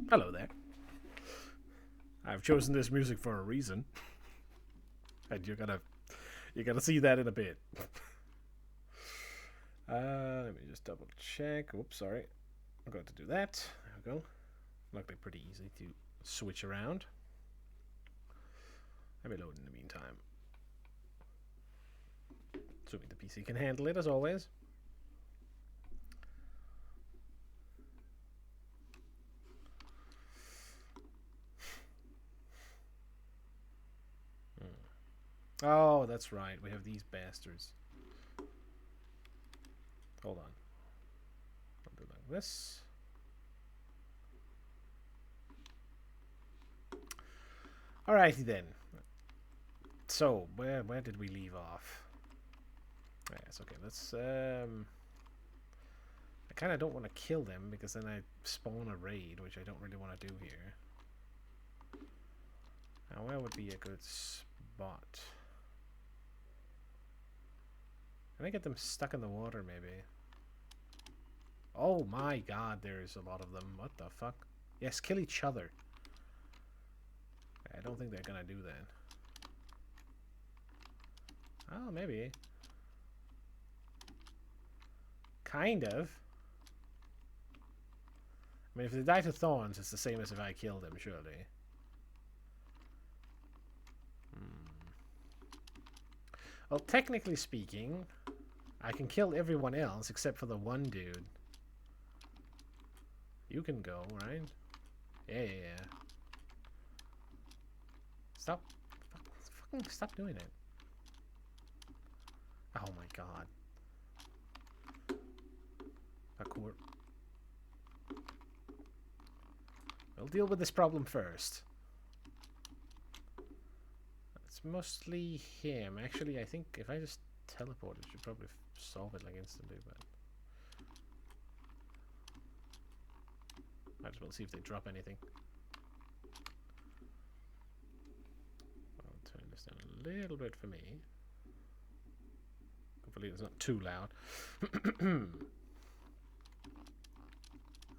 Hello there. I've chosen this music for a reason. And you're gonna see that in a bit. Let me just double check. Oops, sorry. I'm going to do that. There we go. Luckily pretty easy to switch around. Let me load in the meantime. Assuming the PC can handle it as always. Oh, that's right. We have these bastards. Hold on. I'll do like this. Alrighty then. So, where did we leave off? Yes, okay, let's I kinda don't want to kill them because then I spawn a raid, which I don't really want to do here. Now where would be a good spot? Can I get them stuck in the water, maybe? Oh my god, there's a lot of them. What the fuck? Yes, kill each other. I don't think they're gonna do that. Oh, maybe. Kind of. I mean, if they die to thorns, it's the same as if I kill them, surely. Well, technically speaking, I can kill everyone else except for the one dude. You can go, right? Yeah. Stop. Fucking stop doing it. Oh my god. Parkour. We'll deal with this problem first. It's mostly him. Actually, I think if I just teleport, it should probably solve it like instantly, but might as well see if they drop anything. I'll turn this down a little bit for me. Hopefully it's not too loud.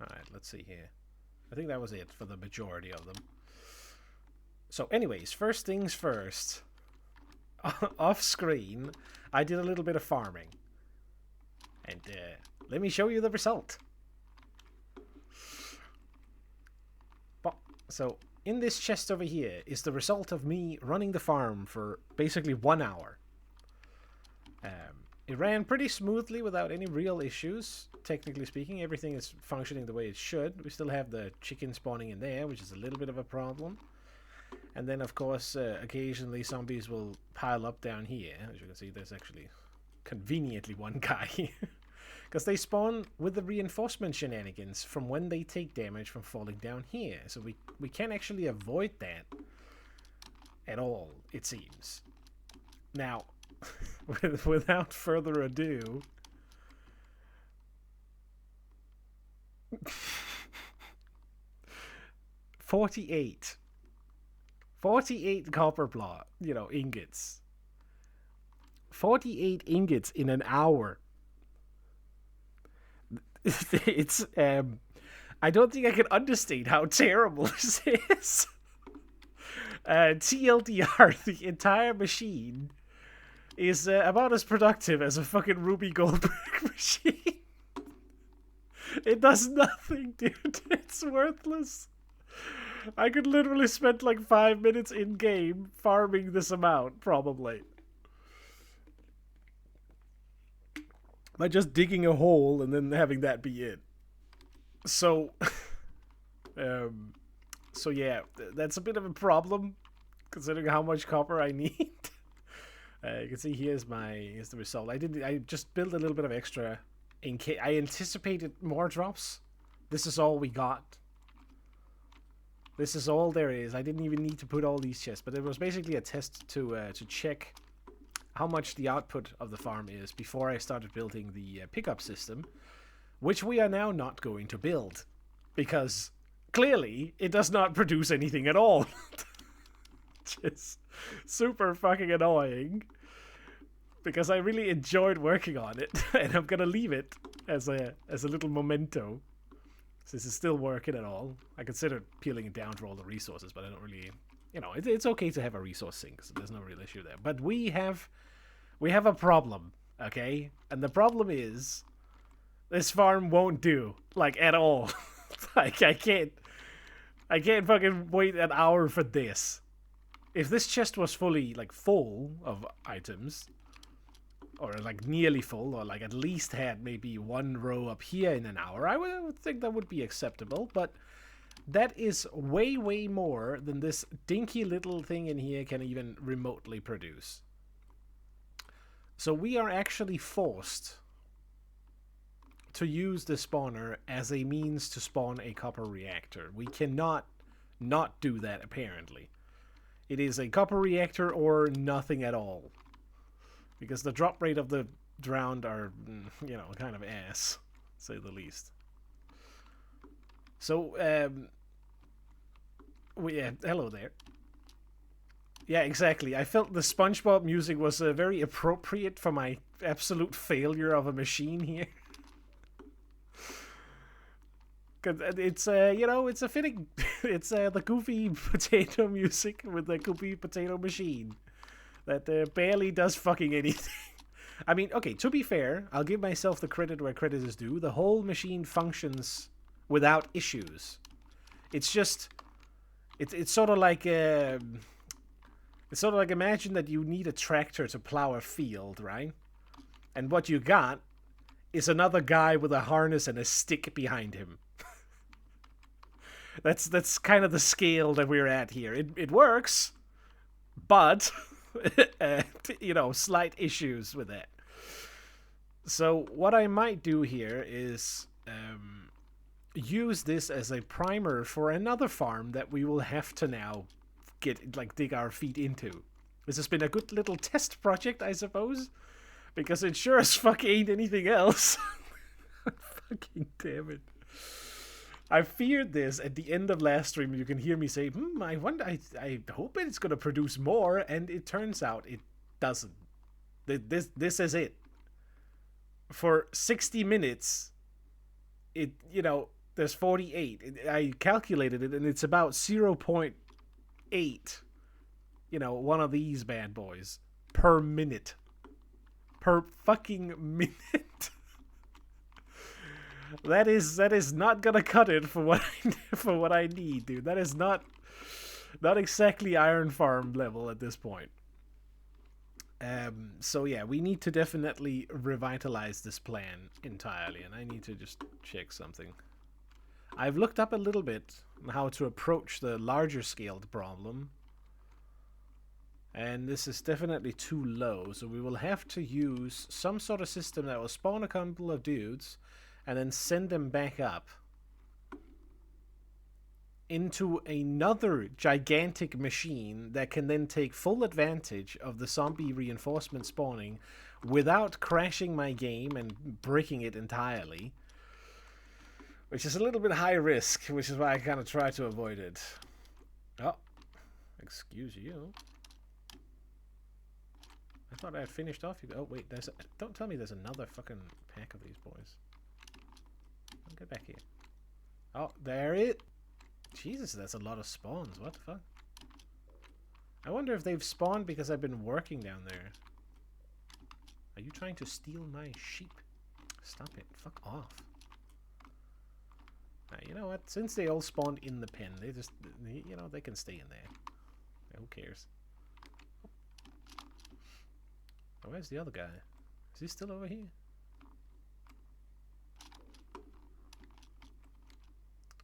Alright, let's see here. I think that was it for the majority of them. So anyways, first things first. Off screen, I did a little bit of farming. And let me show you the result. So in this chest over here is the result of me running the farm for basically 1 hour. It ran pretty smoothly without any real issues. Technically speaking, everything is functioning the way it should. We still have the chicken spawning in there, which is a little bit of a problem. And then, of course, occasionally zombies will pile up down here. As you can see, there's actually conveniently one guy. Because they spawn with the reinforcement shenanigans from when they take damage from falling down here. So we can't actually avoid that at all, it seems. Now, without further ado... 48 copper block, ingots. 48 ingots in an hour. It's, I don't think I can understate how terrible this is. TLDR, the entire machine is about as productive as a fucking Ruby Goldberg machine. It does nothing, dude. It's worthless. I could literally spend like 5 minutes in game farming this amount, probably. By just digging a hole and then having that be it. So, so yeah, that's a bit of a problem considering how much copper I need. You can see here's the result. I just built a little bit of extra in case I anticipated more drops. This is all we got. This is all there is. I didn't even need to put all these chests, but it was basically a test to check how much the output of the farm is before I started building the pickup system, which we are now not going to build because clearly it does not produce anything at all. Which is super fucking annoying because I really enjoyed working on it and I'm gonna leave it as a little memento. This is still working at all. I considered peeling it down for all the resources, but I don't really... You know, it's okay to have a resource sink, so there's no real issue there. But we have a problem, okay? And the problem is this farm won't do, like, at all. Like, I can't fucking wait an hour for this. If this chest was fully, like, full of items, or, like, nearly full, or, like, at least had maybe one row up here in an hour, I would think that would be acceptable, but that is way, way more than this dinky little thing in here can even remotely produce. So we are actually forced to use the spawner as a means to spawn a copper reactor. We cannot not do that, apparently. It is a copper reactor or nothing at all. Because the drop rate of the drowned are, you know, kind of ass, to say the least. So, yeah, hello there. Yeah, exactly. I felt the SpongeBob music was very appropriate for my absolute failure of a machine here. Cause it's you know, it's a fitting. It's the goofy potato music with the goofy potato machine that barely does fucking anything. I mean, okay, to be fair, I'll give myself the credit where credit is due. The whole machine functions without issues. It's just, it's sort of like imagine that you need a tractor to plow a field, right? And what you got is another guy with a harness and a stick behind him. That's kind of the scale that we're at here. It works, but you know, slight issues with it. So what I might do here is use this as a primer for another farm that we will have to now dig our feet into. This has been a good little test project, I suppose, because it sure as fuck ain't anything else. Fucking damn it. I feared this at the end of last stream. You can hear me say, I wonder, I hope it's going to produce more, and it turns out it doesn't. This is it. For 60 minutes, it, you know, there's 48. I calculated it, and it's about 0.8, you know, one of these bad boys per minute. Per fucking minute. That is not gonna cut it for what I need, dude. That is not exactly Iron Farm level at this point. So yeah, we need to definitely revitalize this plan entirely, and I need to just check something. I've looked up a little bit on how to approach the larger scaled problem, and this is definitely too low, so we will have to use some sort of system that will spawn a couple of dudes and then send them back up into another gigantic machine that can then take full advantage of the zombie reinforcement spawning without crashing my game and breaking it entirely. Which is a little bit high risk, which is why I kind of try to avoid it. Oh, excuse you. I thought I had finished off. Oh, wait, don't tell me there's another fucking pack of these boys. Get back here. Oh, there it. Jesus, that's a lot of spawns. What the fuck? I wonder if they've spawned because I've been working down there. Are you trying to steal my sheep? Stop it. Fuck off. You know what? Since they all spawned in the pen, they just, you know, they can stay in there. Who cares? Oh, where's the other guy? Is he still over here?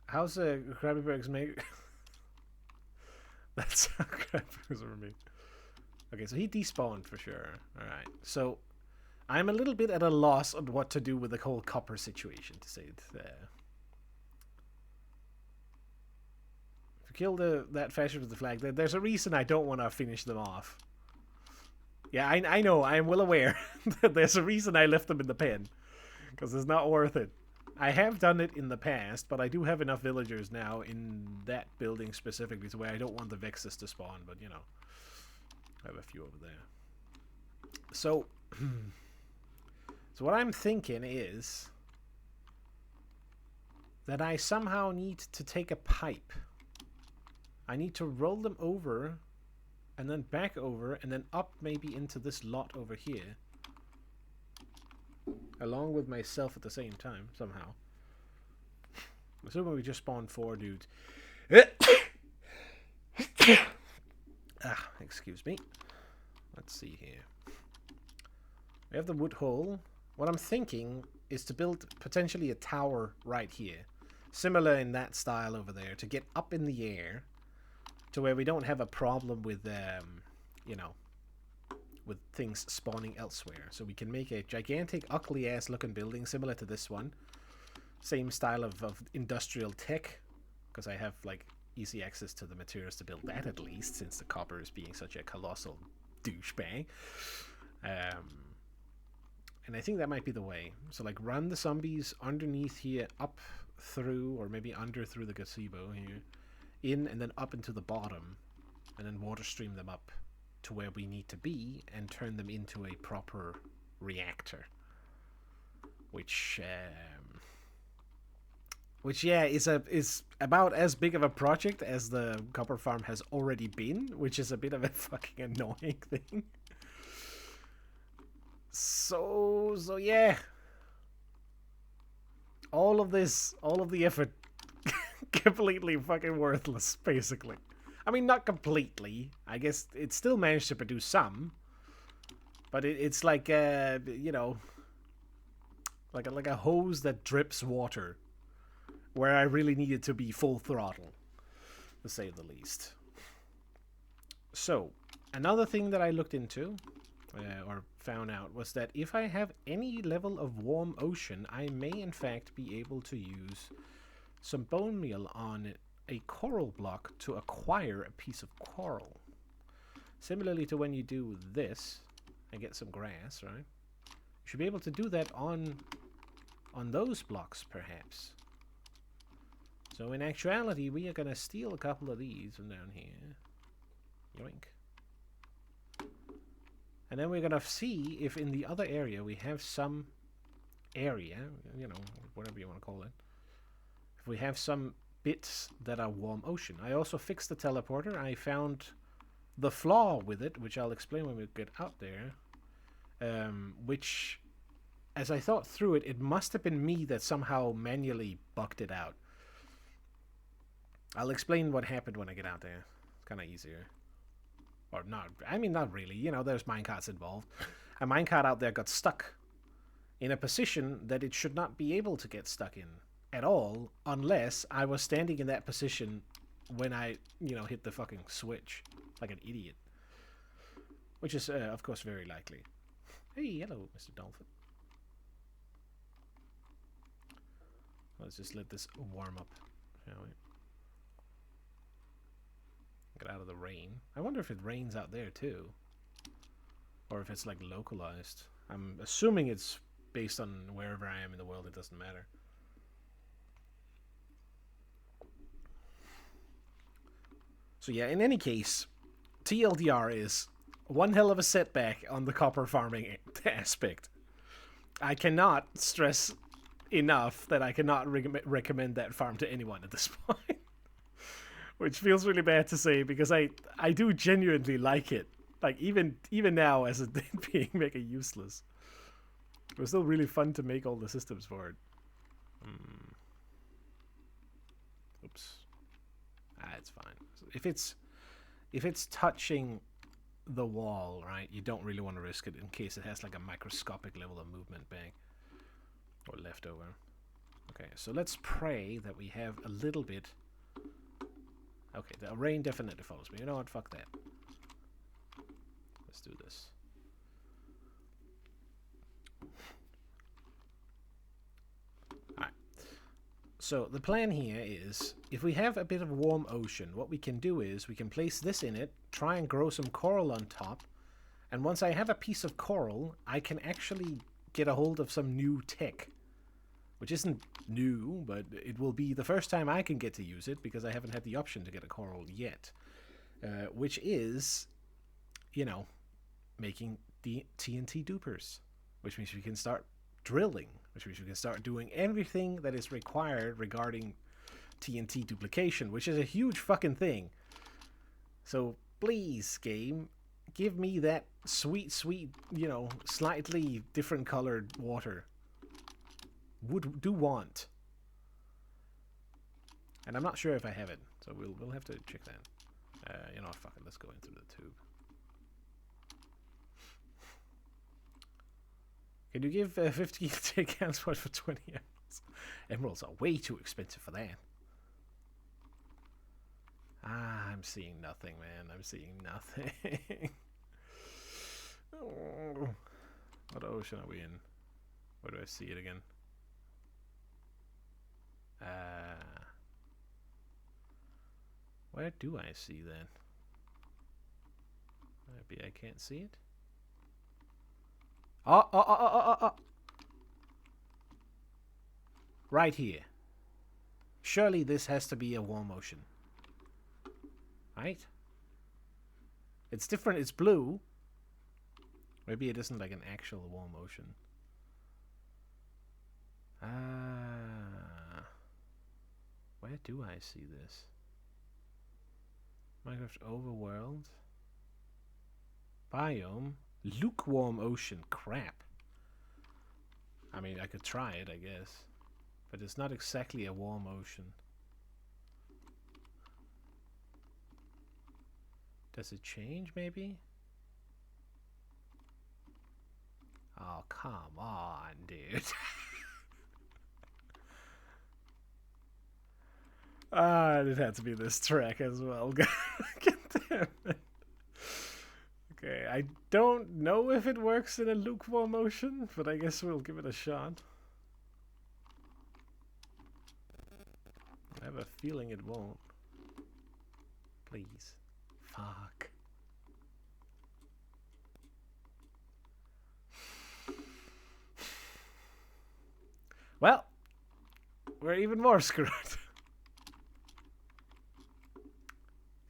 How's Krabby Burgers make? That's how Krabby Burgers are made. Okay, so he despawned for sure. Alright, so I'm a little bit at a loss on what to do with the whole copper situation, to say it there. If you kill that fascist with the flag, there's a reason I don't want to finish them off. Yeah, I know, I am well aware that there's a reason I left them in the pen. Because it's not worth it. I have done it in the past, but I do have enough villagers now in that building specifically to where I don't want the Vexes to spawn, but you know, I have a few over there. So, so what I'm thinking is that I somehow need to take a pipe. I need to roll them over and then back over and then up maybe into this lot over here. Along with myself at the same time, somehow. Assuming we just spawned 4 dudes. Excuse me. Let's see here. We have the wood hole. What I'm thinking is to build potentially a tower right here. Similar in that style over there. To get up in the air. To where we don't have a problem with, you know, with things spawning elsewhere. So we can make a gigantic, ugly-ass looking building similar to this one. Same style of industrial tech. Because I have, like, easy access to the materials to build that at least. Since the copper is being such a colossal douchebag. And I think that might be the way. So, like, run the zombies underneath here, up through, or maybe under through the gazebo here. In and then up into the bottom. And then water stream them up to where we need to be and turn them into a proper reactor. Which yeah, is about as big of a project as the copper farm has already been, which is a bit of a fucking annoying thing. So yeah. All of the effort, completely fucking worthless, basically. I mean, not completely. I guess it still managed to produce some. But it's like, you know, like a hose that drips water. Where I really needed to be full throttle, to say the least. So, another thing that I looked into, or found out, was that if I have any level of warm ocean, I may in fact be able to use some bone meal on a coral block to acquire a piece of coral. Similarly to when you do this and get some grass, right? You should be able to do that on those blocks, perhaps. So in actuality, we are going to steal a couple of these from down here. Yoink. And then we're going to see if in the other area we have some area, you know, whatever you want to call it. If we have some bits that are warm ocean. I also fixed the teleporter. I found the flaw with it, which I'll explain when we get out there. Which, as I thought through it, it must have been me that somehow manually bugged it out. I'll explain what happened when I get out there. It's kind of easier. Or not. I mean, not really. You know, there's minecarts involved. A minecart out there got stuck in a position that it should not be able to get stuck in at all, unless I was standing in that position when I, you know, hit the fucking switch like an idiot. Which is, of course, very likely. Hey, hello, Mr. Dolphin. Let's just let this warm up, shall we? Get out of the rain. I wonder if it rains out there too. Or if it's like localized. I'm assuming it's based on wherever I am in the world. It doesn't matter. So yeah, in any case, TLDR is one hell of a setback on the copper farming aspect. I cannot stress enough that I cannot recommend that farm to anyone at this point. Which feels really bad to say, because I do genuinely like it. Like, even now, as it being mega useless. It was still really fun to make all the systems for it. Oops. It's fine. If it's touching the wall, right, you don't really want to risk it in case it has like a microscopic level of movement back. Or leftover. Okay, so let's pray that we have a little bit... Okay, the rain definitely follows me. You know what? Fuck that. Let's do this. Alright. So, the plan here is, if we have a bit of warm ocean, what we can do is, we can place this in it, try and grow some coral on top, and once I have a piece of coral, I can actually get a hold of some new tech. Which isn't new, but it will be the first time I can get to use it, because I haven't had the option to get a coral yet. Which is, you know, making the TNT dupers. Which means we can start drilling, which means we can start doing everything that is required regarding TNT duplication, which is a huge fucking thing. So please, game, give me that sweet, you know, slightly different colored water. Do want. And I'm not sure if I have it, so we'll have to check that. You know, fuck it, let's go into the tube. Can you give 50 take transport for 20 emeralds? Emeralds are way too expensive for that. Ah, I'm seeing nothing, man. I'm seeing nothing. Oh. What ocean are we in? Where do I see it again? Where do I see that? Maybe I can't see it. Oh. Right here. Surely this has to be a warm ocean. Right? It's different, it's blue. Maybe it isn't like an actual warm ocean. Where do I see this? Minecraft Overworld. Biome. Lukewarm ocean. Crap. I mean, I could try it, I guess. But it's not exactly a warm ocean. Does it change, maybe? Oh, come on, dude. It had to be this track as well. God damn it. Okay, I don't know if it works in a lukewarm ocean, but I guess we'll give it a shot. I have a feeling it won't. Please. Fuck. Well, we're even more screwed.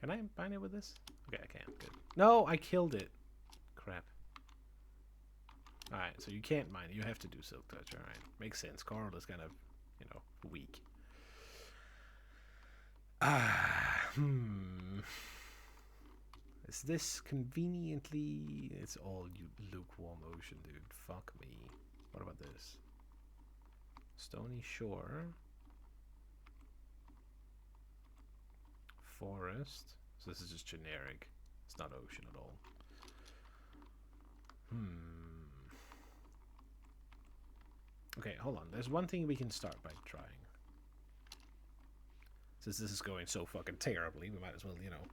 Can I bind it with this? Okay, I can. Good. No, I killed it. Crap. Alright, so you can't mine it. You have to do Silk Touch. Alright. Makes sense. Coral is kind of, you know, weak. Is this conveniently... It's all lukewarm ocean, dude. Fuck me. What about this? Stony shore. Forest. So this is just generic. It's not ocean at all. Okay, hold on. There's one thing we can start by trying. Since this is going so fucking terribly, we might as well, you know,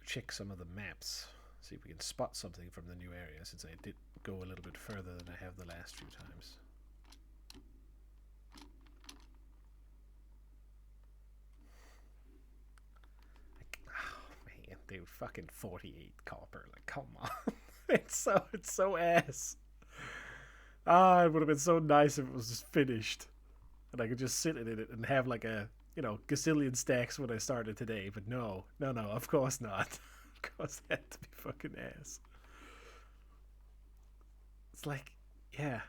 check some of the maps. See if we can spot something from the new area, since I did go a little bit further than I have the last few times. Oh man, dude, fucking 48 copper. Like, come on. it's so ass. Ah, it would have been so nice if it was just finished. And I could just sit in it and have like a, you know, gazillion stacks when I started today. But no, of course not. Of course that had to be fucking ass. It's like, yeah.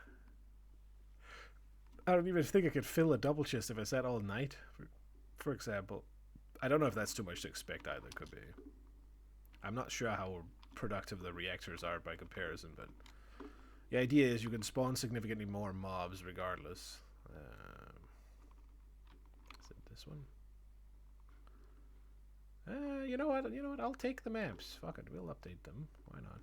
I don't even think I could fill a double chest if I sat all night, for example. I don't know if that's too much to expect either. Could be. I'm not sure how productive the reactors are by comparison, but the idea is you can spawn significantly more mobs regardless. Is it this one? You know what? I'll take the maps. Fuck it, we'll update them. Why not?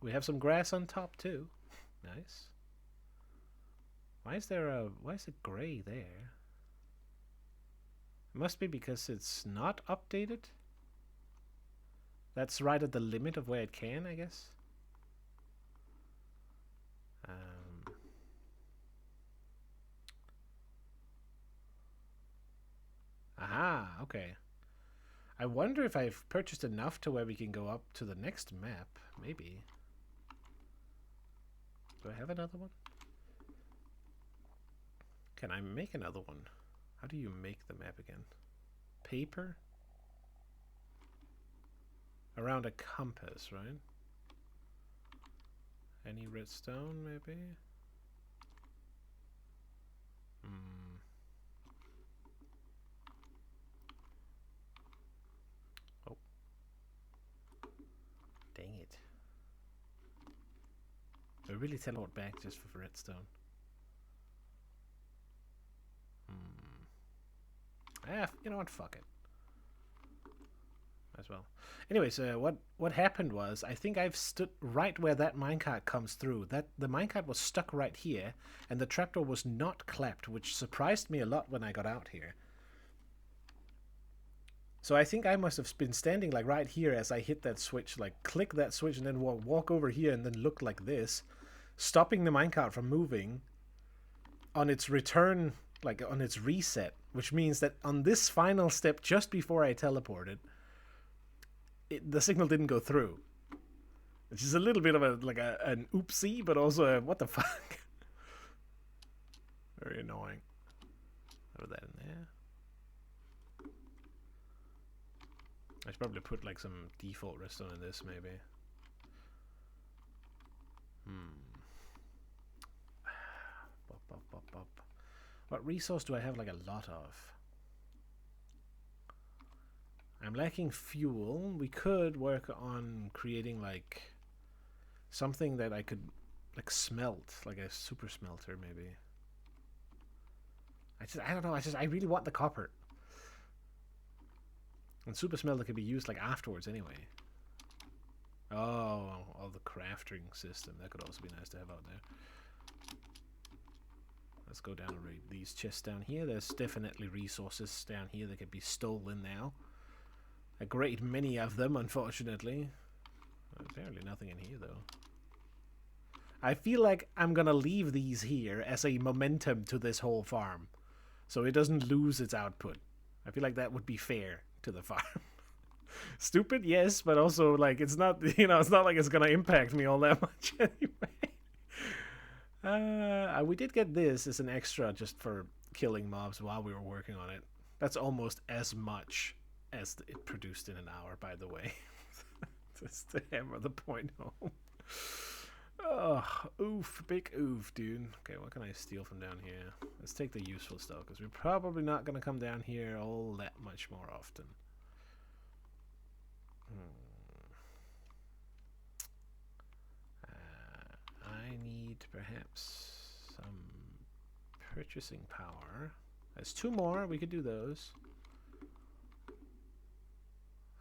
We have some grass on top too. Nice. Why is it gray there? It must be because it's not updated. That's right at the limit of where it can, I guess. Aha, okay. I wonder if I've purchased enough to where we can go up to the next map. Maybe. Do I have another one? Can I make another one? How do you make the map again? Paper? Around a compass, right? Any redstone, maybe? Oh. Dang it. I really teleport back just for redstone. You know what? Fuck it. As well. Anyways, what happened was, I think I've stood right where that minecart comes through. The minecart was stuck right here, and the trapdoor was not clapped, which surprised me a lot when I got out here. So I think I must have been standing like right here as I hit that switch, like click that switch and then walk over here and then look like this, stopping the minecart from moving on its return, like on its reset, which means that on this final step just before I teleported, the signal didn't go through. Which is a little bit of an oopsie, but also a what the fuck. Very annoying. Put that in there. I should probably put like some default redstone in this, maybe. What resource do I have like a lot of? I'm lacking fuel. We could work on creating like something that I could like smelt, like a super smelter maybe. I don't know, I really want the copper. And super smelter could be used like afterwards anyway. Oh, the crafting system. That could also be nice to have out there. Let's go down and raid these chests down here. There's definitely resources down here that could be stolen now. A great many of them, unfortunately. Apparently nothing in here, though. I feel like I'm gonna leave these here as a momentum to this whole farm, so it doesn't lose its output. I feel like that would be fair to the farm. Stupid, yes, but also like it's not, it's not like it's gonna impact me all that much anyway. We did get this as an extra just for killing mobs while we were working on it. That's almost as much as it produced in an hour, by the way. Just to hammer the point home. Oh, oof, big oof, dude. Okay, what can I steal from down here? Let's take the useful stuff, because we're probably not going to come down here all that much more often. I need perhaps some purchasing power. There's 2 more. We could do those.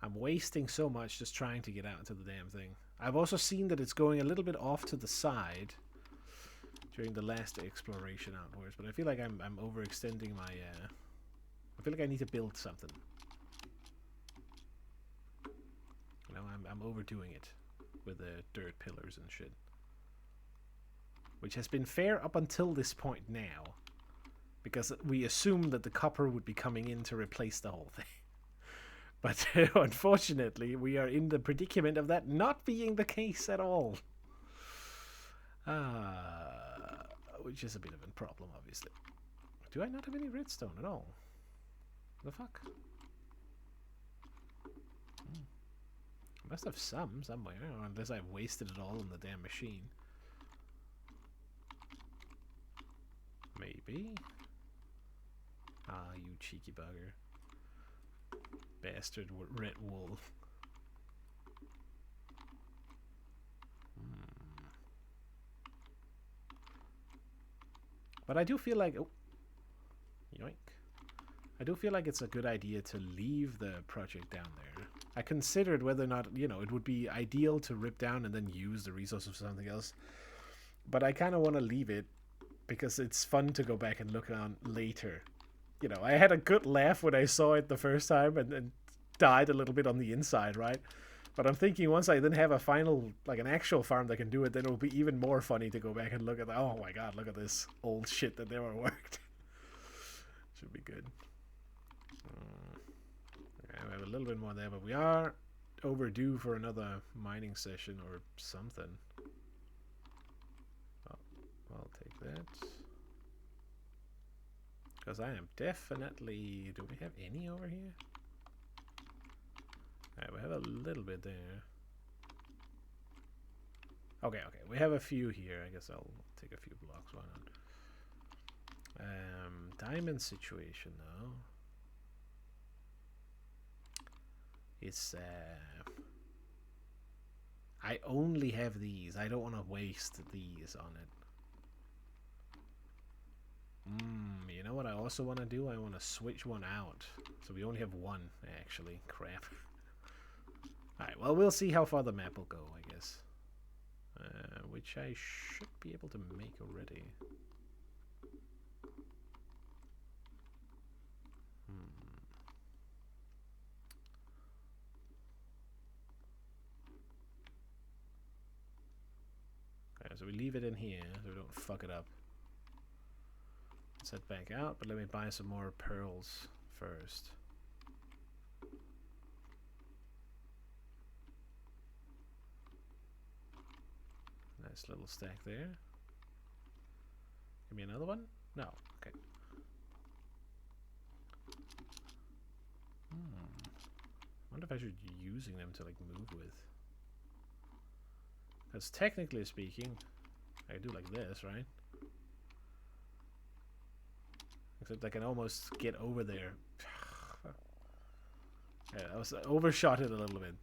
I'm wasting so much just trying to get out to the damn thing. I've also seen that it's going a little bit off to the side during the last exploration outwards, but I feel like I'm overextending my... I feel like I need to build something. You know, I'm overdoing it with the dirt pillars and shit. Which has been fair up until this point now, because we assumed that the copper would be coming in to replace the whole thing. But unfortunately, we are in the predicament of that not being the case at all. Which is a bit of a problem, obviously. Do I not have any redstone at all? The fuck? I must have some somewhere, unless I've wasted it all on the damn machine. Maybe. Ah, you cheeky bugger. Bastard red wool. But I do feel like... Oh. Yoink. I do feel like it's a good idea to leave the project down there. I considered whether or not, it would be ideal to rip down and then use the resources for something else. But I kind of want to leave it because it's fun to go back and look on later. I had a good laugh when I saw it the first time and died a little bit on the inside, right? But I'm thinking once I then have a final, like an actual farm that can do it, then it'll be even more funny to go back and look at, oh my god, look at this old shit that never worked. Should be good. Okay, we have a little bit more there, but we are overdue for another mining session or something. Oh, I'll take that. Because I am definitely... Do we have any over here? Alright, we have a little bit there. Okay, okay. We have a few here. I guess I'll take a few blocks. Why not? Diamond situation, though. It's, I only have these. I don't want to waste these on it. You know what I also want to do? I want to switch one out. So we only have one, actually. Crap. Alright, well, we'll see how far the map will go, I guess. Which I should be able to make already. Okay, so we leave it in here so we don't fuck it up. Let's head back out, but let me buy some more pearls first. Nice little stack there. Give me another one? No. Okay. Wonder if I should be using them to like move with. Because technically speaking, I can do like this, right? Except I can almost get over there. Yeah, I was overshot it a little bit.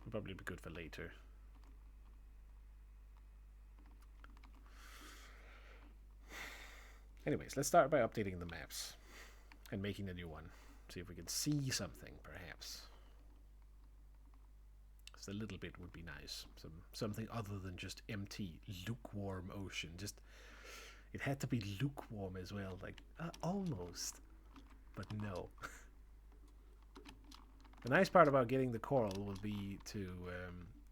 Will probably be good for later. Anyways, let's start by updating the maps and making a new one. See if we can see something, perhaps. Just a little bit would be nice. Something other than just empty, lukewarm ocean. Just, it had to be lukewarm as well. Like, almost. But no. The nice part about getting the coral will be to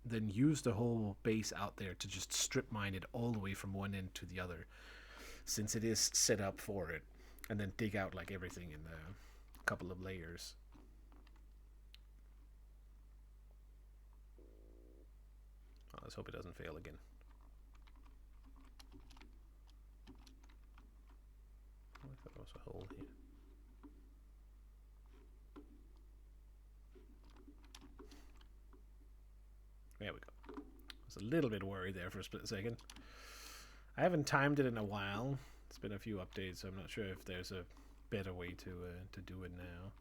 then use the whole base out there to just strip mine it all the way from one end to the other, since it is set up for it, and then dig out like everything in a couple of layers. Oh, let's hope it doesn't fail again. Oh, I thought there was a hole here. There we go. I was a little bit worried there for a split second. I haven't timed it in a while. It's been a few updates, so I'm not sure if there's a better way to do it now.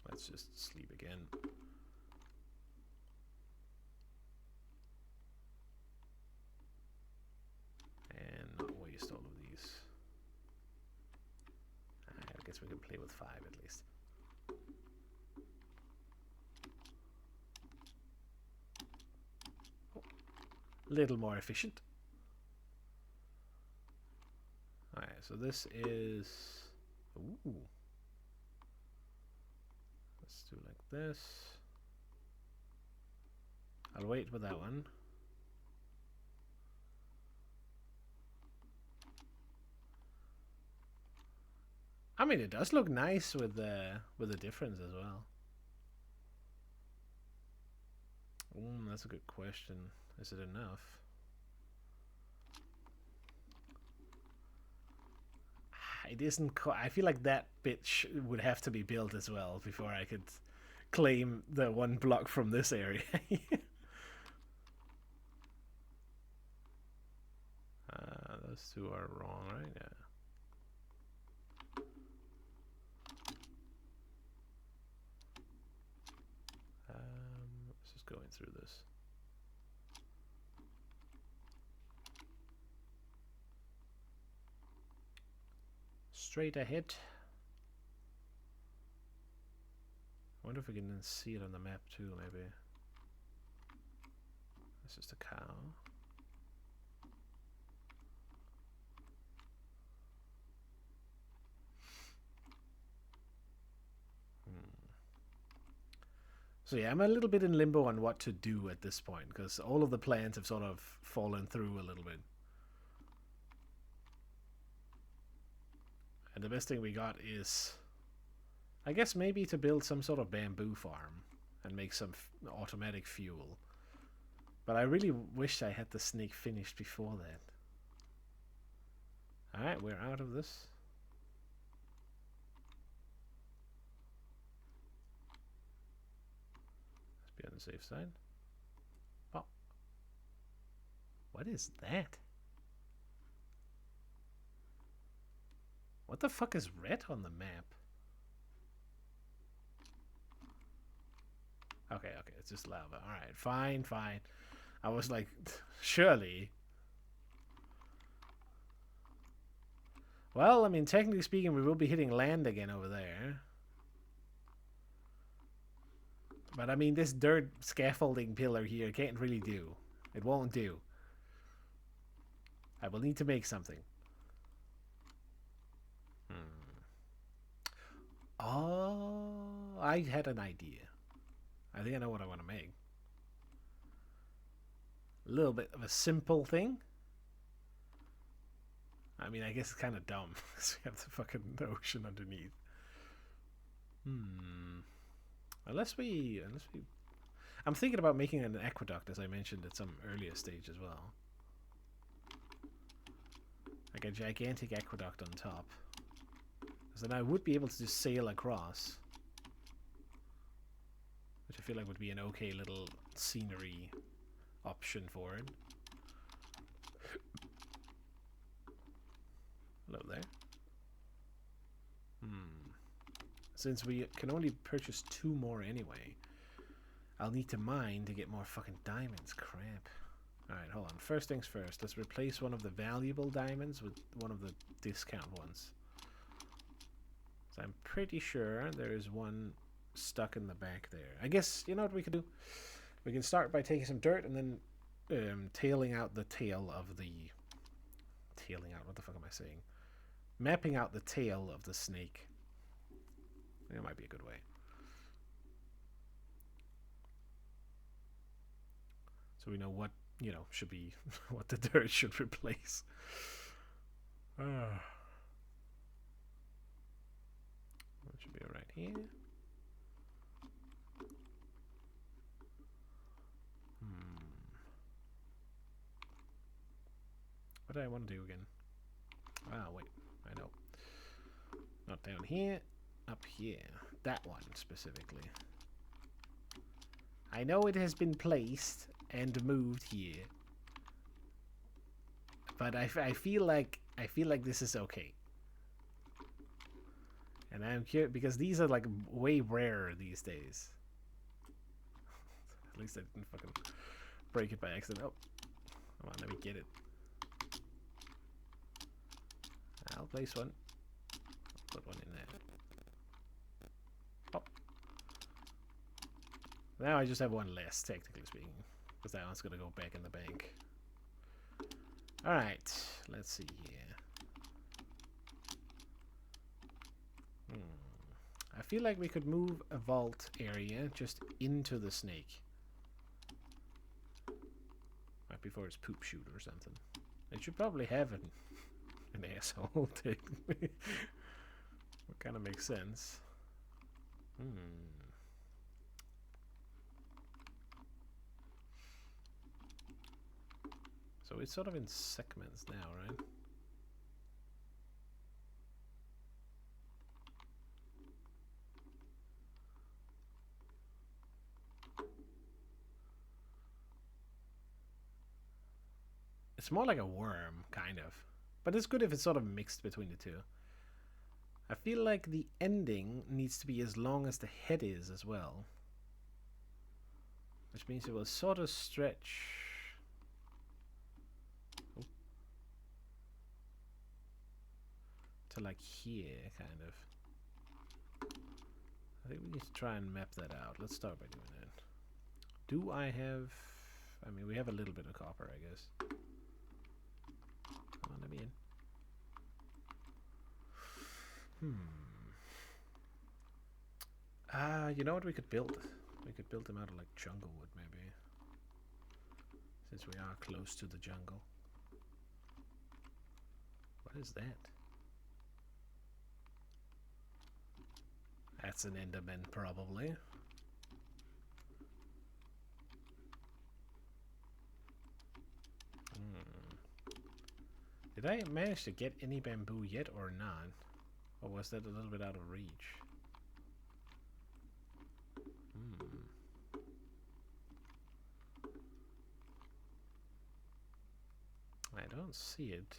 Let's just sleep again. And not waste all of these. I guess we can play with 5 at least. Little more efficient. Alright, so this is... Ooh. Let's do like this. I'll wait with that one. I mean, it does look nice with the difference as well. That's a good question. Is it enough? It isn't. I feel like that bit would have to be built as well before I could claim the one block from this area. Those two are wrong, right? Yeah. Let's just go in through this. Straight ahead. I wonder if we can then see it on the map too, maybe. This is the cow. So yeah, I'm a little bit in limbo on what to do at this point, because all of the plans have sort of fallen through a little bit. And the best thing we got is, I guess, maybe to build some sort of bamboo farm. and make some automatic fuel. But I really wish I had the snake finished before that. Alright, we're out of this. Let's be on the safe side. Oh. What is that? What the fuck is red on the map? Okay, okay, it's just lava. Alright, fine, fine. I was like, surely. Well, I mean, technically speaking, we will be hitting land again over there. But I mean, this dirt scaffolding pillar here can't really do. It won't do. I will need to make something. Oh, I had an idea. I think I know what I want to make. A little bit of a simple thing. I mean, I guess it's kind of dumb because we have the fucking ocean underneath. Unless we... I'm thinking about making an aqueduct, as I mentioned at some earlier stage as well. Like a gigantic aqueduct on top. Because then I would be able to just sail across. Which I feel like would be an okay little scenery option for it. Hello there. Since we can only purchase 2 more anyway, I'll need to mine to get more fucking diamonds. Crap. Alright, hold on. First things first. Let's replace one of the valuable diamonds with one of the discount ones. So I'm pretty sure there is one stuck in the back there. I guess, you know what we could do? We can start by taking some dirt and then tailing out the tail of the... Tailing out? What the fuck am I saying? Mapping out the tail of the snake. That might be a good way. So we know what, you know, should be... what the dirt should replace. That should be right here. What do I want to do again? Ah, wait. I know. Not down here. Up here. That one, specifically. I know it has been placed and moved here. But I feel like this is okay. And I'm curious, because these are like way rarer these days. At least I didn't fucking break it by accident. Oh, come on, let me get it. I'll place one. I'll put one in there. Oh. Now I just have one less, technically speaking. Because that one's gonna go back in the bank. Alright, let's see here. I feel like we could move a vault area just into the snake. Right before its poop chute or something. It should probably have an asshole, technically. What kind of makes sense. So it's sort of in segments now, right? It's more like a worm, kind of. But it's good if it's sort of mixed between the two. I feel like the ending needs to be as long as the head is as well. Which means it will sort of stretch. Oh. To like here, kind of. I think we need to try and map that out. Let's start by doing that. Do I have... I mean, we have a little bit of copper, I guess. Come on, let me in. You know what we could build? We could build them out of like jungle wood, maybe. Since we are close to the jungle. What is that? That's an Enderman, probably. Did I manage to get any bamboo yet or not? Or was that a little bit out of reach? I don't see it.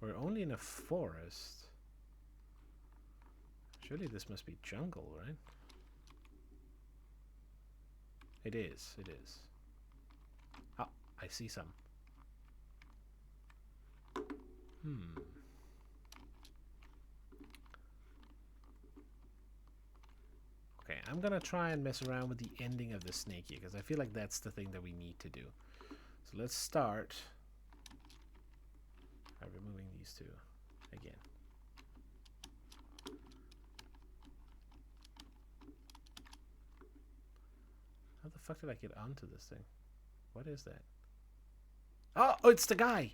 We're only in a forest. Surely this must be jungle, right? It is, it is. Ah, I see some. Okay, I'm gonna try and mess around with the ending of the snake here, because I feel like that's the thing that we need to do. So let's start by removing these two again. How the fuck did I get onto this thing? What is that? Oh, it's the guy!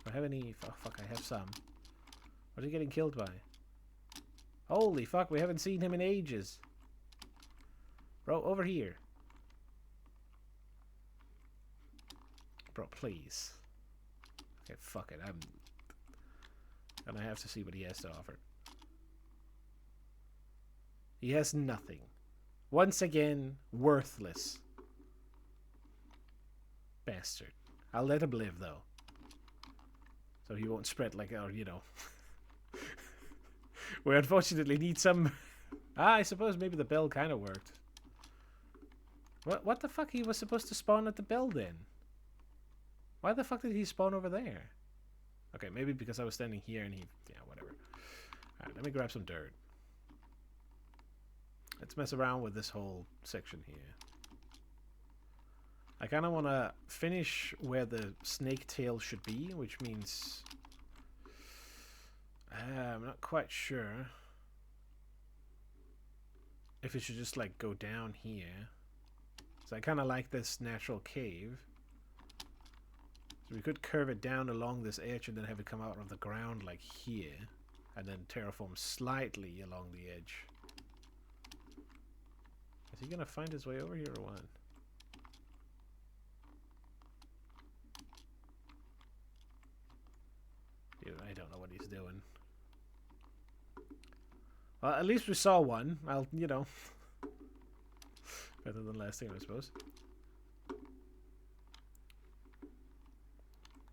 Do I have any... Oh, fuck, I have some. What are you getting killed by? Holy fuck, we haven't seen him in ages. Bro, over here. Bro, please. Okay, fuck it. I'm gonna have to see what he has to offer. He has nothing. Once again, worthless. Bastard. I'll let him live, though. So he won't spread like, or, you know. We unfortunately need some... I suppose maybe the bell kind of worked. What the fuck? He was supposed to spawn at the bell then? Why the fuck did he spawn over there? Okay, maybe because I was standing here and he... Yeah, whatever. Alright, let me grab some dirt. Let's mess around with this whole section here. I kind of want to finish where the snake tail should be, which means... I'm not quite sure if it should just like go down here. So I kind of like this natural cave. So we could curve it down along this edge and then have it come out of the ground like here. And then terraform slightly along the edge. Is he going to find his way over here or what? Dude, I don't know what he's doing. Well, at least we saw one. I'll, you know. Better than last thing, I suppose.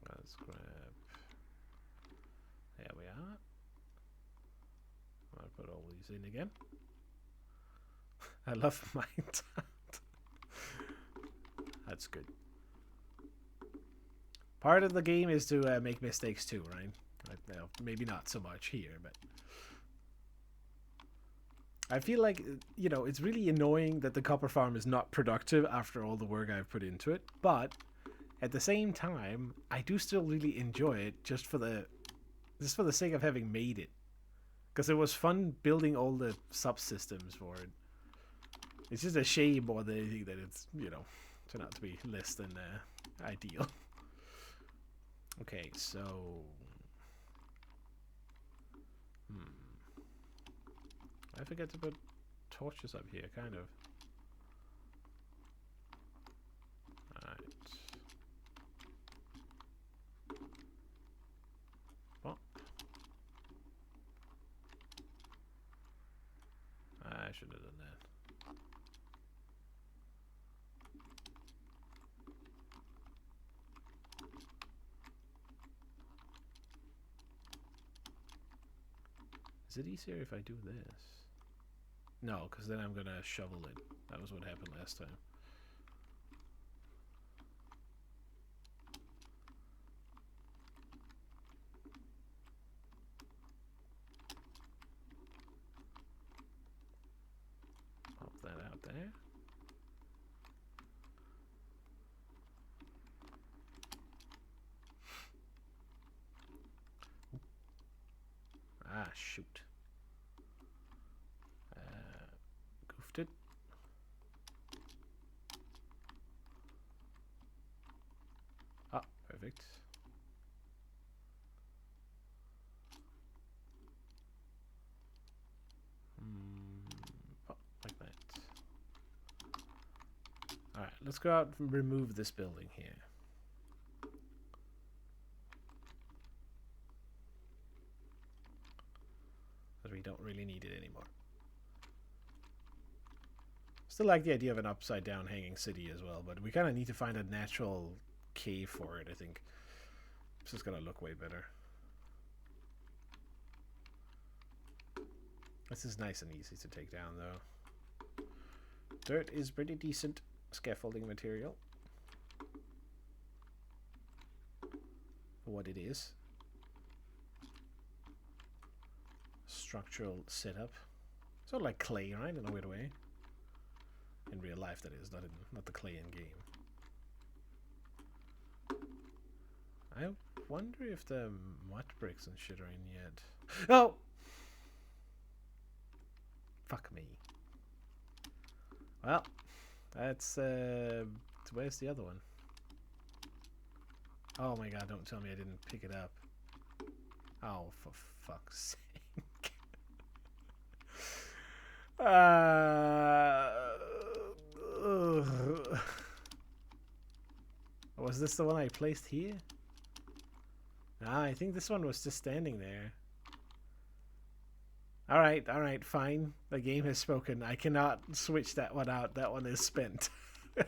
Let's grab... There we are. I'll put all these in again. I love my That's good. Part of the game is to make mistakes too, right? Well, maybe not so much here, but... I feel like, you know, it's really annoying that the copper farm is not productive after all the work I've put into it, but at the same time, I do still really enjoy it just for the sake of having made it. Because it was fun building all the subsystems for it. It's just a shame more than anything that it's, you know, turned out to be less than ideal. Okay, so... I forget to put torches up here, kind of. Alright. Well. I should have done that. Is it easier if I do this? No, because then I'm going to shovel it. That was what happened last time. Pop that out there. Ah, shoot. Goofed it. Ah, perfect. Oh, like that. Alright, let's go out and remove this building here. Because we don't really need it anymore. Still like the idea of an upside down hanging city as well, but we kind of need to find a natural cave for it, I think. This is going to look way better. This is nice and easy to take down, though. Dirt is pretty decent scaffolding material. For what it is. Structural setup. Sort of like clay, right? In a weird way. In real life, that is. Not the clay in game. I wonder if the mud bricks and shit are in yet. Oh! Fuck me. Well, that's, where's the other one? Oh my god, don't tell me I didn't pick it up. Oh, for fuck's sake. Was this the one I placed here? Ah, I think this one was just standing there. Alright, fine. The game has spoken. I cannot switch that one out. That one is spent.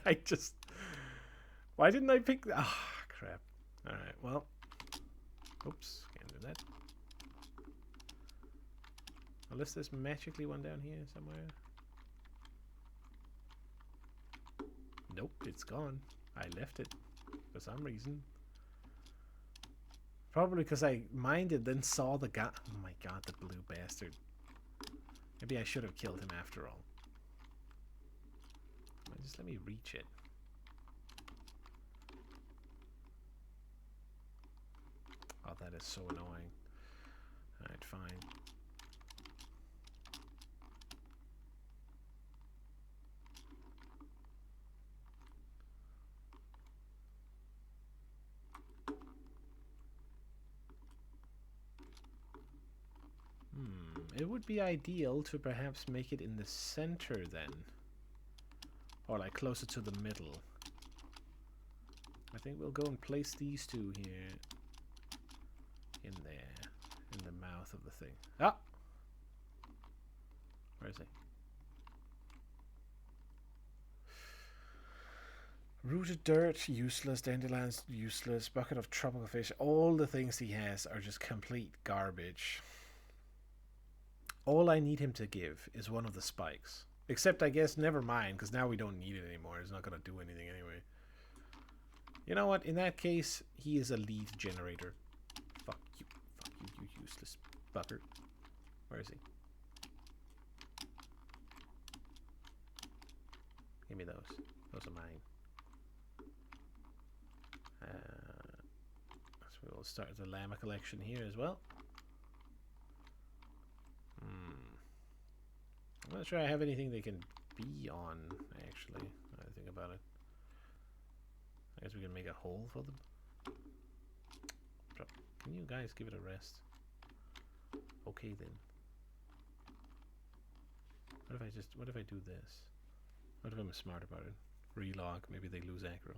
I just... Why didn't I pick... Ah, oh, crap. Alright, well. Oops, can't do that. Unless there's magically one down here somewhere. Nope, it's gone. I left it for some reason. Probably because I minded, then saw the guy. Oh my god, the blue bastard. Maybe I should have killed him after all. Just let me reach it. Oh, that is so annoying. Alright, fine. It would be ideal to perhaps make it in the center then. Or like closer to the middle. I think we'll go and place these two here. In there. In the mouth of the thing. Ah! Where is he? Rooted dirt, useless. Dandelions, useless. Bucket of tropical fish. All the things he has are just complete garbage. All I need him to give is one of the spikes. Except, I guess, never mind, because now we don't need it anymore. It's not going to do anything anyway. You know what? In that case, he is a lead generator. Fuck you. Fuck you, you useless bugger. Where is he? Give me those. Those are mine. So we'll start the llama collection here as well. I'm not sure I have anything they can be on, actually. Now I think about it. I guess we can make a hole for them. Can you guys give it a rest? Okay then. What if I do this? What if I'm smart about it? Relog, maybe they lose aggro.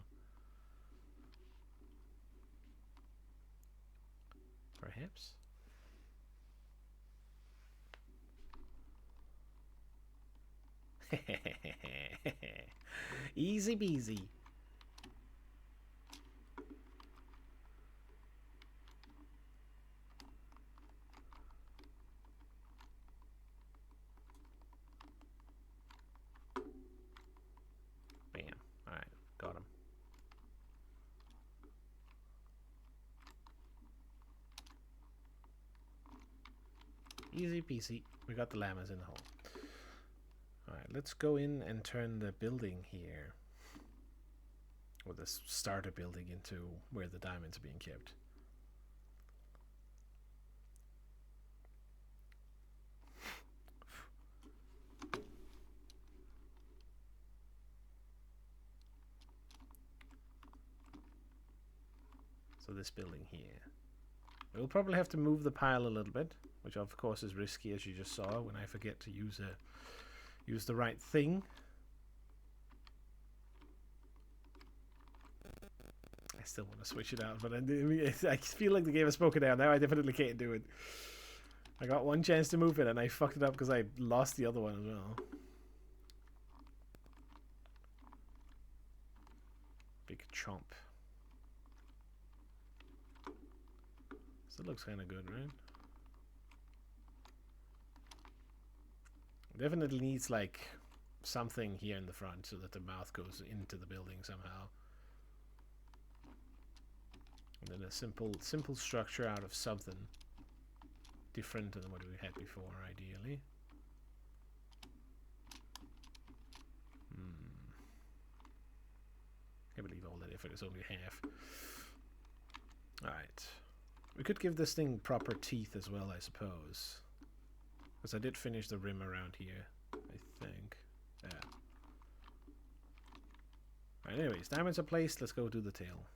Perhaps? Easy peasy. Bam. Alright, got him. Easy peasy. We got the llamas in the hole. Alright, let's go in and turn the building here. Or the starter building into where the diamonds are being kept. So this building here. We'll probably have to move the pile a little bit, which of course is risky, as you just saw, when I forget to use the right thing. I still want to switch it out, but I feel like the game has spoken out. Now I definitely can't do it. I got one chance to move it, and I fucked it up because I lost the other one as well. Big chomp. Still looks kind of good, right? Definitely needs like something here in the front so that the mouth goes into the building somehow. And then a simple structure out of something different than what we had before, ideally. Can't believe all that effort is only half. Alright. We could give this thing proper teeth as well, I suppose. Because I did finish the rim around here, I think. Yeah. Right, anyways, diamonds are placed. Let's go do the tail.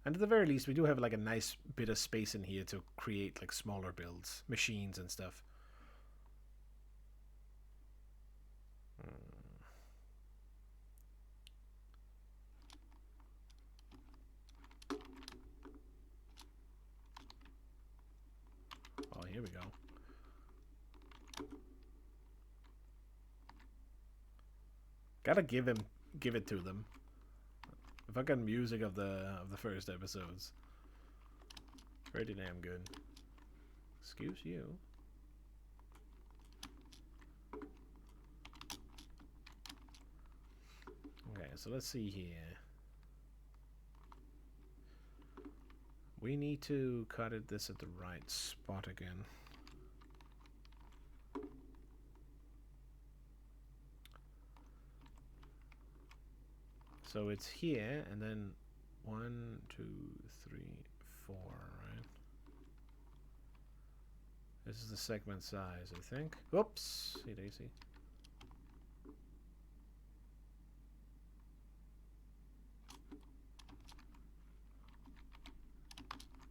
And at the very least, we do have like a nice bit of space in here to create like smaller builds, machines and stuff. Oh, here we go. Gotta give it to them. The fucking music of the first episodes. Pretty damn good. Excuse you. Okay, so let's see here. We need to cut this at the right spot again. So it's here, and then 1, 2, 3, 4, right? This is the segment size, I think. Whoops! See daisy.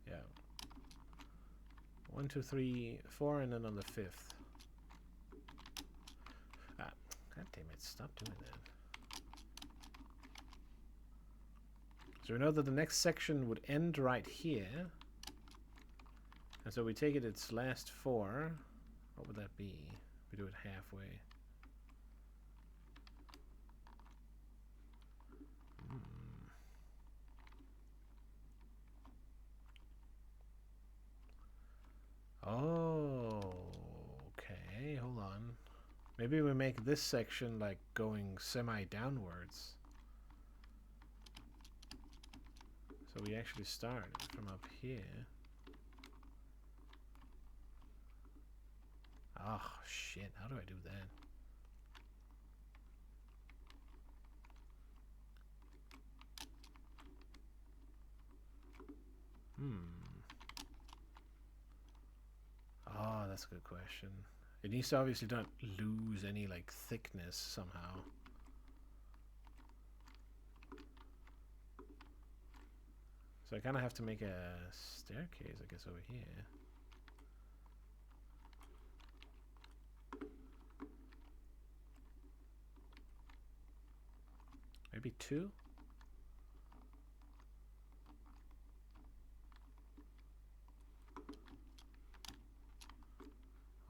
Yeah. 1, 2, 3, 4, and then on the 5th. Ah, god damn it! Stop doing that. So we know that the next section would end right here. And so we take it its last 4. What would that be? We do it halfway. Oh, okay, hold on. Maybe we make this section like going semi-downwards. So we actually start from up here. Oh, shit. How do I do that? Oh, that's a good question. It needs to obviously not lose any, like, thickness somehow. So I kind of have to make a staircase, I guess, over here. Maybe 2?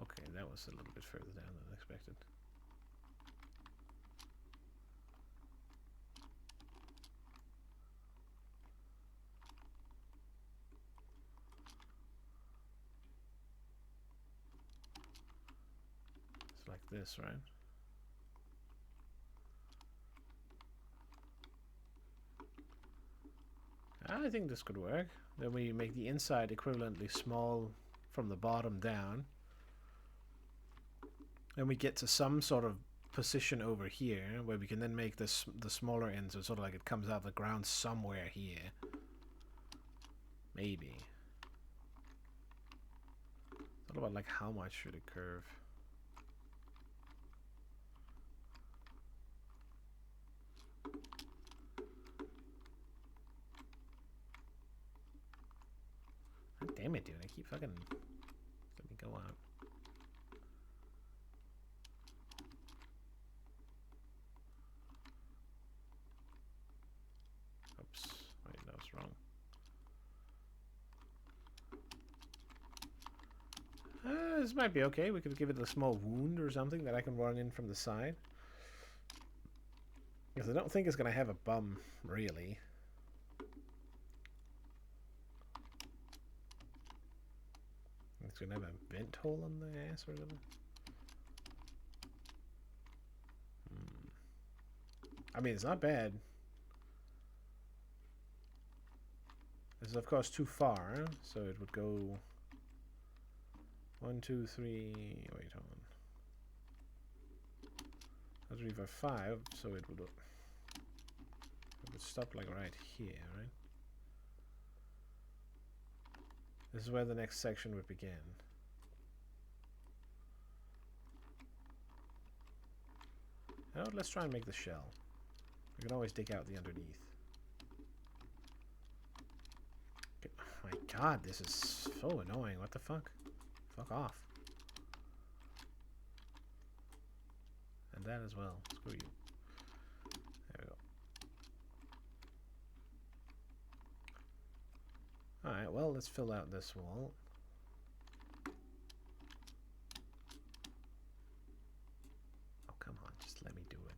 Okay, that was a little bit further down than expected. It's like this, right? I think this could work. Then we make the inside equivalently small from the bottom down. Then we get to some sort of position over here where we can then make this the smaller end, so it's sort of like it comes out of the ground somewhere here. Maybe. It's all about like how much should it curve. God damn it, dude. I keep fucking... Let me go out. This might be okay. We could give it a small wound or something that I can run in from the side. Because I don't think it's going to have a bum, really. It's going to have a vent hole on the ass or something. I mean, it's not bad. This is, of course, too far, so it would go 1, 2, 3. Wait, hold on. 3, 4, 5. So it would stop like right here, right? This is where the next section would begin. Now let's try and make the shell. We can always dig out the underneath. Okay. Oh my god, this is so annoying. What the fuck? Fuck off. And that as well. Screw you. There we go. Alright, well, let's fill out this wall. Oh, come on. Just let me do it.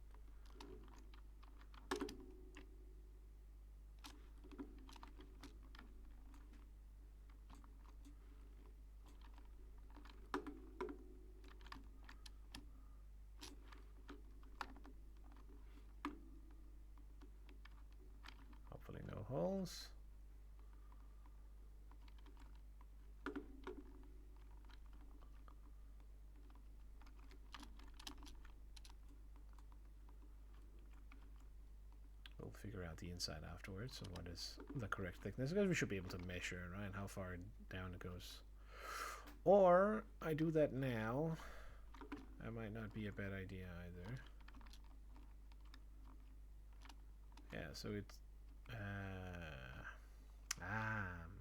Hopefully no holes. We'll figure out the inside afterwards and what is the correct thickness, because we should be able to measure, right, how far down it goes. Or I do that now. That might not be a bad idea either. Yeah, so it's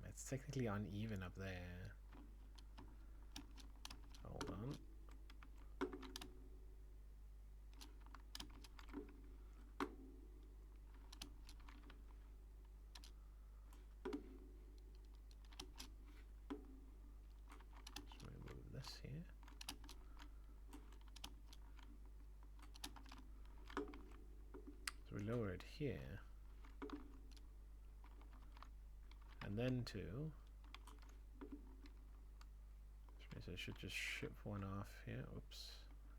it's technically uneven up there. Hold on. Let's remove this here. So we lower it here. And then two. Which means I should just ship one off here. Oops.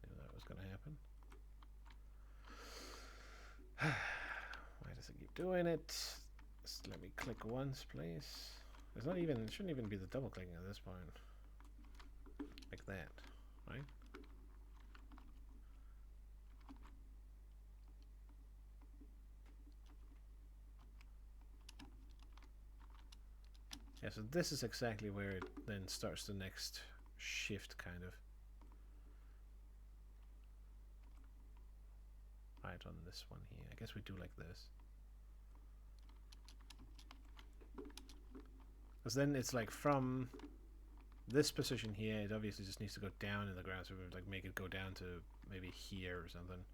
I knew that was going to happen. Why does it keep doing it? Just let me click once, please. It's not even, it shouldn't even be the double clicking at this point. Like that, right? Yeah, so this is exactly where it then starts the next shift, kind of. Right on this one here. I guess we do like this. Because then it's like from this position here, it obviously just needs to go down in the ground, so we would like make it go down to maybe here or something.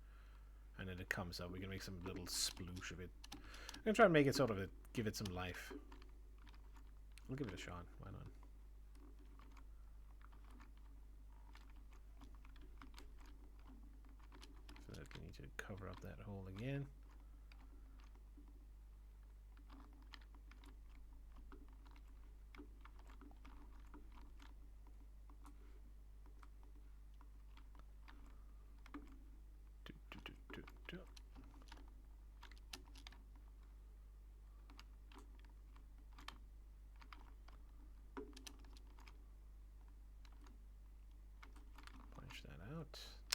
And then it comes up. We can make some little sploosh of it. I'm going to try and make it sort of give it some life. We'll give it a shot. Why not? So that we need to cover up that hole again.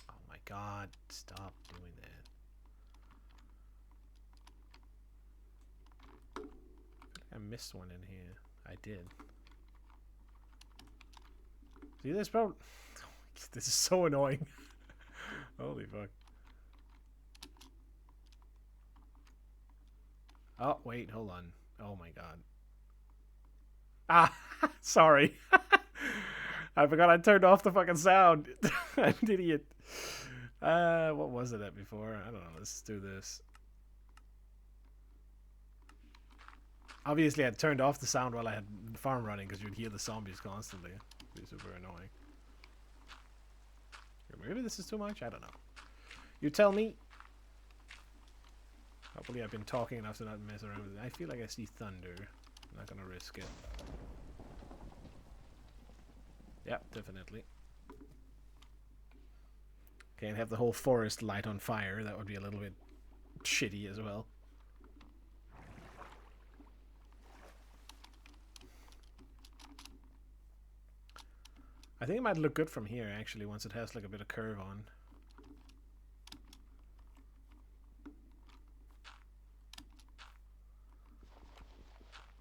Oh my god, stop doing that. I missed one in here. I did. See this, bro? This is so annoying. Holy fuck. Oh, wait, hold on. Oh my god. Ah, sorry. I forgot I turned off the fucking sound. I'm an idiot. What was it at before? I don't know. Let's do this. Obviously, I turned off the sound while I had the farm running because you'd hear the zombies constantly. It'd be super annoying. Maybe this is too much? I don't know. You tell me. Hopefully I've been talking enough to not mess around with it. I feel like I see thunder. I'm not gonna risk it. Yeah, definitely. Can't have the whole forest light on fire. That would be a little bit shitty as well. I think it might look good from here, actually, once it has like a bit of curve on.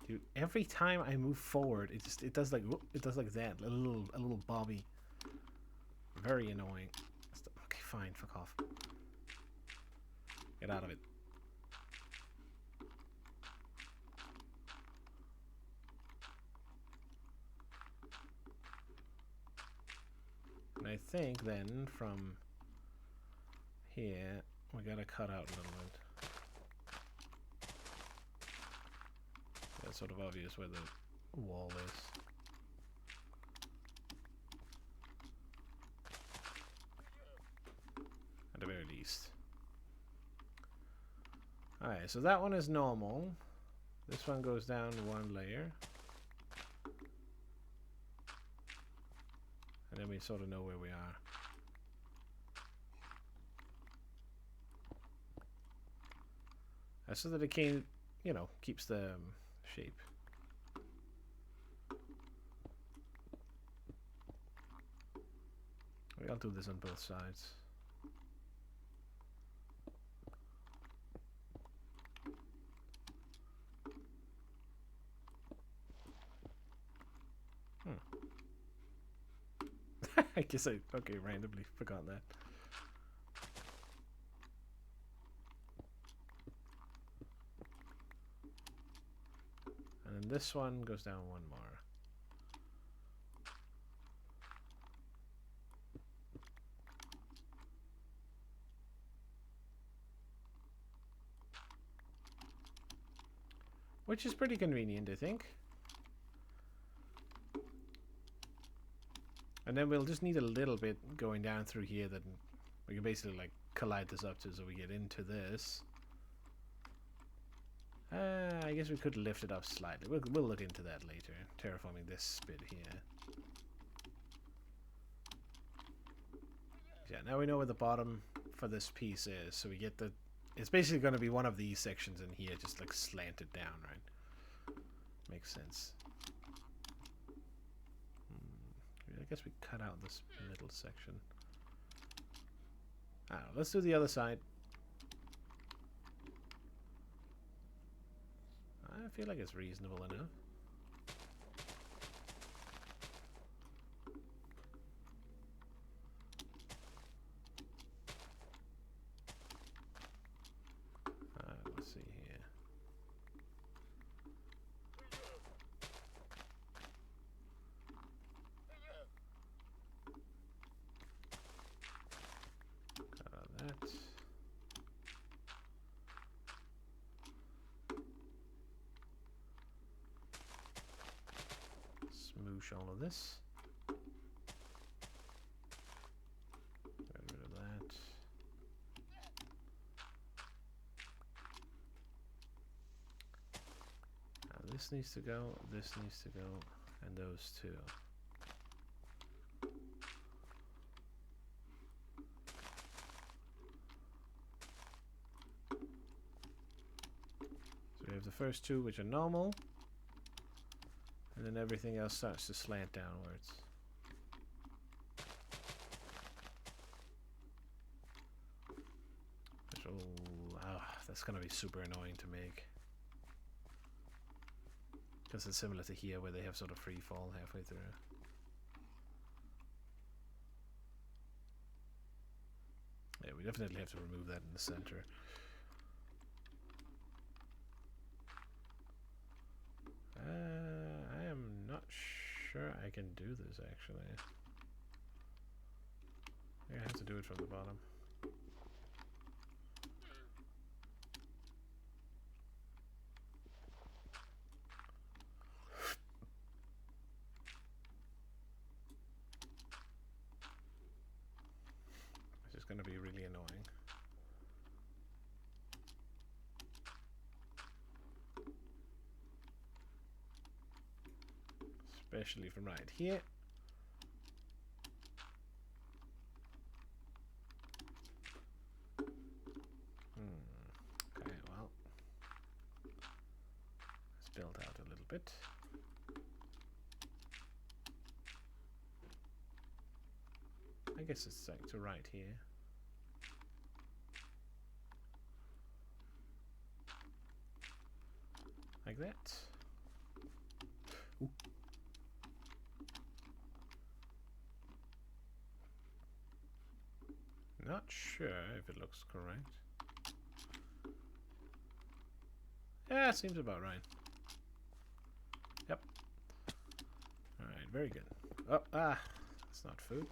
Dude, every time I move forward, it does like that, a little bobby. Very annoying. Okay, fine, fuck off. Get out of it. And I think then from here we gotta cut out a little bit. That's sort of obvious where the wall is. At the very least. Alright, so that one is normal. This one goes down one layer. And then we sort of know where we are. So that it can, you know, keeps the shape. I'll do this on both sides. I guess I randomly forgot that. And then this one goes down one more. Which is pretty convenient, I think. And then we'll just need a little bit going down through here that we can basically like collide this up to so we get into this. I guess we could lift it up slightly. We'll look into that later. Terraforming this bit here. Yeah, now we know where the bottom for this piece is. So we get the... It's basically going to be one of these sections in here, just like slanted down, right? Makes sense. I guess we cut out this middle section. I don't know, let's do the other side. I feel like it's reasonable enough. Let's see here. Cut out that. Smoosh all of this. Get rid of that. Now this needs to go, this needs to go, and those two. So we have the first two, which are normal. And then everything else starts to slant downwards. That's going to be super annoying to make. Because it's similar to here where they have sort of free fall halfway through. Yeah, we definitely have to remove that in the center. I am not sure I can do this actually. I have to do it from the bottom. especially from right here. Okay, well, let's build out a little bit. I guess it's like to right here. Like that. Ooh. Not sure if it looks correct. Yeah, seems about right. Yep. Alright, very good. Oh, that's not food.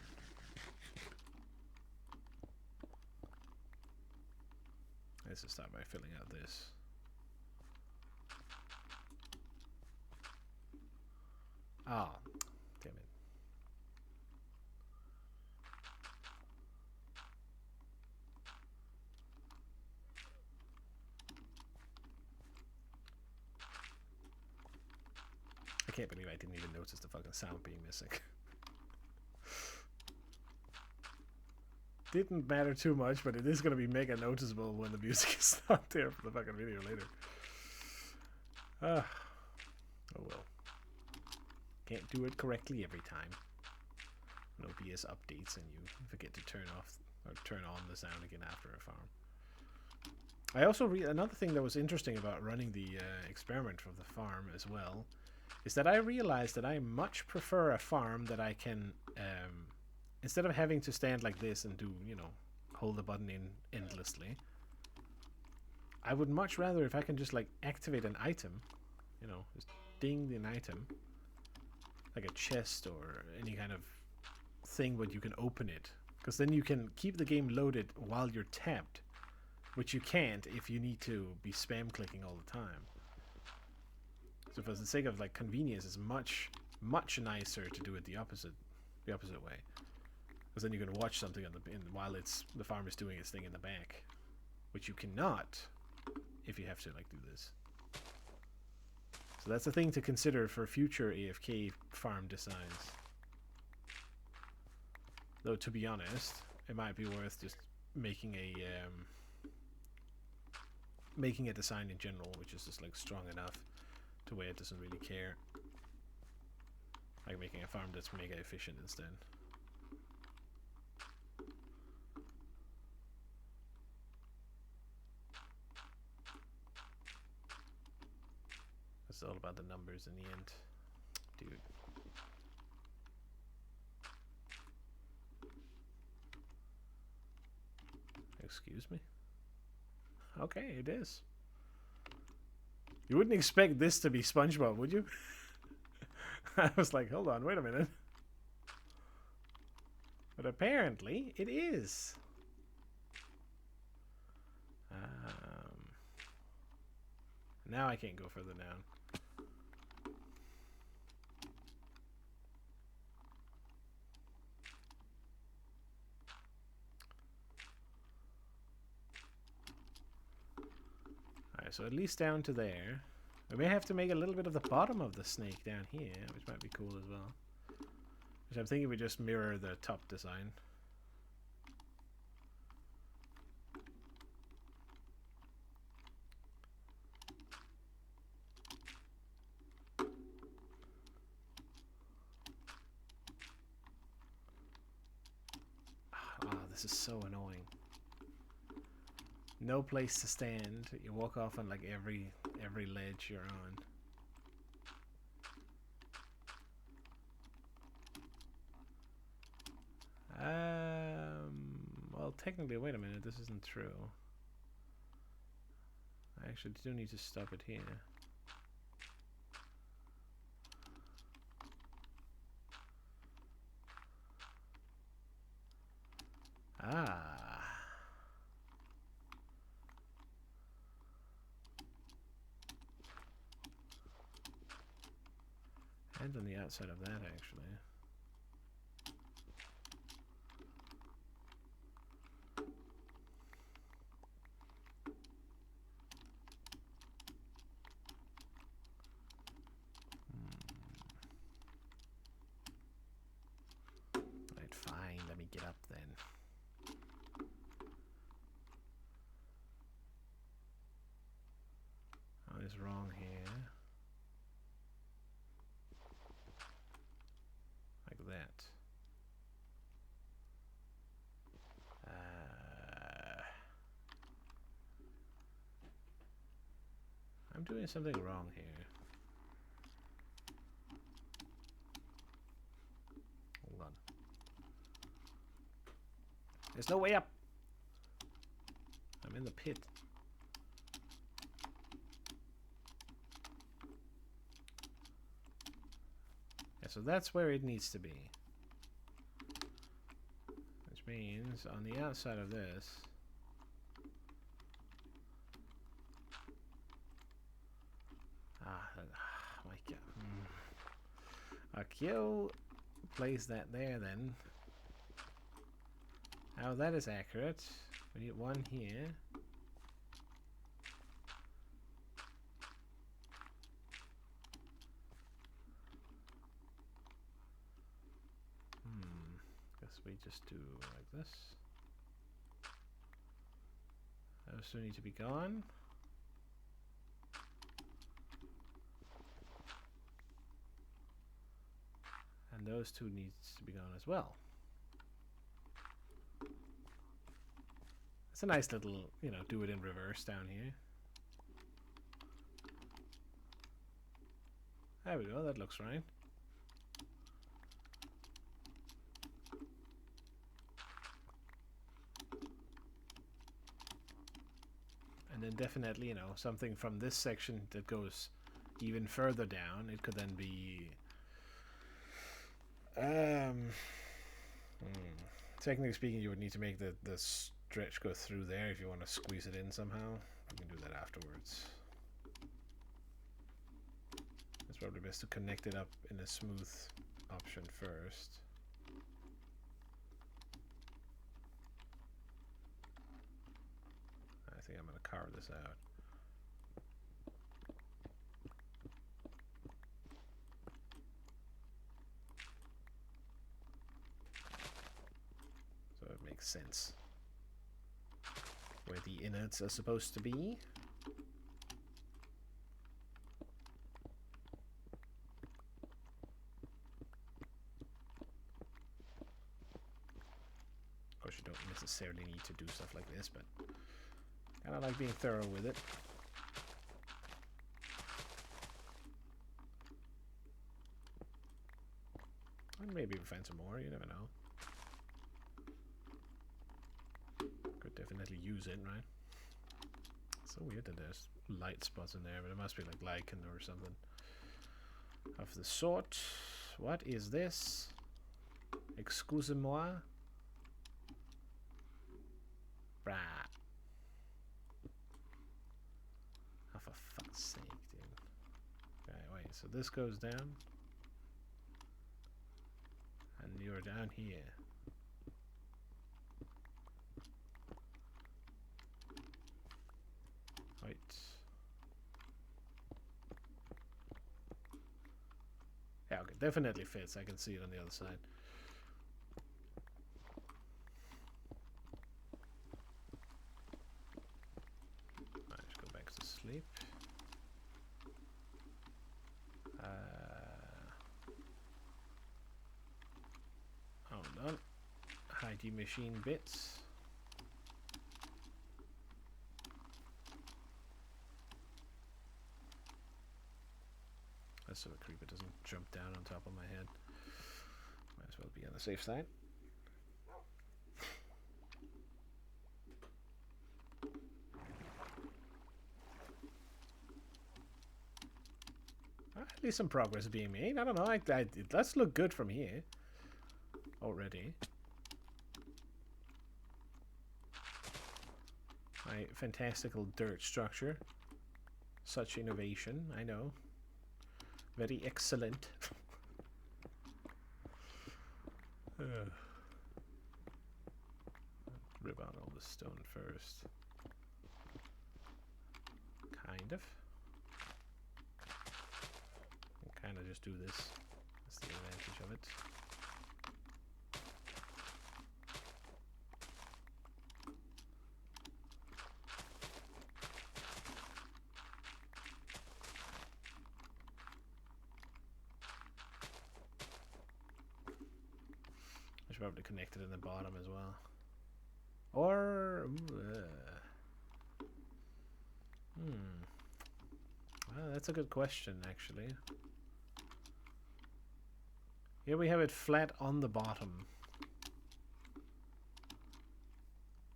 Let's just start by filling out this. Oh, damn it. I can't believe I didn't even notice the fucking sound being missing. Didn't matter too much, but it is going to be mega noticeable when the music is not there for the fucking video later. Oh well. Can't do it correctly every time. No OBS updates and you forget to turn off or turn on the sound again after a farm. I also another thing that was interesting about running the experiment from the farm as well is that I realized that I much prefer a farm that I can instead of having to stand like this and do, you know, hold the button in endlessly. I would much rather if I can just like activate an item, you know, just ding an item, like a chest or any kind of thing where you can open it, because then you can keep the game loaded while you're tapped, which you can't if you need to be spam clicking all the time. So for the sake of like convenience, it's much nicer to do it the opposite way, because then you can watch something on while the farm is doing its thing in the back, which you cannot if you have to like do this. So that's a thing to consider for future AFK farm designs. Though to be honest, it might be worth just making a design in general which is just like strong enough to where it doesn't really care. Like making a farm that's mega efficient instead. It's all about the numbers in the end, dude. Excuse me? Okay, it is. You wouldn't expect this to be SpongeBob, would you? I was like, hold on, wait a minute. But apparently, it is. Now I can't go further down. Alright, so at least down to there. We may have to make a little bit of the bottom of the snake down here, which might be cool as well. Which I'm thinking we just mirror the top design. Ah, this is so annoying. No place to stand. You walk off on like every ledge you're on. Well, technically, wait a minute. This isn't true. I actually do need to stop it here. Ah. And on the outside of that, actually. is wrong here? Like that. I'm doing something wrong here. Hold on. There's no way up. I'm in the pit. Yeah, so that's where it needs to be. Which means on the outside of this. My God. McChill place that there then. Now that is accurate. We need one here. Guess we just do like this. Those two need to be gone. And those two needs to be gone as well. It's a nice little, you know, do it in reverse down here. There we go, that looks right. And then definitely, you know, something from this section that goes even further down. It could then be... technically speaking, you would need to make the stretch go through there if you want to squeeze it in somehow. We can do that afterwards. It's probably best to connect it up in a smooth option first. I think I'm going to carve this out. So it makes sense where the innards are supposed to be. Of course, you don't necessarily need to do stuff like this, but kind of like being thorough with it. And maybe we find some more, you never know. Could definitely use it, right? So weird that there's light spots in there, but it must be like lichen or something of the sort. What is this? Excusez-moi. Brah. Oh, for fuck's sake, dude. Okay, wait, so this goes down. And you're down here. Wait. Yeah, okay, definitely fits. I can see it on the other side. Alright, let's go back to sleep. Hold on. Hide your machine bits. So a creeper doesn't jump down on top of my head. Might as well be on the safe side. At least some progress being made. I don't know. It does look good from here already. My fantastical dirt structure. Such innovation, I know. Very excellent. Rip out all the stone first. Kind of. Kind of just do this. That's the advantage of it. It's probably connected in the bottom as well. Or... Well, that's a good question, actually. Here we have it flat on the bottom.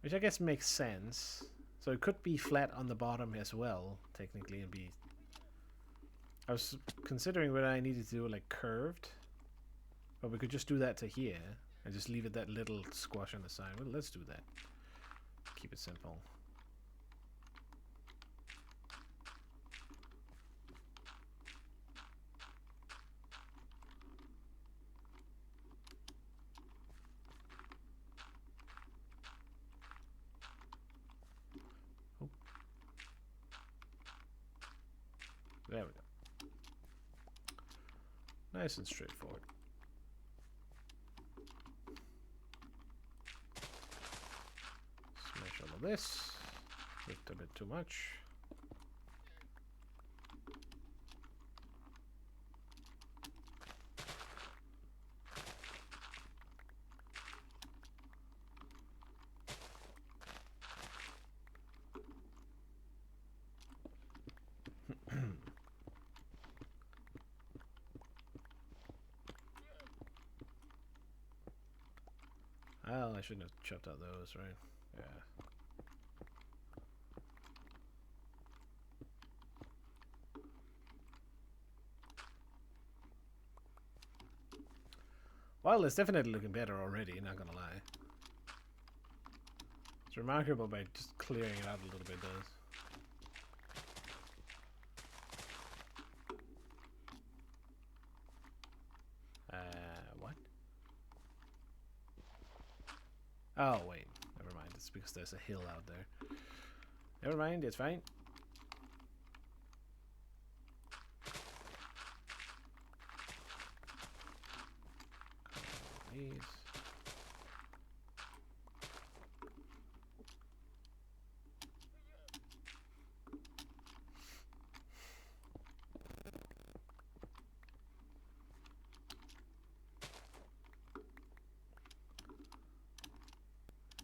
Which I guess makes sense. So it could be flat on the bottom as well, technically, and be... I was considering whether I needed to do like curved. But we could just do that to here. And just leave it that little squash on the side. Well, let's do that. Keep it simple. Oh. There we go. Nice and straightforward. Smash all of this. Looked a bit too much. Well, I shouldn't have chopped out those, right? Yeah. Well, it's definitely looking better already, not gonna lie. It's remarkable by just clearing it out a little bit, does. What? Oh, wait. Never mind. It's because there's a hill out there. Never mind, it's fine. These.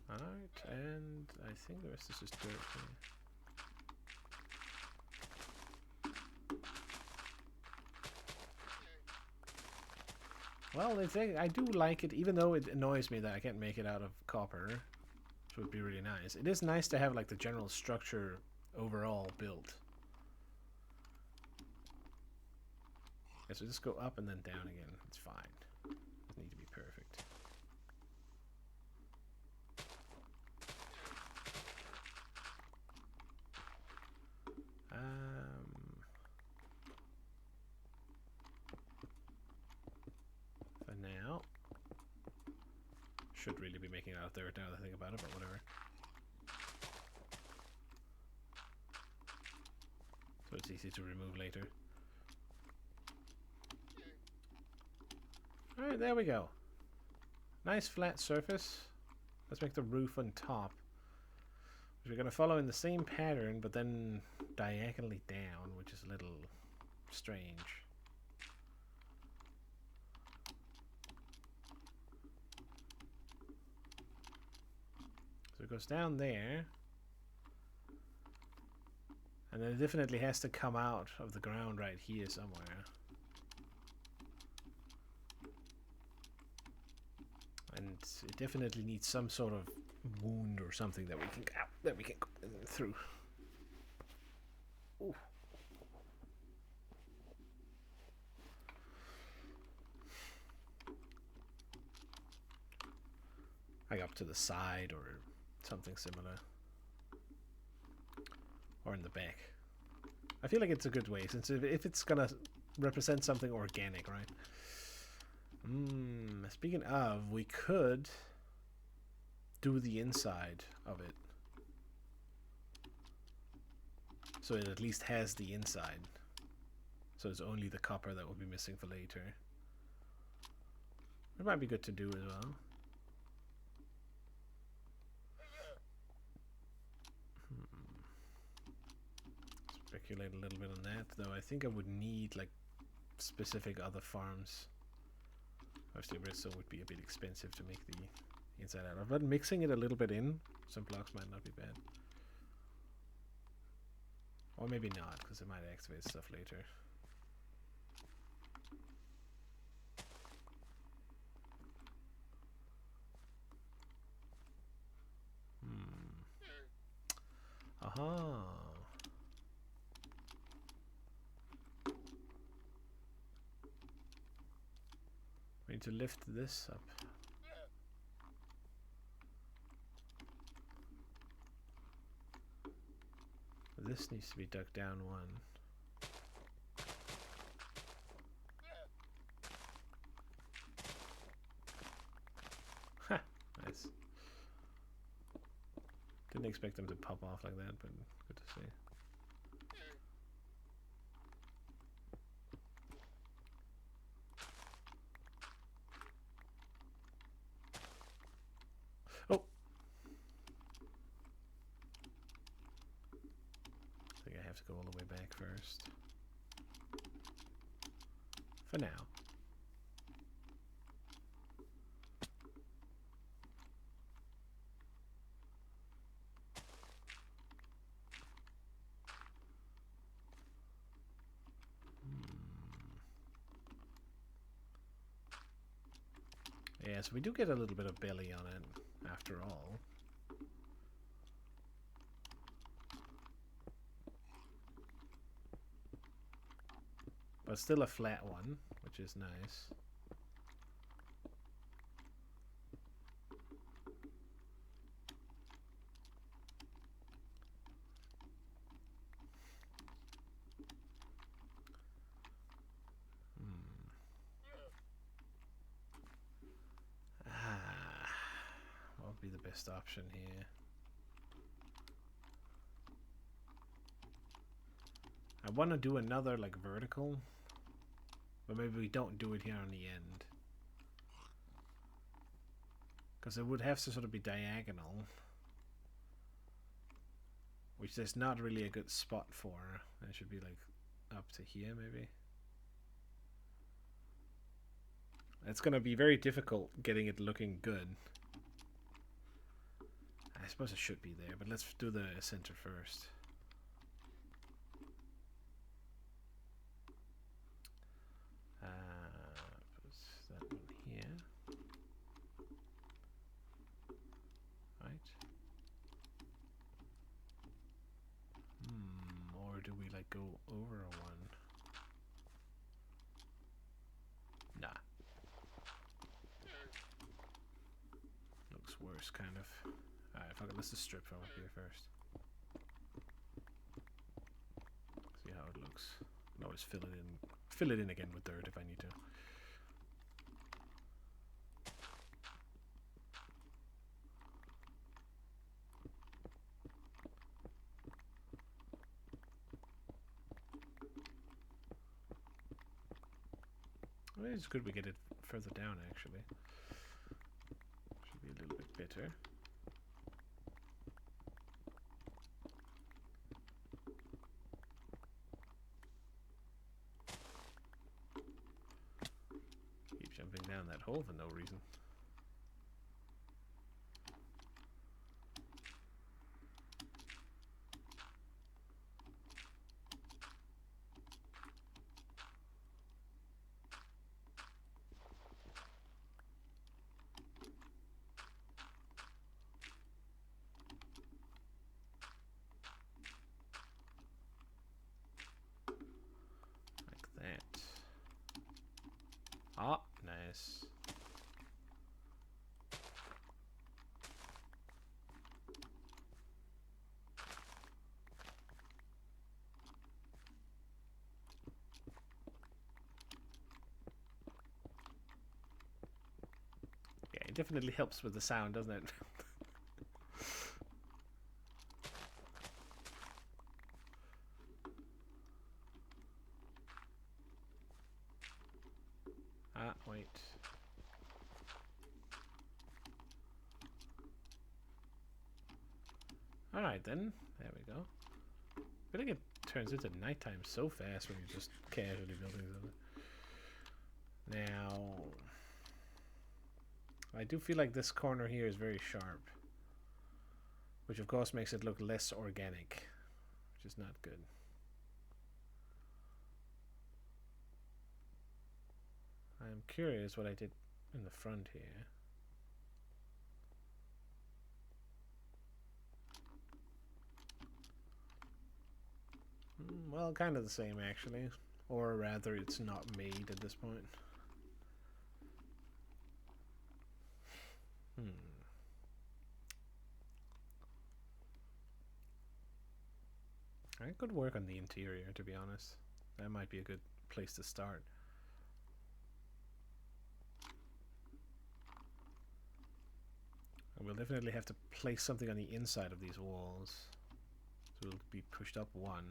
Alright, and I think the rest is just dirt here. Well, I do like it, even though it annoys me that I can't make it out of copper, which would be really nice. It is nice to have like the general structure overall built. Okay, so just go up and then down again. It's fine. Doesn't need to be perfect. For now, should really be making it out there now that I think about it, but whatever. So it's easy to remove later. Alright, there we go. Nice flat surface. Let's make the roof on top. We're going to follow in the same pattern, but then diagonally down, which is a little strange. So it goes down there. And then it definitely has to come out of the ground right here somewhere. And it definitely needs some sort of wound or something that we can go through. Ooh. Like up to the side or something similar. Or in the back. I feel like it's a good way, since if it's gonna represent something organic, right? Speaking of, we could do the inside of it. So it at least has the inside. So it's only the copper that will be missing for later. It might be good to do as well. Speculate a little bit on that, though I think I would need like specific other farms Obviously redstone would be a bit expensive to make the inside out of, but mixing it a little bit in some blocks might not be bad. Or maybe not, because it might activate stuff later. Aha! We need to lift this up. This needs to be dug down one. Ha! Nice. Didn't expect them to pop off like that, but good to see. Oh! I think I have to go all the way back first. For now. Yeah, so we do get a little bit of belly on it, after all. But still a flat one, which is nice. What would be the best option here? I want to do another like vertical, but maybe we don't do it here on the end, because it would have to sort of be diagonal, which there's not really a good spot for. It should be like up to here maybe. It's gonna be very difficult getting it looking good. I suppose it should be there, but let's do the center first. Put that one here. Right. Or do we like go over a one? Nah. Looks worse, kind of. Alright, fuck it, let's just strip from up here first. See how it looks. I can always fill it in again with dirt if I need to. Well, it's good we get it further down, actually. Should be a little bit better. Keep jumping down that hole for no reason. Ah, nice. Yeah, it definitely helps with the sound, doesn't it? Ah, wait. Alright then, there we go. I think it turns into nighttime so fast when you're just casually building something. Now, I do feel like this corner here is very sharp, which of course makes it look less organic, which is not good. I'm curious what I did in the front here. Well, kind of the same actually, or rather it's not made at this point. I could work on the interior, to be honest. That might be a good place to start. And we'll definitely have to place something on the inside of these walls. So we'll be pushed up one.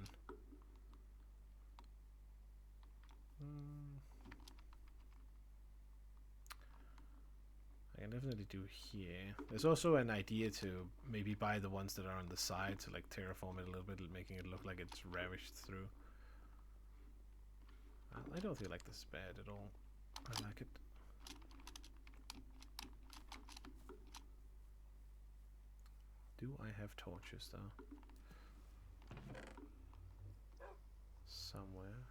I can definitely do here. There's also an idea to maybe buy the ones that are on the side to like terraform it a little bit, making it look like it's ravished through. I don't feel like this is bad at all. I like it. Do I have torches though? Somewhere.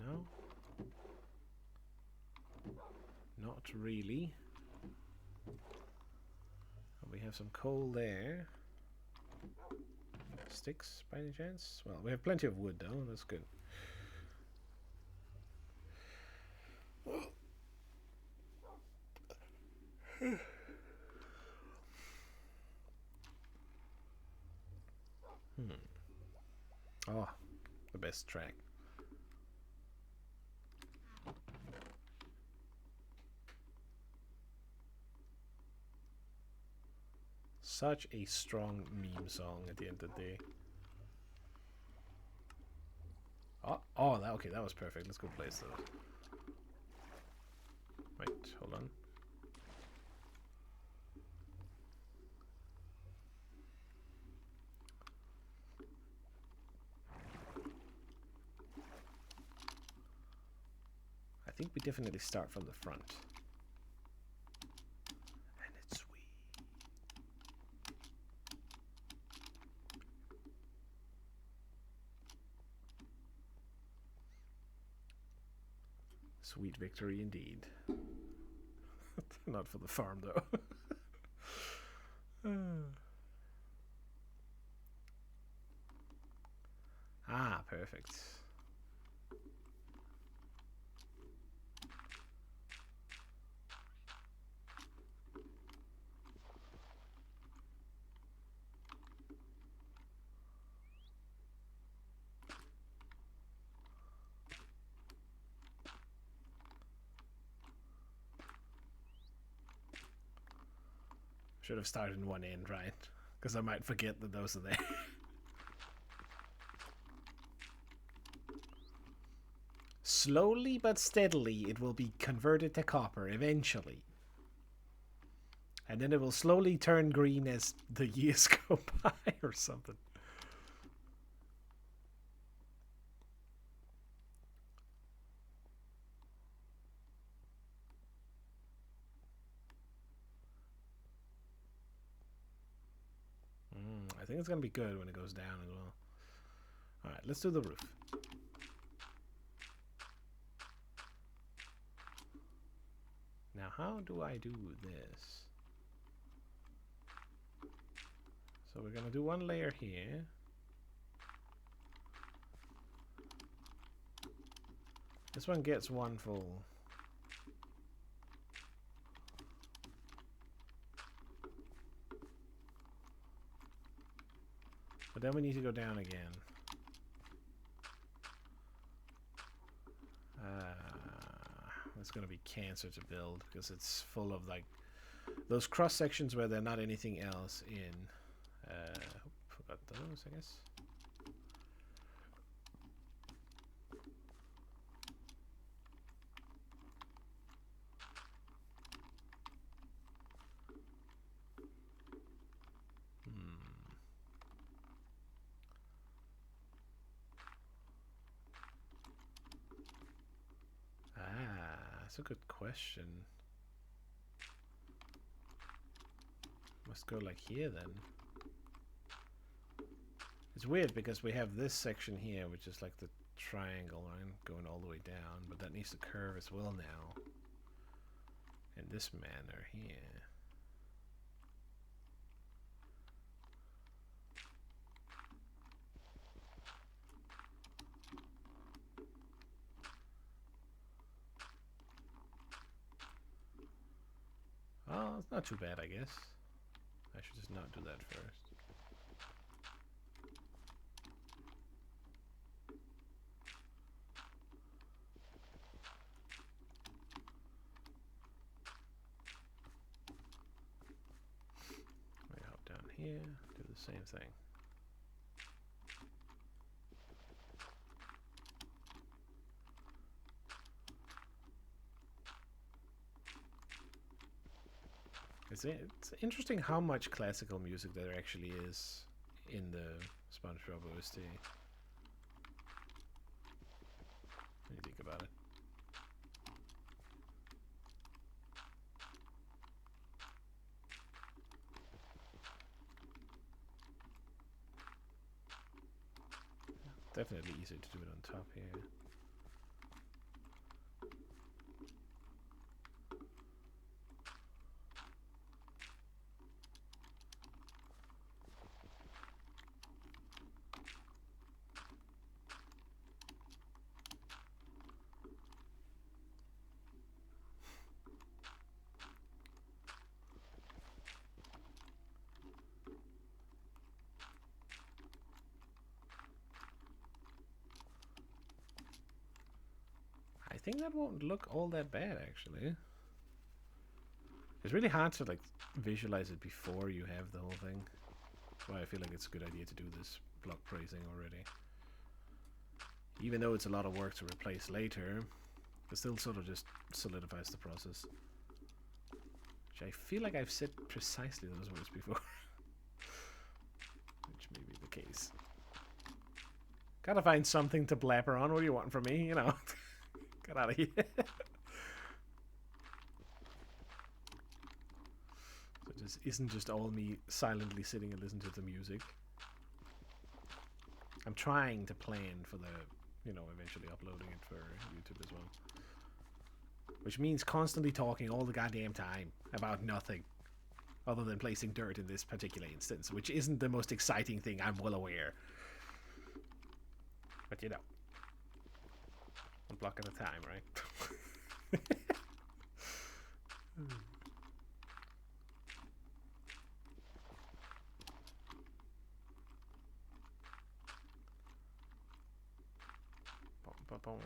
No? Not really. We have some coal there. Sticks, by any chance? Well, we have plenty of wood, though. That's good. Oh, the best track. Such a strong meme song at the end of the day. Oh, okay, that was perfect. Let's go place those. Wait, hold on. I think we definitely start from the front. And it's sweet. Sweet victory indeed. Not for the farm, though. Ah, perfect. Should have started in one end, right? Because I might forget that those are there. Slowly but steadily, it will be converted to copper eventually. And then it will slowly turn green as the years go by or something. I think it's going to be good when it goes down as well. Alright, let's do the roof. Now, how do I do this? So we're going to do one layer here. This one gets one full. But then we need to go down again. It's going to be cancer to build because it's full of like those cross sections where there's not anything else in. Forgot those, I guess. Ah. That's a good question. Must go like here then. It's weird because we have this section here, which is like the triangle line going all the way down, but that needs to curve as well now. In this manner here. Oh, it's not too bad, I guess. I should just not do that first. Hop down here, do the same thing. It's interesting how much classical music there actually is in the SpongeBob OST. What do you think about it? Definitely easier to do it on top here. I think that won't look all that bad, actually. It's really hard to like visualize it before you have the whole thing. That's why I feel like it's a good idea to do this block praising already. Even though it's a lot of work to replace later, it still sort of just solidifies the process. Which I feel like I've said precisely those words before. Which may be the case. Gotta find something to blabber on. What do you want from me? You know. Get out of here. So it just isn't just all me silently sitting and listening to the music. I'm trying to plan for the, you know, eventually uploading it for YouTube as well. Which means constantly talking all the goddamn time about nothing. Other than placing dirt in this particular instance. Which isn't the most exciting thing, I'm well aware. But you know. One block at a time, right? Boom, boom, boom.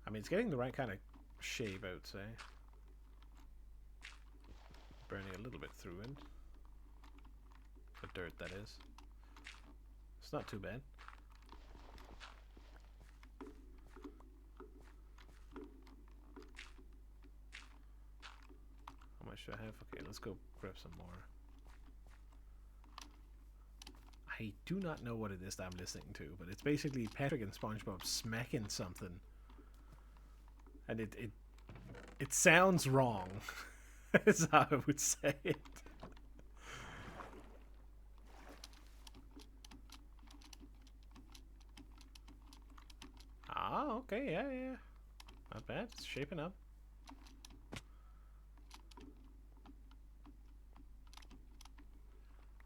I mean, it's getting the right kind of shape, I would say. Burning a little bit through it. The dirt, that is. It's not too bad. How much do I have? Okay, let's go grab some more. I do not know what it is that I'm listening to, but it's basically Patrick and SpongeBob smacking something. And it sounds wrong. Is how I would say it. Ah, okay, yeah. Not bad, it's shaping up.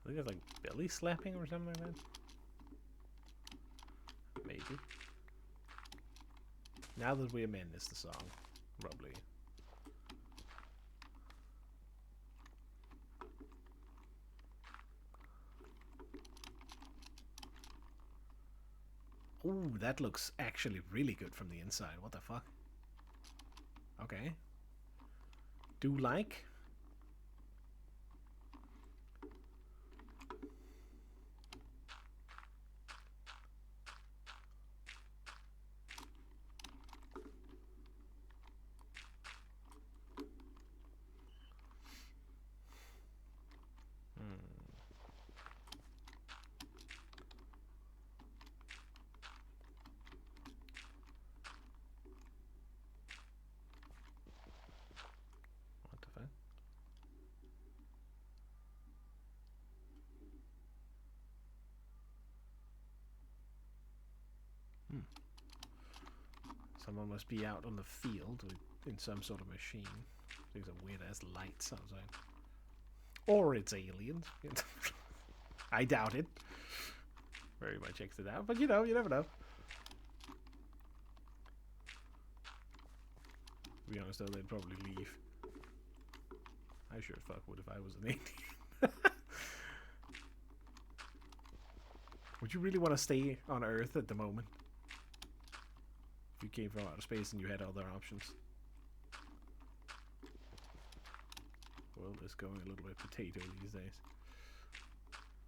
I think it's like belly slapping or something like that. Maybe. Now that we amend is the song, probably. Ooh, that looks actually really good from the inside. What the fuck? Okay. Do like. What the fuck? Someone must be out on the field in some sort of machine. These are weird ass lights outside. Or it's aliens. I doubt it. Very much checks it out, but you know, you never know. To be honest though, they'd probably leave. I sure as fuck would if I was an alien. Would you really want to stay on Earth at the moment? If you came from outer space and you had other options. World is going a little bit potato these days.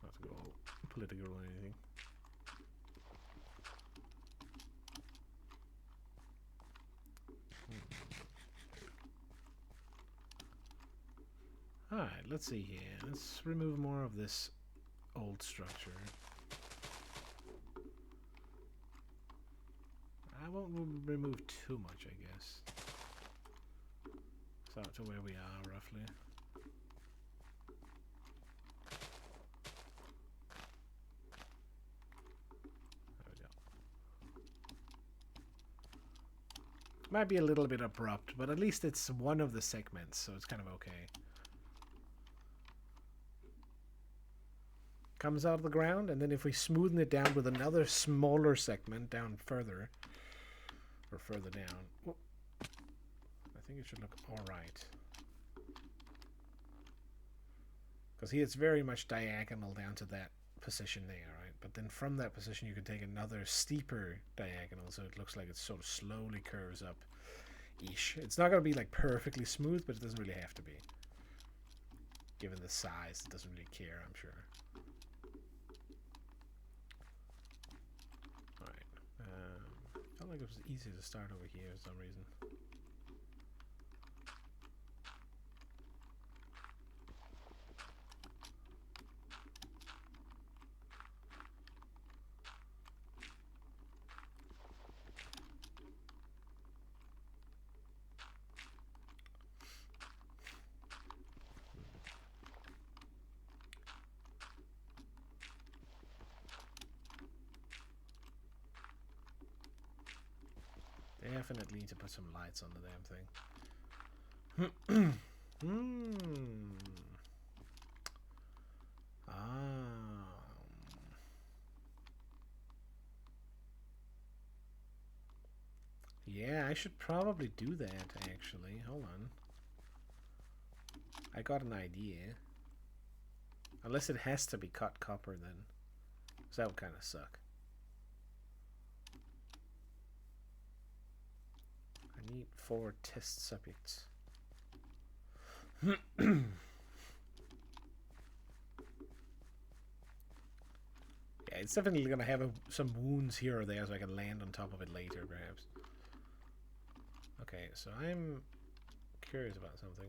Not to go all political or anything. Alright, let's see here. Let's remove more of this old structure. I won't remove too much, I guess. So to where we are, roughly. There we go. Might be a little bit abrupt, but at least it's one of the segments, so it's kind of okay. Comes out of the ground, and then if we smoothen it down with another smaller segment down further, or further down, whoop, I think it should look alright. Because here it's very much diagonal down to that position there, right? But then from that position you can take another steeper diagonal, so it looks like it sort of slowly curves up-ish. It's not going to be like perfectly smooth, but it doesn't really have to be. Given the size, it doesn't really care, I'm sure. Felt like it was easy to start over here for some reason. Definitely need to put some lights on the damn thing. Yeah, I should probably do that, actually. Hold on. I got an idea. Unless it has to be cut copper, then. Because that would kind of suck. I need 4 test subjects. Yeah, it's definitely going to have some wounds here or there so I can land on top of it later, perhaps. Okay, so I'm curious about something.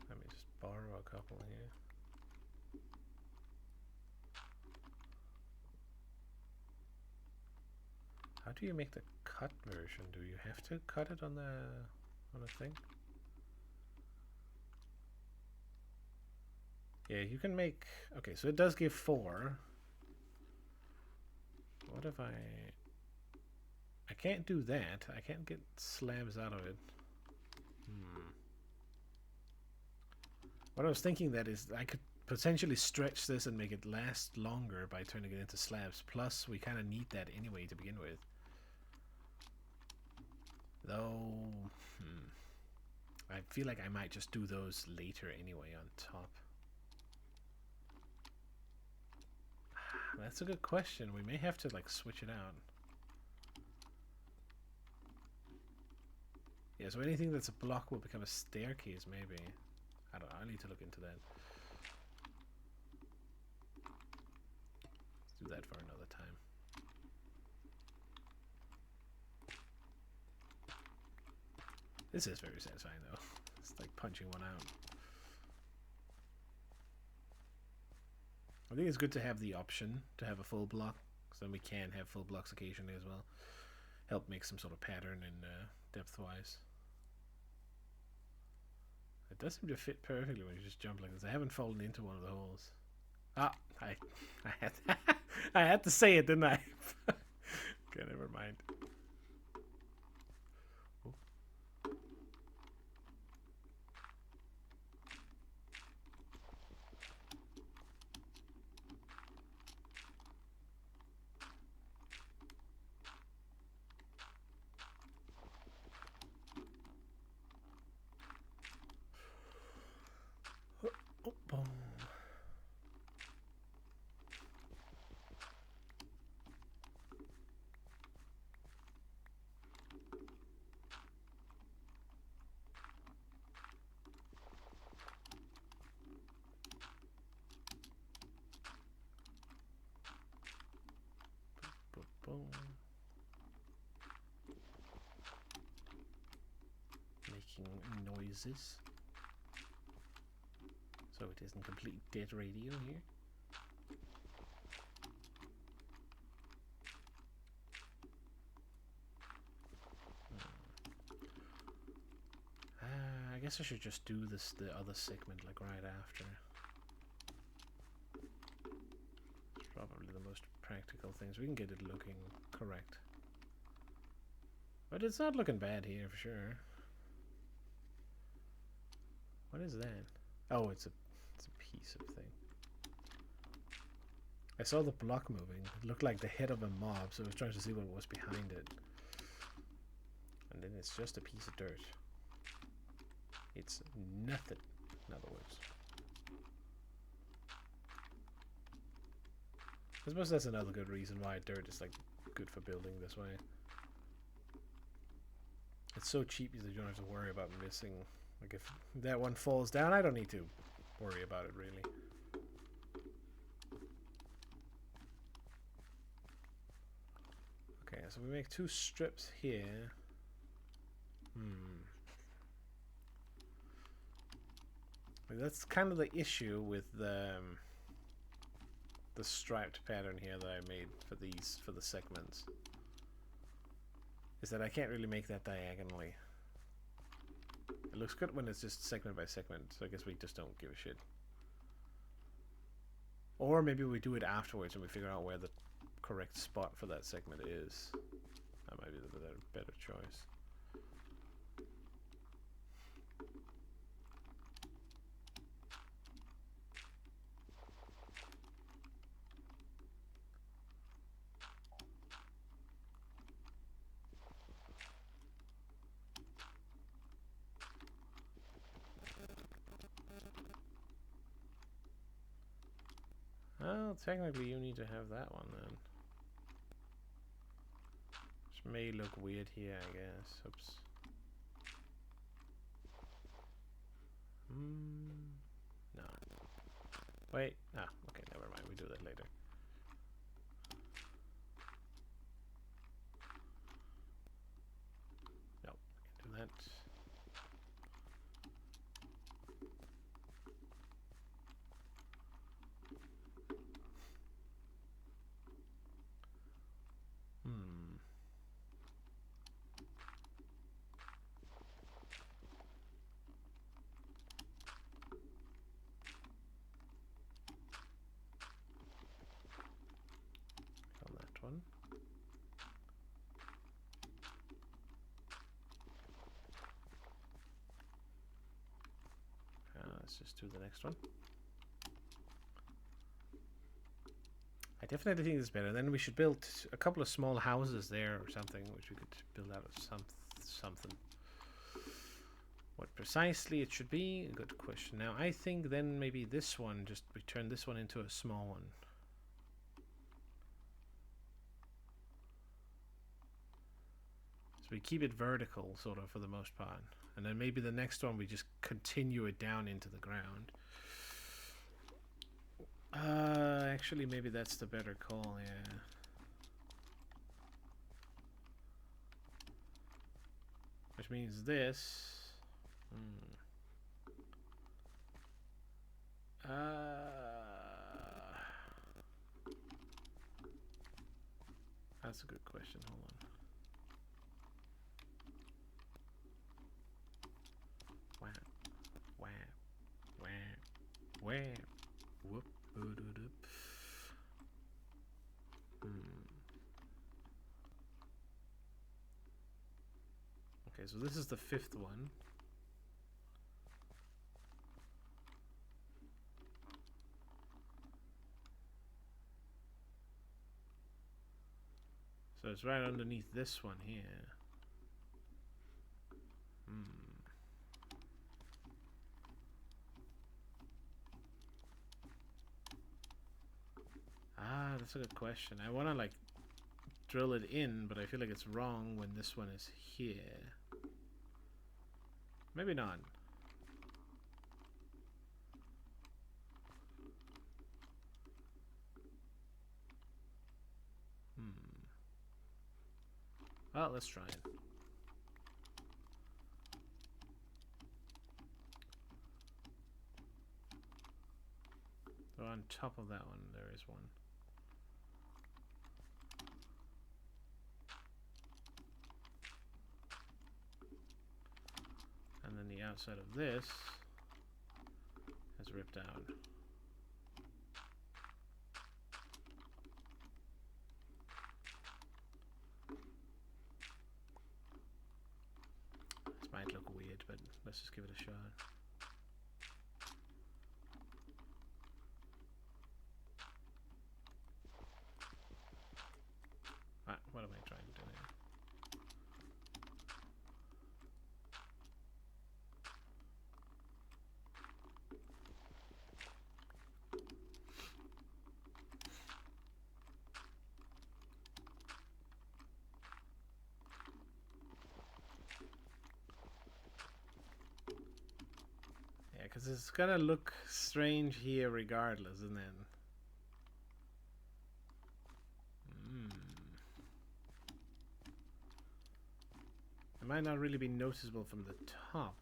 Let me just borrow a couple here. How do you make the cut version? Do you have to cut it on the thing? Yeah, you can make... Okay, so it does give 4. What if I can't do that. I can't get slabs out of it. What I was thinking that is I could potentially stretch this and make it last longer by turning it into slabs. Plus, we kind of need that anyway to begin with. Though, I feel like I might just do those later anyway on top. That's a good question. We may have to like switch it out. Yeah, so anything that's a block will become a staircase, maybe. I don't know. I need to look into that. Let's do that for another time. This is very satisfying, though. It's like punching one out. I think it's good to have the option to have a full block, so then we can have full blocks occasionally as well. Help make some sort of pattern in depth-wise. It does seem to fit perfectly when you just jump like this. I haven't fallen into one of the holes. Ah, I had I had to say it, didn't I? Okay, never mind. Oh, boom. Boom. Making noises. So it isn't complete dead radio here. I guess I should just do the other segment like right after. It's probably the most practical things. We can get it looking correct. But it's not looking bad here for sure. What is that? Oh, it's a piece of thing. I saw the block moving. It looked like the head of a mob, so I was trying to see what was behind it. And then it's just a piece of dirt. It's nothing, in other words. I suppose that's another good reason why dirt is like good for building this way. It's so cheap that you don't have to worry about missing. Like if that one falls down, I don't need to worry about it really. Okay, so we make 2 strips here. That's kind of the issue with the striped pattern here that I made for the segments. Is that I can't really make that diagonally. It looks good when it's just segment by segment, so I guess we just don't give a shit. Or maybe we do it afterwards and we figure out where the correct spot for that segment is. That might be the better choice. Well, technically you need to have that one then. Which may look weird here, I guess. Oops. No. Wait. Ah, okay, never mind. We do that later. No, we can do that. On that one. Let's just do the next one. I definitely think it's better. Then we should build a couple of small houses there or something, which we could build out of something. What precisely it should be? A good question. Now, I think then maybe this one, just we turn this one into a small one. we keep it vertical, sort of, for the most part. And then maybe the next one we just continue it down into the ground. Actually, maybe that's the better call, yeah. Which means this... That's a good question. Hold on. Whap, whap, whap, whap. Whoop, whoop. Okay, so this is the 5th one. So it's right underneath this one here. Ah, that's a good question. I want to like drill it in, but I feel like it's wrong when this one is here. Maybe not. Well, let's try it. So on top of that one, there is one. And then the outside of this is ripped out. This might look weird, but let's just give it a shot. Ah, what am I trying to do here? Yeah, because it's gonna look strange here regardless, and then it might not really be noticeable from the top.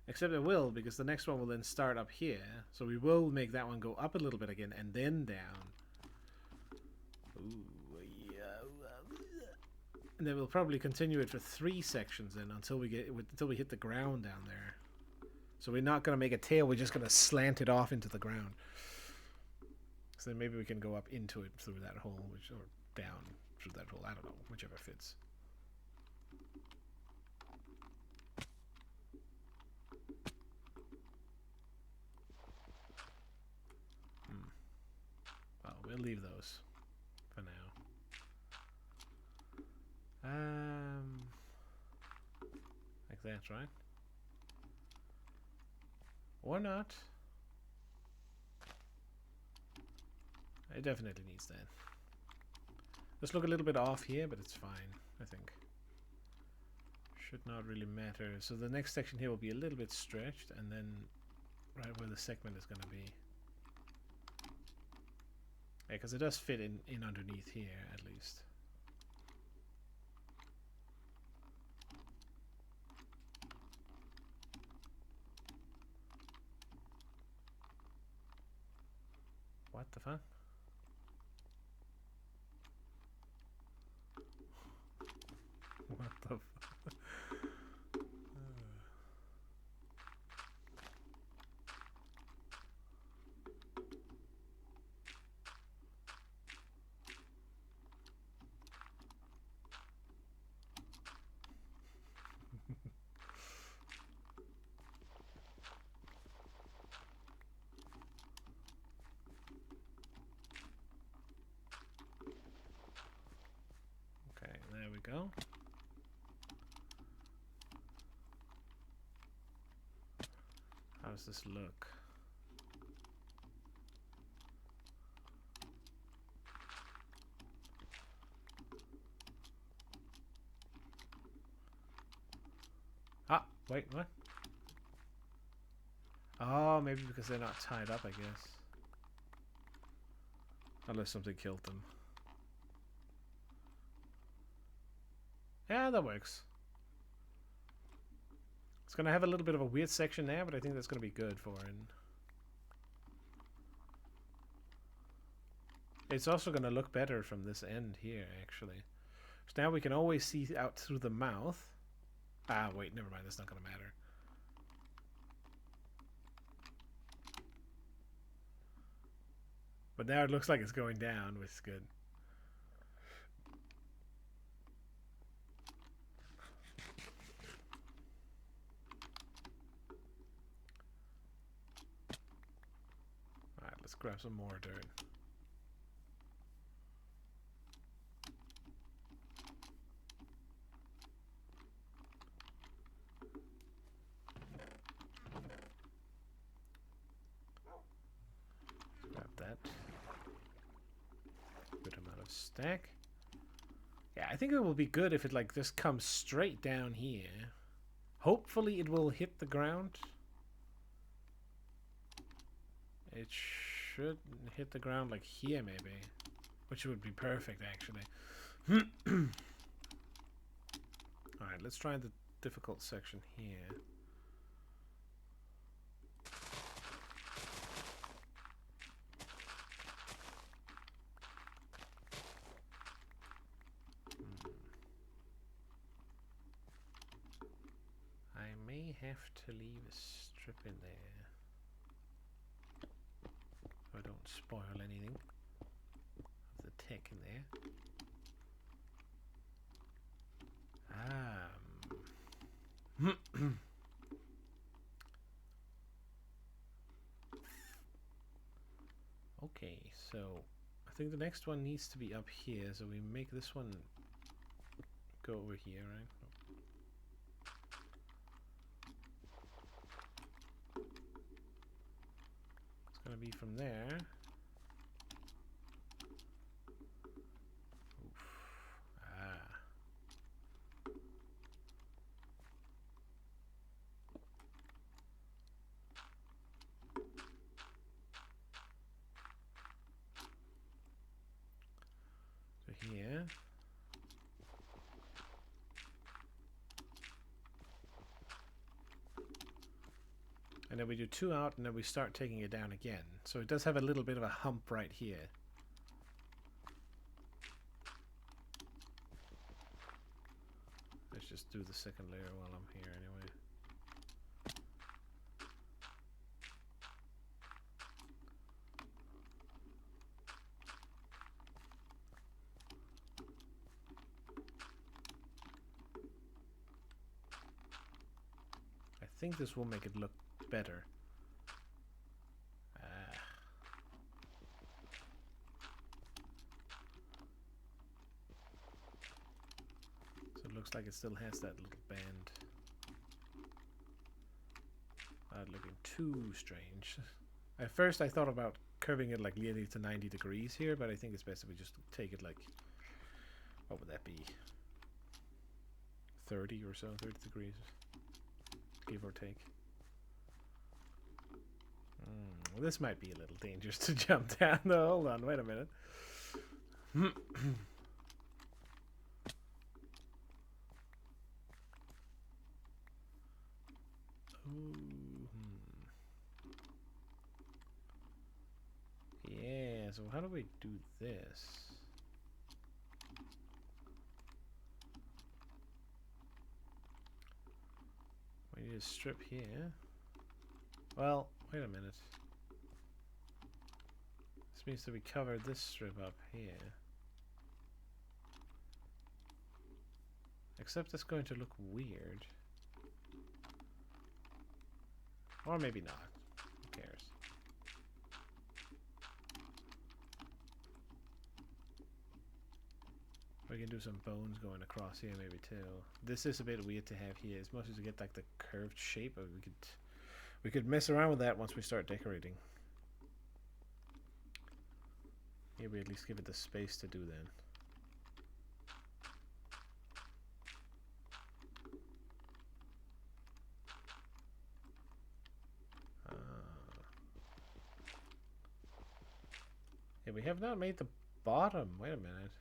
Except it will, because the next one will then start up here. So we will make that one go up a little bit again and then down. Ooh, yeah. And then we'll probably continue it for 3 sections then until we hit the ground down there. So we're not going to make a tail, we're just going to slant it off into the ground. So then maybe we can go up into it through that hole, or down through that hole. I don't know, whichever fits. Well, we'll leave those for now. Like that, right? Or not. It definitely needs that. Just look a little bit off here, but it's fine, I think. Should not really matter. So the next section here will be a little bit stretched, and then right where the segment is going to be. Yeah, because it does fit in underneath here, at least. What the fuck? What the fuck? Okay, there we go. How does this look? Wait, what? Oh, maybe because they're not tied up, I guess. Unless something killed them. Yeah, that works. It's going to have a little bit of a weird section there, but I think that's going to be good for it. It's also going to look better from this end here, actually. So now we can always see out through the mouth. Ah, wait, never mind. That's not going to matter. But now it looks like it's going down, which is good. Alright, let's grab some more dirt. Grab that. Good amount of stack. Yeah, I think it will be good if it like just comes straight down here. Hopefully it will hit the ground. It should hit the ground like here maybe. Which would be perfect actually. Alright, let's try the difficult section here. I may have to leave a strip in there. So I don't spoil anything of the tech in there. Okay, so I think the next one needs to be up here, so we make this one go over here, right? It's gonna be from there. Oof. Ah. So here. And then we do 2 out, and then we start taking it down again. So it does have a little bit of a hump right here. Let's just do the second layer while I'm here anyway. I think this will make it look better. So it looks like it still has that little band. Not looking too strange. At first I thought about curving it like nearly to 90 degrees here, but I think it's best if we just take it like, what would that be? 30 or so, 30 degrees, give or take. Well, this might be a little dangerous to jump down though. Hold on, wait a minute. Yeah, so how do we do this? We need a strip here. Well, wait a minute. This means that we covered this strip up here. Except it's going to look weird. Or maybe not. Who cares? We can do some bones going across here maybe too. This is a bit weird to have here, as much as to get like the curved shape, but we could mess around with that once we start decorating. Here we at least give it the space to do then. Okay, we have not made the bottom. Wait a minute.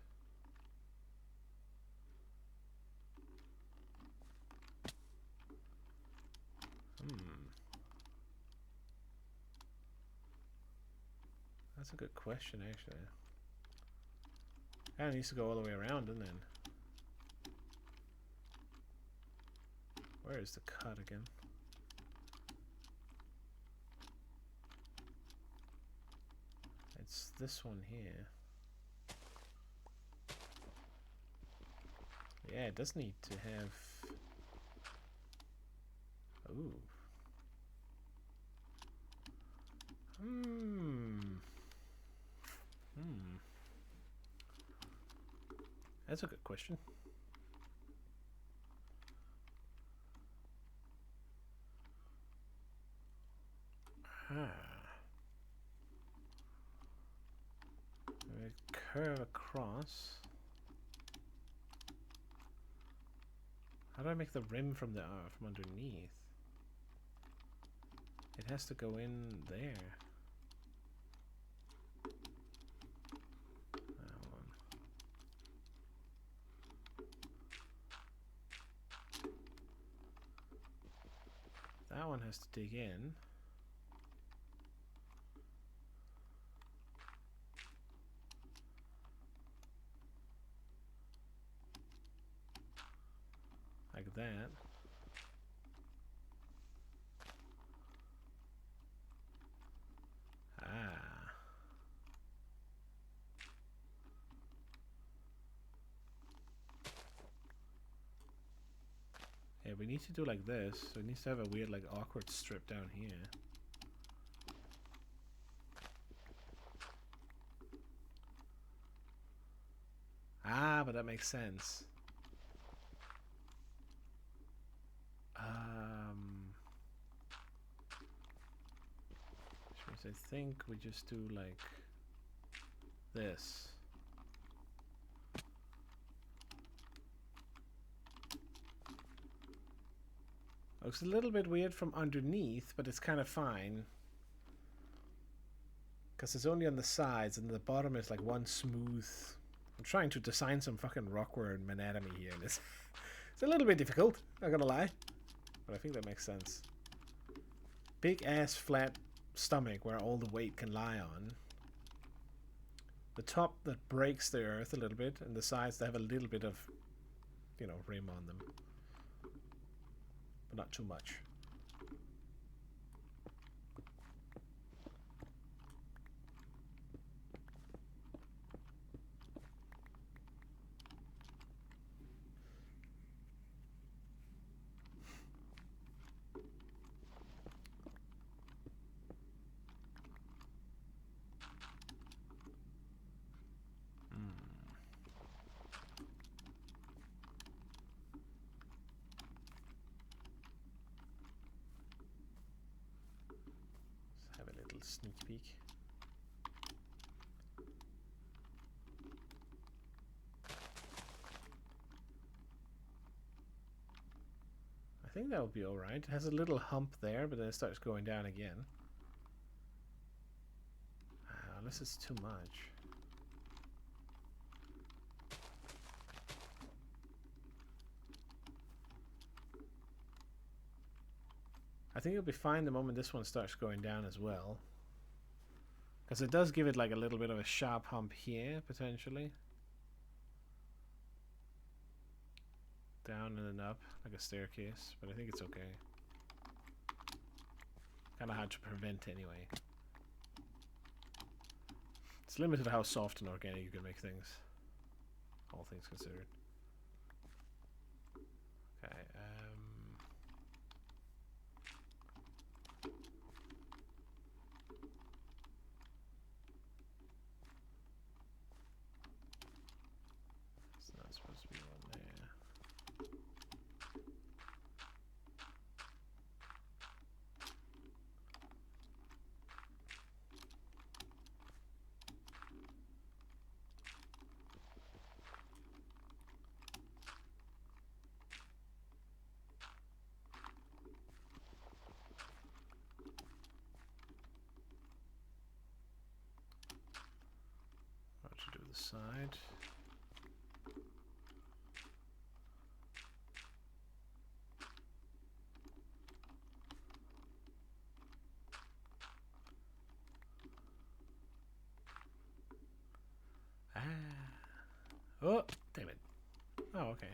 That's a good question, actually. Kind of needs to go all the way around, doesn't it? Where is the cut again? It's this one here. Yeah, it does need to have... Ooh. That's a good question. Curve across. How do I make the rim from the from underneath? It has to go in there. That one. That one has to dig in. Like that. Yeah, we need to do like this. So it needs to have a weird, like, awkward strip down here. Ah, but that makes sense. Which means I think we just do like this. Looks a little bit weird from underneath, but it's kind of fine. Because it's only on the sides, and the bottom is like one smooth... I'm trying to design some fucking Rockware anatomy here. And it's a little bit difficult, not gonna lie. But I think that makes sense. Big ass flat stomach where all the weight can lie on. The top that breaks the earth a little bit, and the sides that have a little bit of, you know, rim on them. But not too much. Sneak peek. I think that would be alright. It has a little hump there, but then it starts going down again. Unless it's too much. I think it'll be fine the moment this one starts going down as well. Because it does give it like a little bit of a sharp hump here, potentially. Down and then up, like a staircase, but I think it's okay. Kind of hard to prevent anyway. It's limited how soft and organic you can make things. All things considered. Okay, it's not supposed to be one there. side. Ah. Oh, damn it. Oh, okay.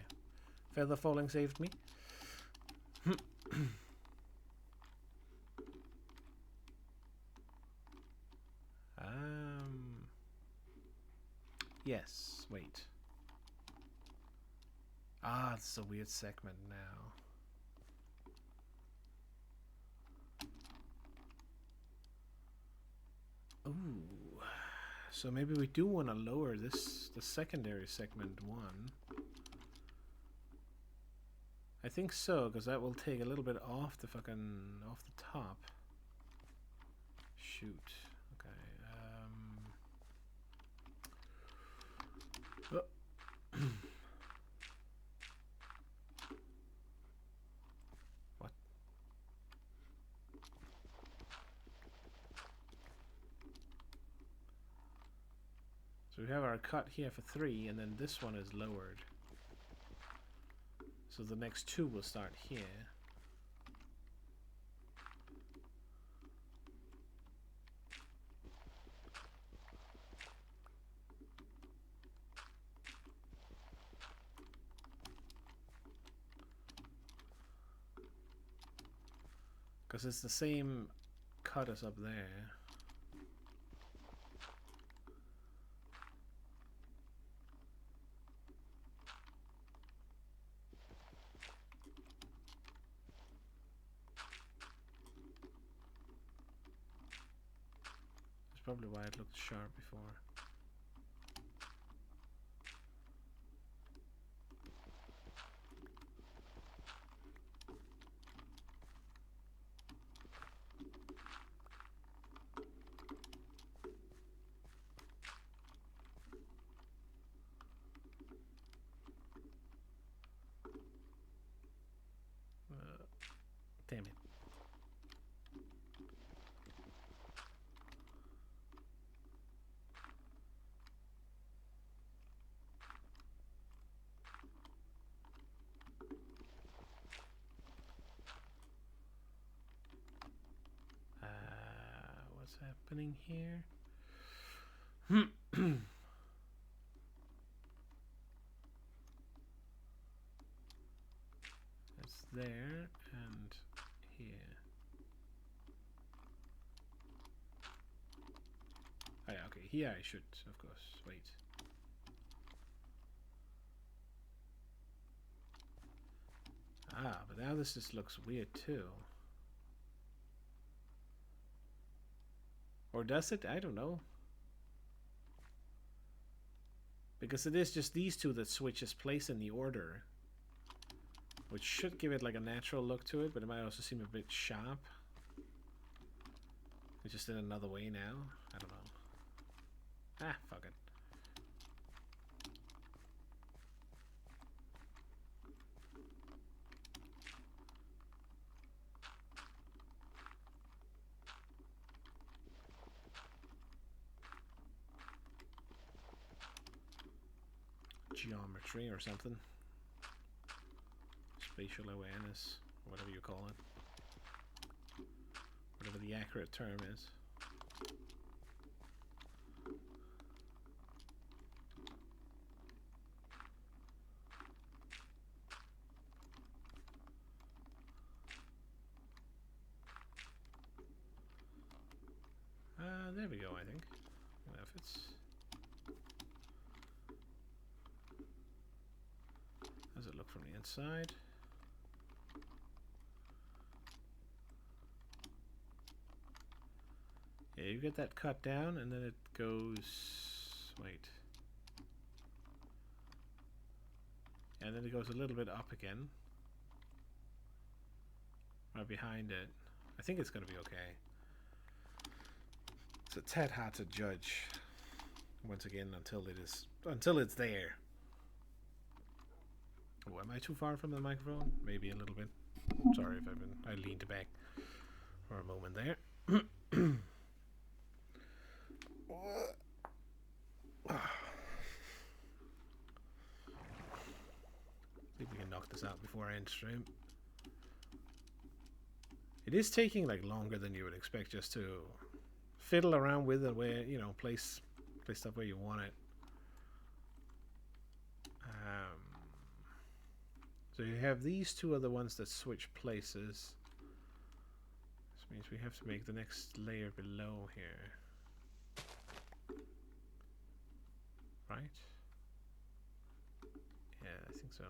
Feather falling saved me. Yes, wait. Ah, it's a weird segment now. Ooh. So maybe we do want to lower this, the secondary segment 1. I think so, because that will take a little bit off the off the top. Shoot. Okay. What? So we have our cut here for 3, and then this one is lowered. So the next 2 will start here. Because it's the same cut as up there. That's probably why it looked sharp before. Damn it. What's happening here? It's there and here. Oh yeah, okay, here I should, of course, wait. Ah, but now this just looks weird too. Or does it? I don't know. Because it is just these two that switches place in the order. Which should give it like a natural look to it, but it might also seem a bit sharp. It's just in another way now. I don't know. Ah, fuck it. Geometry or something. Spatial awareness, whatever you call it. Whatever the accurate term is. There we go, I think. That fits. How does it look from the inside? Yeah, you get that cut down and then it goes... Wait. And then it goes a little bit up again. Right behind it. I think it's going to be okay. It's a tad hard to judge. Once again, until it's there. Oh, am I too far from the microphone? Maybe a little bit. Sorry if I leaned back for a moment there. out before I end stream. It is taking like longer than you would expect just to fiddle around with it, where you know place stuff where you want it. So you have these two other ones that switch places. This means we have to make the next layer below here. Right? Yeah, I think so.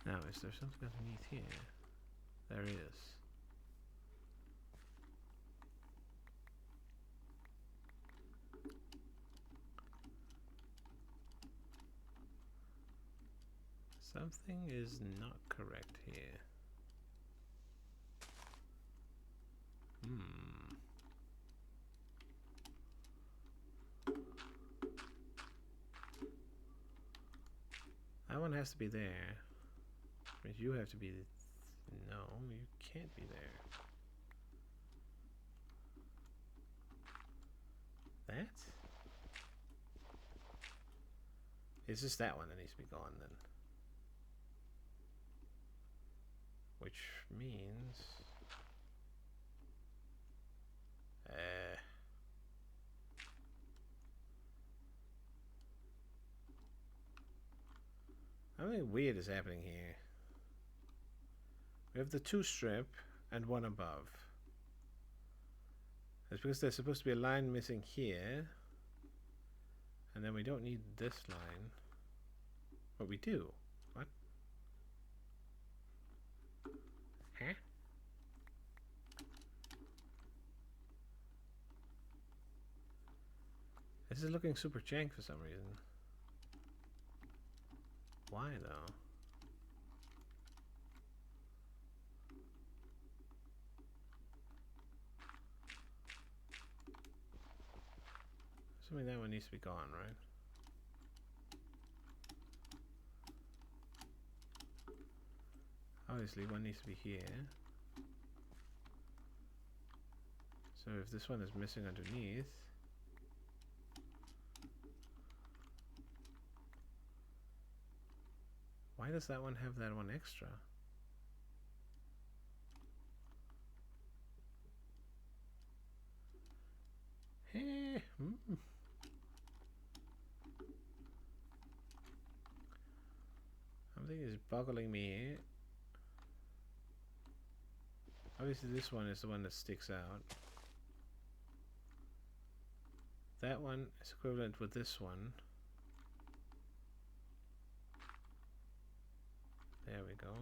Now, is there something underneath here? There is. Something is not correct here. That one has to be there. But you have to be... No, you can't be there. That? It's just that one that needs to be gone then. Which means... something weird is happening here. We have the 2 strip and 1 above. That's because there's supposed to be a line missing here. And then we don't need this line. But we do. What? Huh? This is looking super jank for some reason. Why though? Assuming that one needs to be gone, right? Obviously one needs to be here. So if this one is missing underneath, why does that one have that one extra? Hey, Something is boggling me here. Obviously this one is the one that sticks out. That one is equivalent with this one. There we go.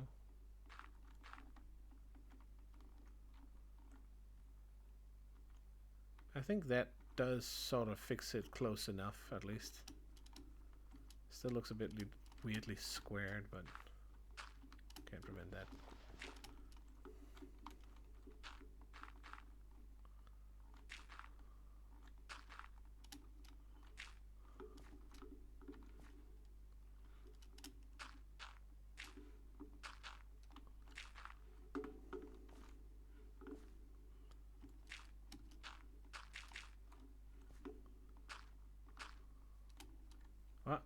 I think that does sort of fix it close enough, at least. Still looks a bit weirdly squared, but can't prevent that. What?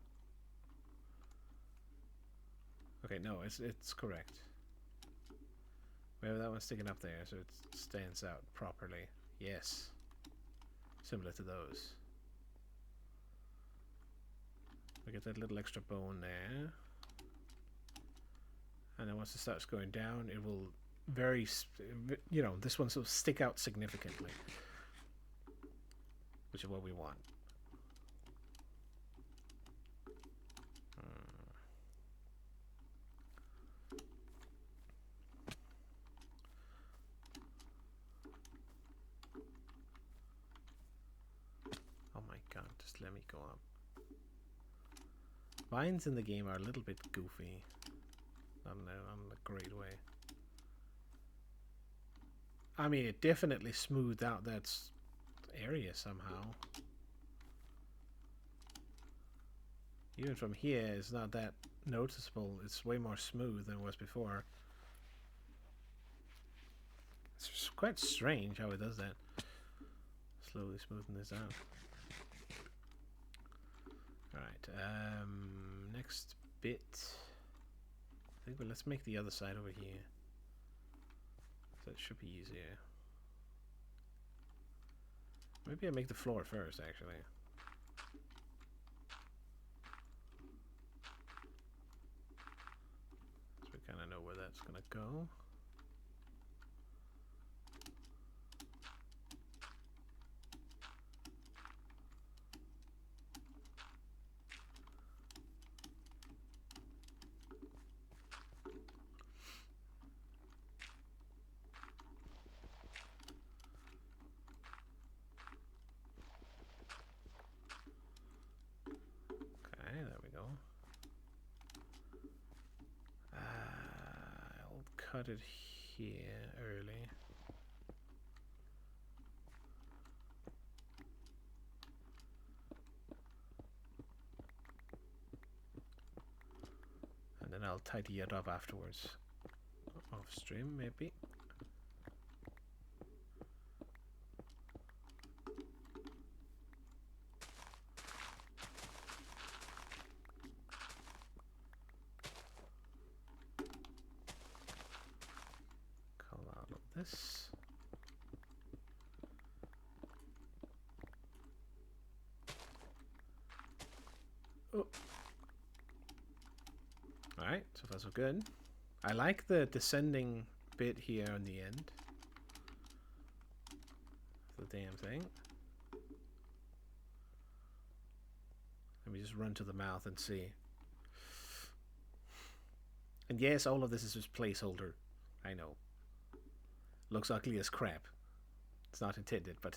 Okay, no, it's correct. We have that one sticking up there, so it stands out properly. Yes. Similar to those. We get that little extra bone there. And then once it starts going down, it will this one will stick out significantly. Which is what we want. Let me go up. Vines in the game are a little bit goofy. Not in a great way. I mean, it definitely smoothed out that area somehow. Even from here, it's not that noticeable. It's way more smooth than it was before. It's quite strange how it does that. Slowly smoothing this out. Alright, next bit. I think, well, let's make the other side over here. So it should be easier. Maybe I make the floor first, actually. So we kind of know where that's gonna go. Cut it here early. And then I'll tidy it up afterwards. Off stream, maybe. This. Oh. Alright, so far so good. I like the descending bit here on the end. The damn thing. Let me just run to the mouth and see. And yes, all of this is just placeholder. I know. Looks ugly as crap. It's not intended, but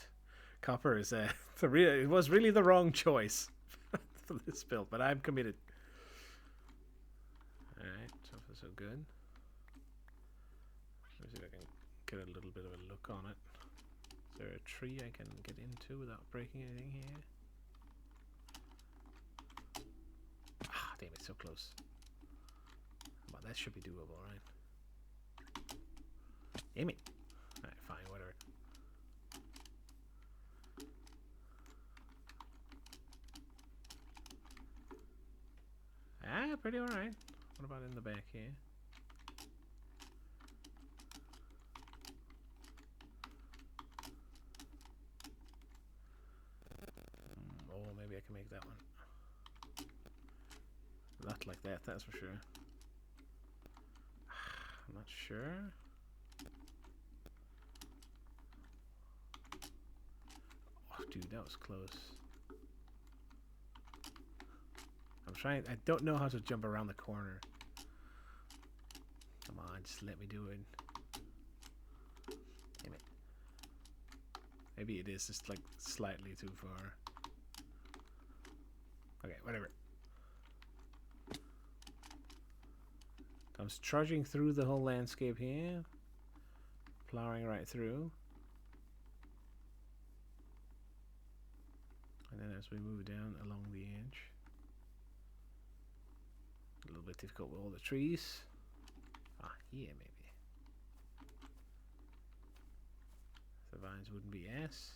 copper is it was really the wrong choice for this build, but I'm committed. Alright, so far so good. Let me see if I can get a little bit of a look on it. Is there a tree I can get into without breaking anything here? Ah, damn it, so close. Well, that should be doable, right? Damn it. Alright, fine, whatever. Ah, pretty alright. What about in the back here? Oh, maybe I can make that one. Not like that, that's for sure. I'm not sure. Oh, dude, that was close. I'm trying. I don't know how to jump around the corner. Come on, just let me do it. Damn it. Maybe it is just like slightly too far. Okay, whatever. I'm trudging through the whole landscape here. Plowing right through. And then as we move down along the edge. A little bit difficult with all the trees. Ah, here maybe. If the vines wouldn't be ass.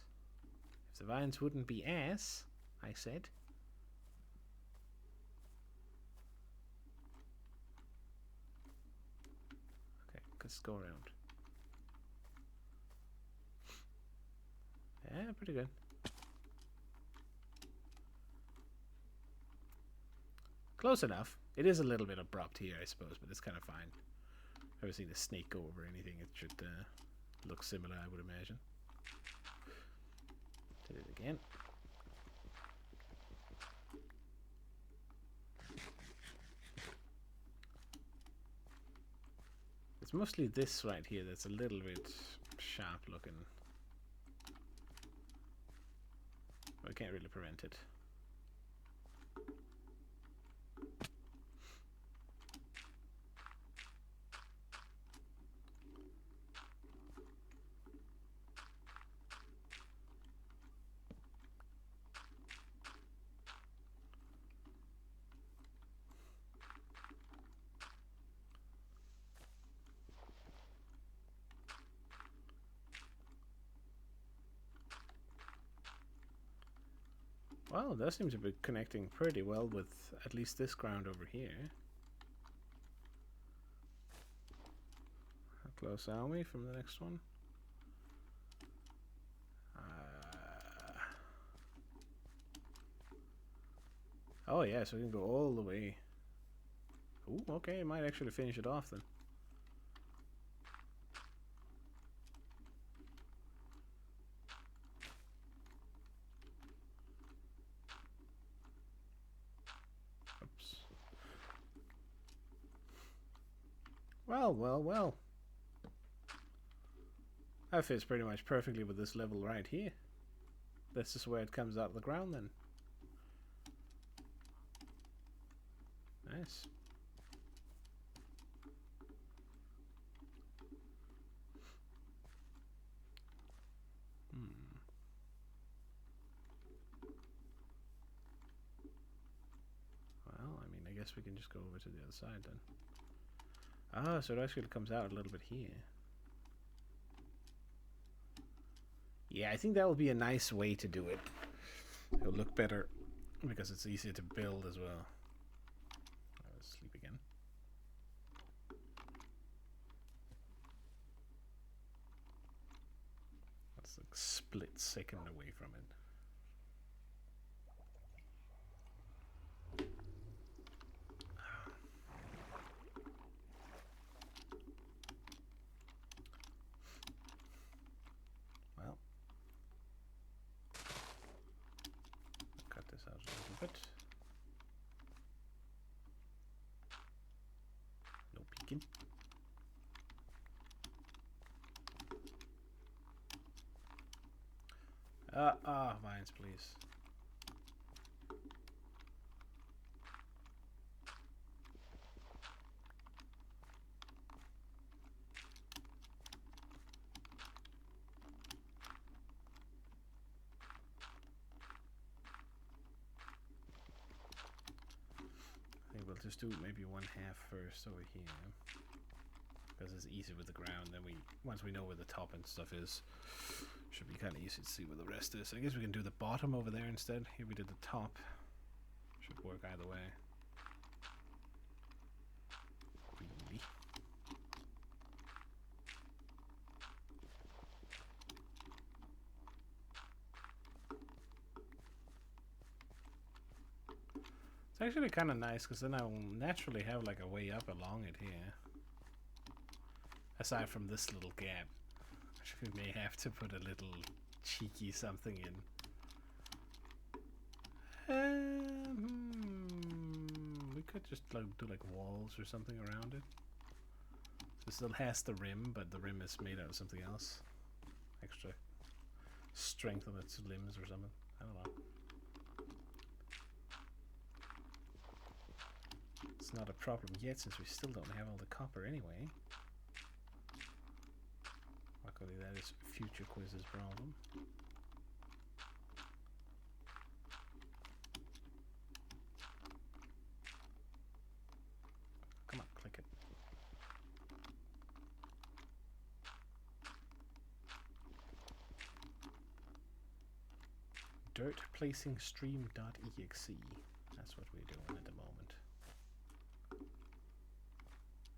If the vines wouldn't be ass, I said. Okay, let's go around. Yeah, pretty good. Close enough. It is a little bit abrupt here, I suppose, but it's kind of fine. I've never seen a snake go over anything. It should look similar, I would imagine. Did it again. It's mostly this right here that's a little bit sharp looking. I can't really prevent it. Well, that seems to be connecting pretty well with at least this ground over here. How close are we from the next one? Oh yeah, so we can go all the way. Ooh, okay, might actually finish it off then. Oops. Well, well, well. That fits pretty much perfectly with this level right here. This is where it comes out of the ground then. Nice. Well, I mean, I guess we can just go over to the other side then. Ah, so it actually comes out a little bit here. Yeah, I think that will be a nice way to do it. It'll look better because it's easier to build as well. I was asleep again. That's like a split second away from it. Well, cut this out a little bit. No peeking. Vines, please. I think we'll just do maybe 1/2 first over here. Because it's easy with the ground, then once we know where the top and stuff is, should be kind of easy to see where the rest is. I guess we can do the bottom over there instead. Here we did the top. Should work either way. Really? It's actually kind of nice because then I will naturally have like a way up along it here. Aside from this little gap, which we may have to put a little cheeky something in. We could just like do like walls or something around it. So it still has the rim, but the rim is made out of something else. Extra strength on its limbs or something. I don't know. It's not a problem yet since we still don't have all the copper anyway. Luckily that is future quiz's problem. Come on, click it. Dirt placing stream.exe. That's what we're doing at the moment.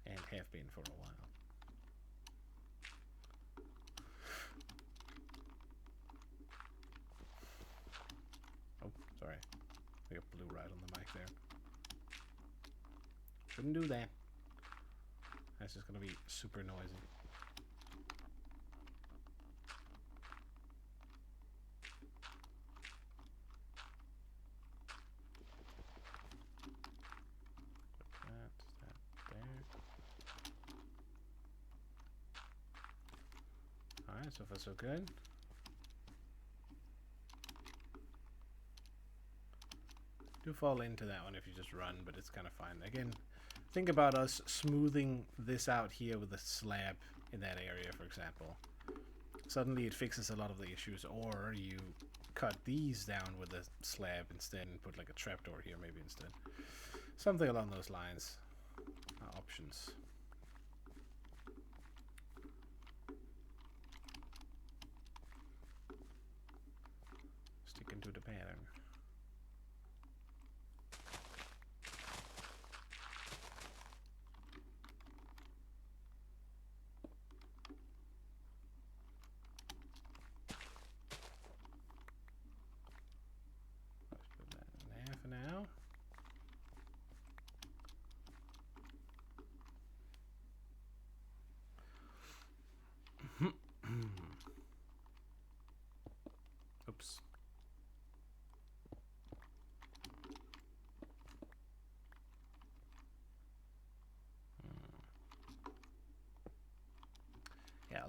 And have been for a while. Oh, sorry. I got blue right on the mic there. Shouldn't do that. That's just gonna be super noisy. Alright, so far so good. Do fall into that one if you just run, but it's kind of fine. Again, think about us smoothing this out here with a slab in that area, for example. Suddenly it fixes a lot of the issues, or you cut these down with a slab instead and put like a trapdoor here maybe instead. Something along those lines. Options. Stick into the pattern.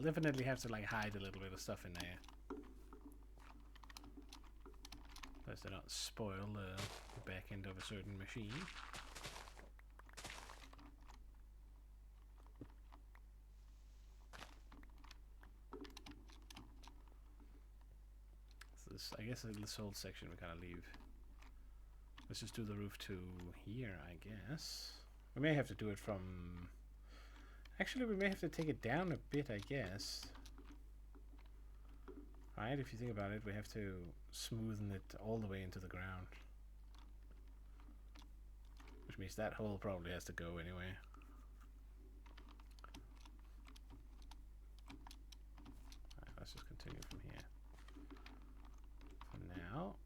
I'll definitely have to like hide a little bit of stuff in there. Lest I not spoil the back end of a certain machine. So this, I guess this whole section we kind of leave. Let's just do the roof to here, I guess. We may have to do it from... Actually, we may have to take it down a bit, I guess. Right, if you think about it, we have to smoothen it all the way into the ground. Which means that hole probably has to go anyway. Alright, let's just continue from here. For now.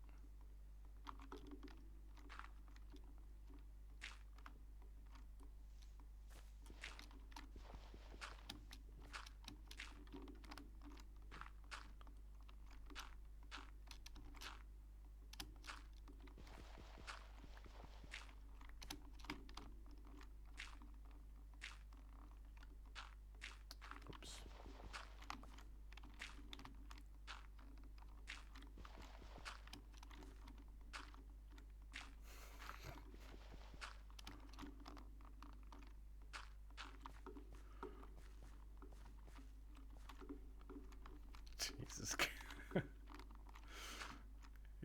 Jesus.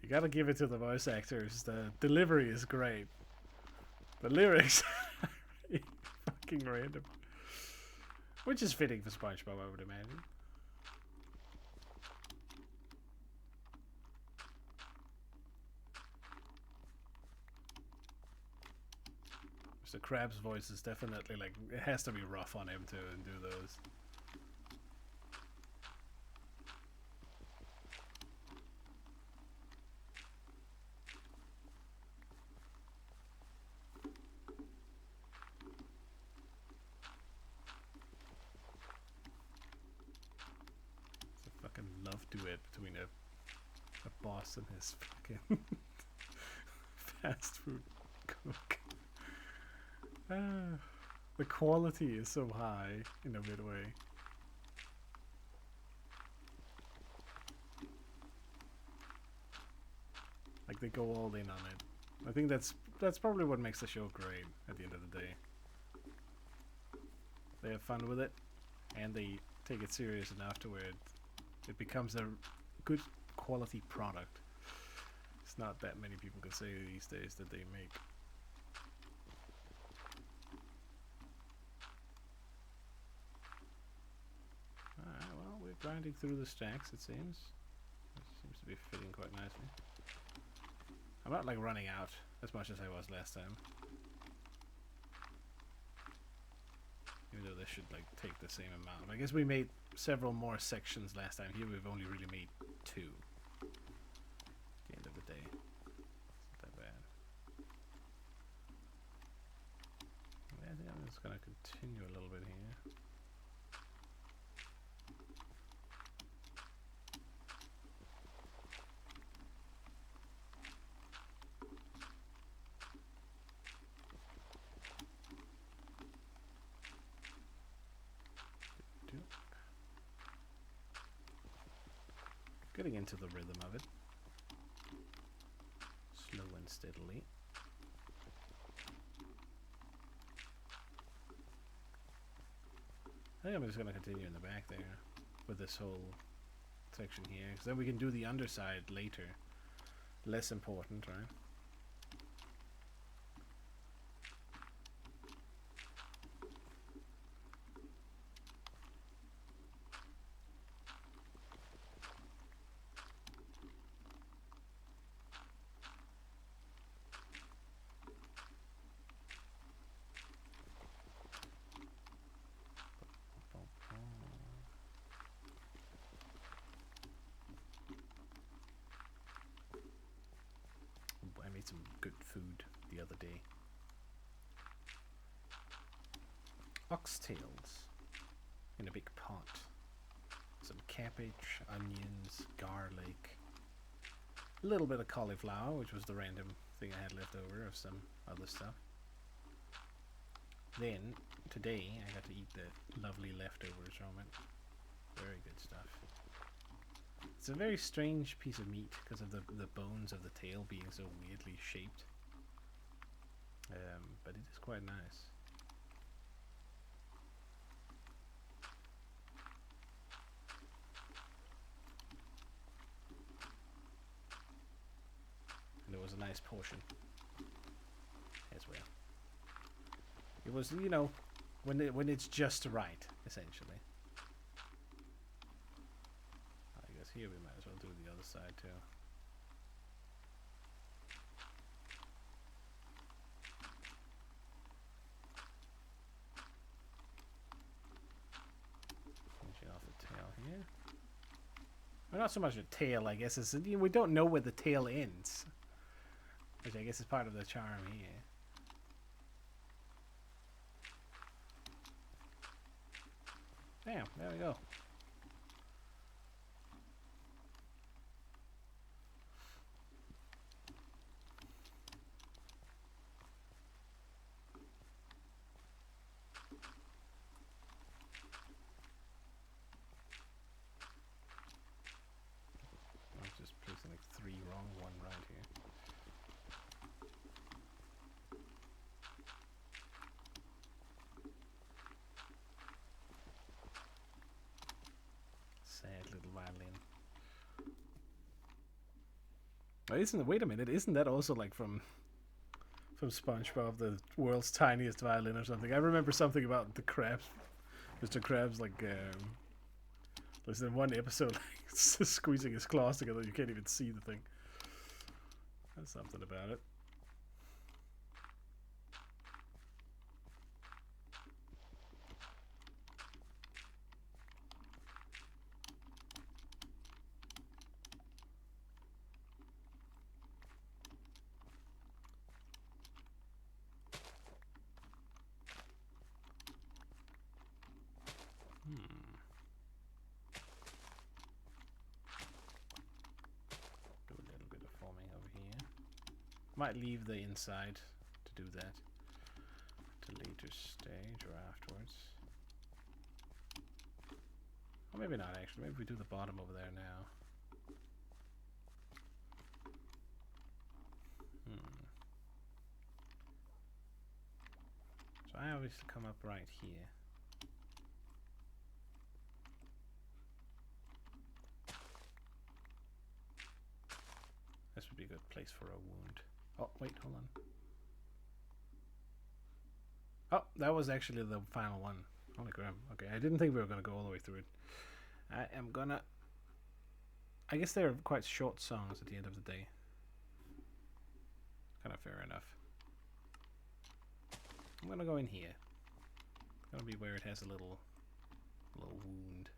You gotta give it to the voice actors. The delivery is great. The lyrics are really fucking random. Which is fitting for SpongeBob, I would imagine. Mr. Krabs' voice is definitely like, it has to be rough on him to do those. Love duet between a boss and his fucking fast food cook. The quality is so high in a weird way. Like they go all in on it. I think that's probably what makes the show great at the end of the day. They have fun with it, and they take it serious enough to where it becomes a good quality product. It's not that many people can say these days that they make. Alright, well, we're grinding through the stacks, it seems. It seems to be fitting quite nicely. I'm not like running out as much as I was last time. Even though this should like take the same amount. I guess we made several more sections last time. Here we've only really made 2. At the end of the day. It's not that bad. I think I'm just gonna continue a little bit here. Getting into the rhythm of it. Slow and steadily. I think I'm just going to continue in the back there with this whole section here, because then we can do the underside later. Less important, right? Some good food the other day. Oxtails in a big pot. Some cabbage, onions, garlic, a little bit of cauliflower, which was the random thing I had left over of some other stuff. Then today I got to eat the lovely leftovers from it. It's a very strange piece of meat because of the bones of the tail being so weirdly shaped. But it is quite nice. And it was a nice portion as well. It was, you know, when it's just right, essentially. I guess here we might as well do the other side too. Finishing off the tail here. Well, not so much a tail, I guess. It's, we don't know where the tail ends, which I guess is part of the charm here. Bam, there we go. I'm just placing like 3 wrong, 1 right here. Sad little violin. Oh, isn't it? Wait a minute! Isn't that also like from SpongeBob, the world's tiniest violin or something? I remember something about the Krabs, Mr. Krabs, like there's in one episode like squeezing his claws together. You can't even see the thing. That's something about it. Do a little bit of forming over here. Might leave the inside to do that at a later stage or afterwards. Or maybe not actually. Maybe we do the bottom over there now. So I always come up right here. This would be a good place for a wound. Oh, wait, hold on. Oh, that was actually the final one. Holy crap. Okay, I didn't think we were going to go all the way through it. I am gonna... I guess they're quite short songs at the end of the day. Kind of fair enough. I'm gonna go in here. It's gonna be where it has a little wound.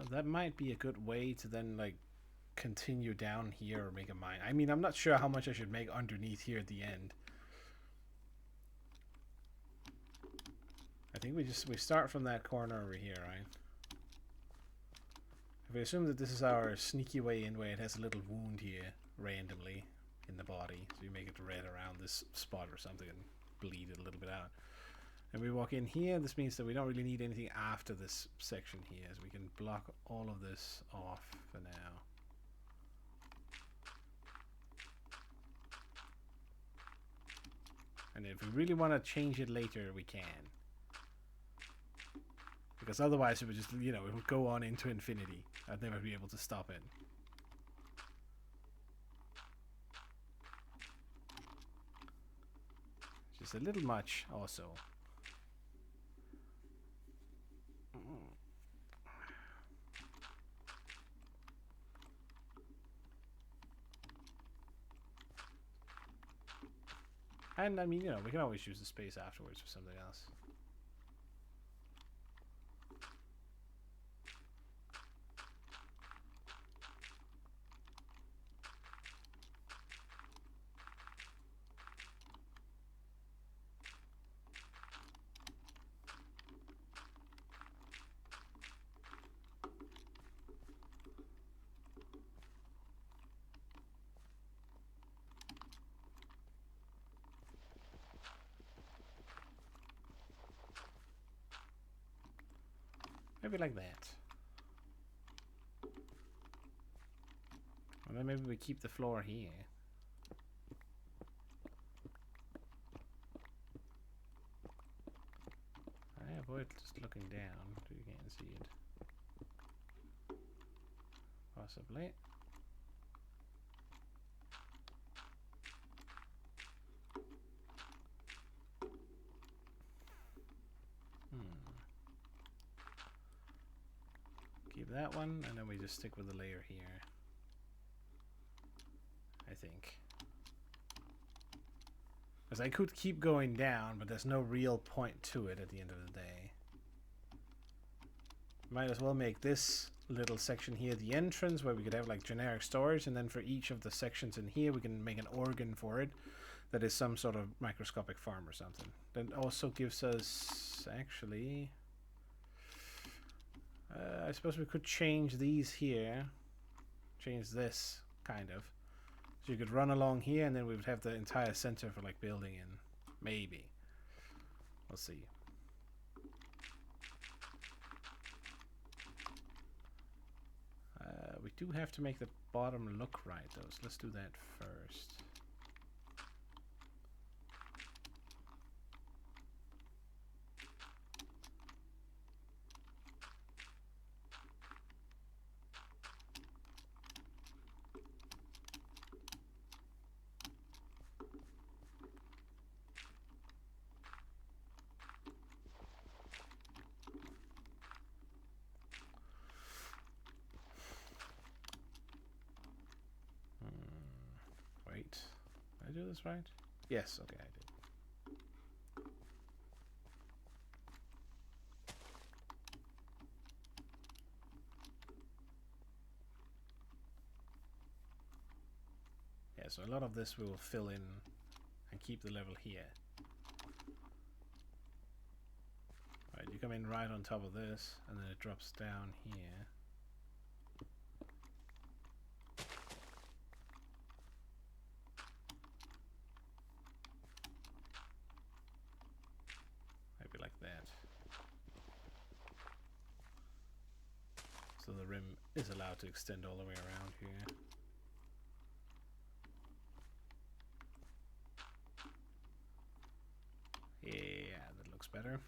That might be a good way to then like continue down here or make a mine. I mean, I'm not sure how much I should make underneath here at the end. I think we start from that corner over here, right? If we assume that this is our sneaky way in, where it has a little wound here randomly in the body, so you make it red around this spot or something and bleed it a little bit out. And we walk in here, this means that we don't really need anything after this section here, so we can block all of this off for now. And if we really want to change it later, we can. Because otherwise it would just, you know, it would go on into infinity. I'd never be able to stop it. Just a little much also. And I mean, you know, we can always use the space afterwards for something else. Maybe like that. And then maybe we keep the floor here. I avoid just looking down so you can't see it. Possibly. Keep that one, and then we just stick with the layer here. I think. Because I could keep going down, but there's no real point to it at the end of the day. Might as well make this little section here the entrance, where we could have like generic storage, and then for each of the sections in here we can make an organ for it that is some sort of microscopic farm or something. That also gives us actually I suppose we could change these here, change this kind of, so you could run along here and then we would have the entire center for like building in. Maybe we'll see. We do have to make the bottom look right though, so let's do that first. Wait, did I do this right? Yes, okay, I did. Yeah, so a lot of this we will fill in and keep the level here. Right, you come in right on top of this, and then it drops down here. Maybe like that. So the rim is allowed to extend all the way around here. Yeah, that looks better.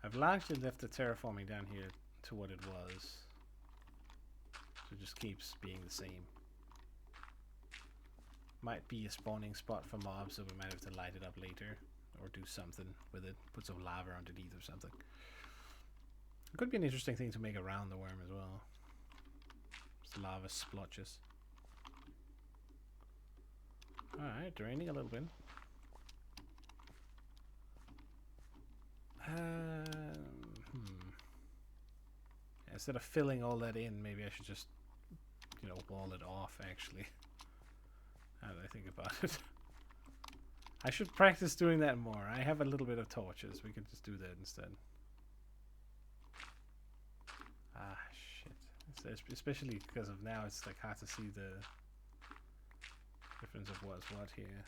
I've largely left the terraforming down here to what it was. So it just keeps being the same. Might be a spawning spot for mobs, so we might have to light it up later. Or do something with it. Put some lava underneath or something. It could be an interesting thing to make around the worm as well. Just lava splotches. Alright, draining a little bit. Instead of filling all that in, maybe I should just, you know, wall it off, actually. How do I think about it? I should practice doing that more. I have a little bit of torches. We could just do that instead. Ah, shit. Especially because of now, it's like hard to see the difference of what's what here.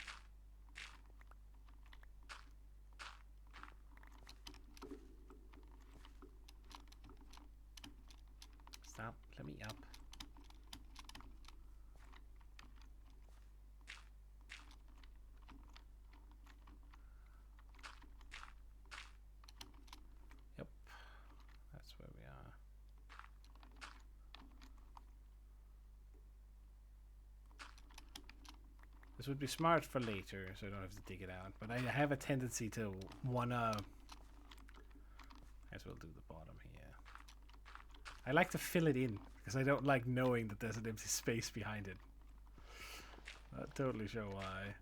Stop. Let me up. Yep. That's where we are. This would be smart for later, so I don't have to dig it out. But I have a tendency to wanna... Might as well do the bottom here. I like to fill it in, because I don't like knowing that there's an empty space behind it. Not totally sure why.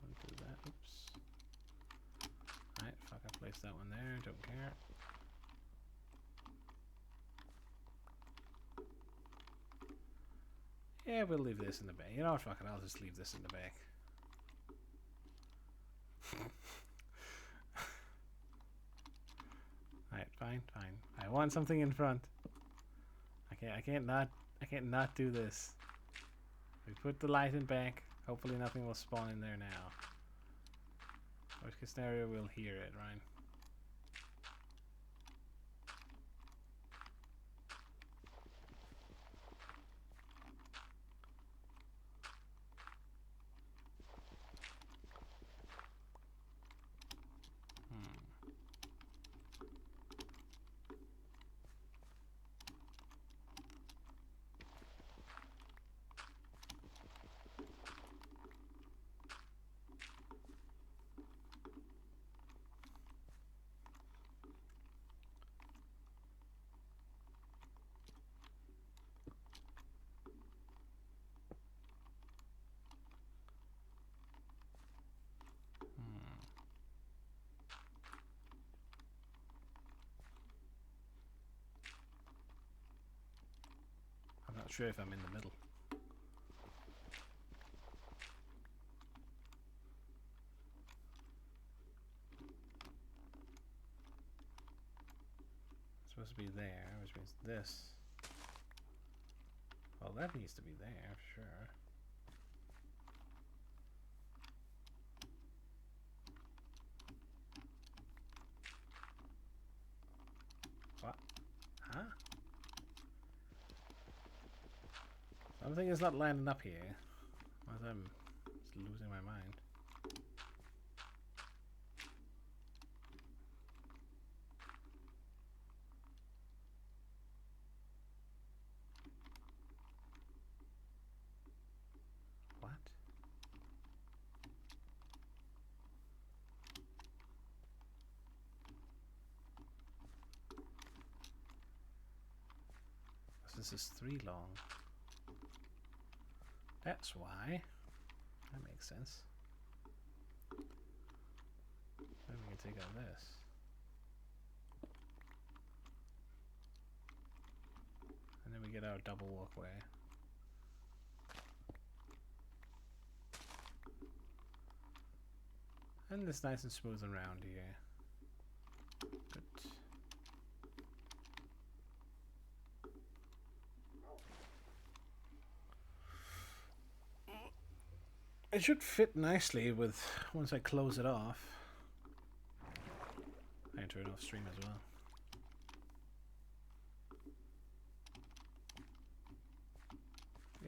Don't do that. Oops. Alright, fuck, I placed that one there. Don't care. Yeah, we'll leave this in the back. You know what, fuck it, I'll just leave this in the back. Alright, fine, fine. I want something in front. I can't not do this. We put the light in back. Hopefully nothing will spawn in there now. Worst case scenario, we'll hear it, right? I'm not sure if I'm in the middle. It's supposed to be there, which means this. Well, that needs to be there, sure. What? Huh? Something is not lining up here. Unless I'm just losing my mind. What? This is 3 long. That's why. That makes sense. Then we can take out this. And then we get our double walkway. And it's nice and smooth and round here. Good. It should fit nicely with once I close it off. I can turn off stream as well.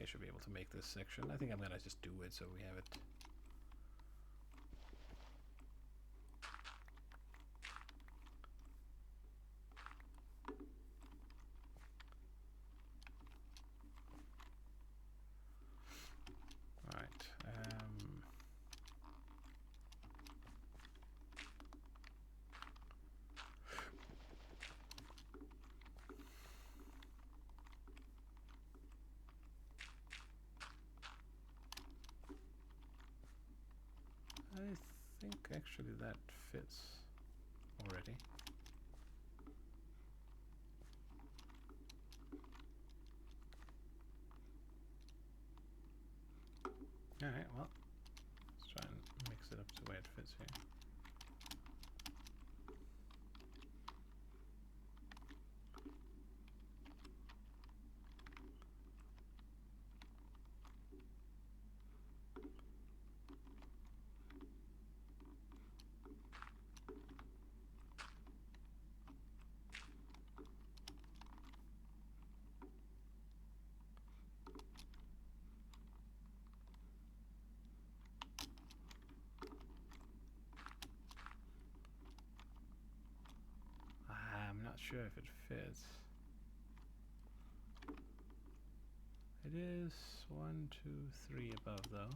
I should be able to make this section. I think I'm gonna just do it so we have it. I think actually that fits already. Alright, well, let's try and mix it up to the way it fits here. I'm not sure if it fits. It is 1, 2, 3 above though.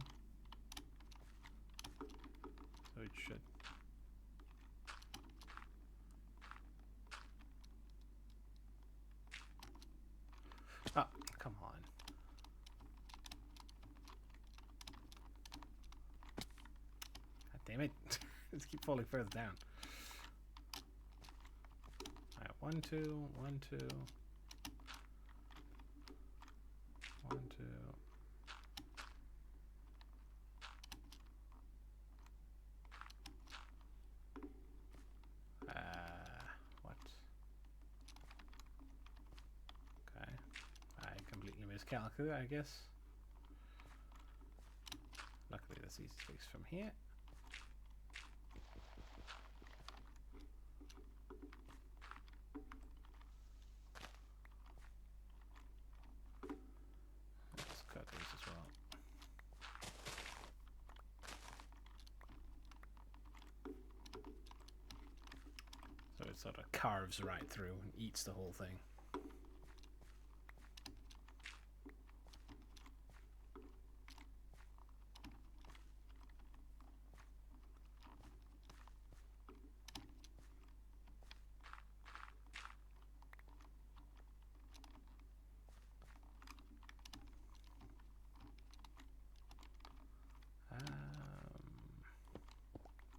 So it should. Ah, come on. God damn it. Let's keep falling further down. Alright, 1, 2, 1, 2. 1, 2. miscalculated, I guess. Luckily, that's easy to fix from here. Let's cut these as well. So it sort of carves right through and eats the whole thing.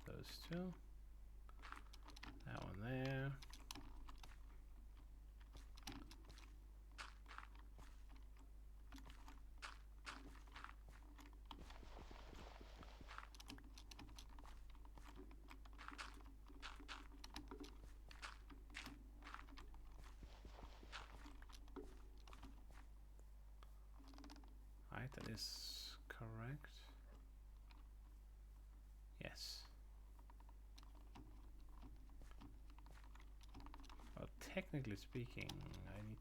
Those two. That one there. Right, that is correct. Yes. Well, technically speaking, I need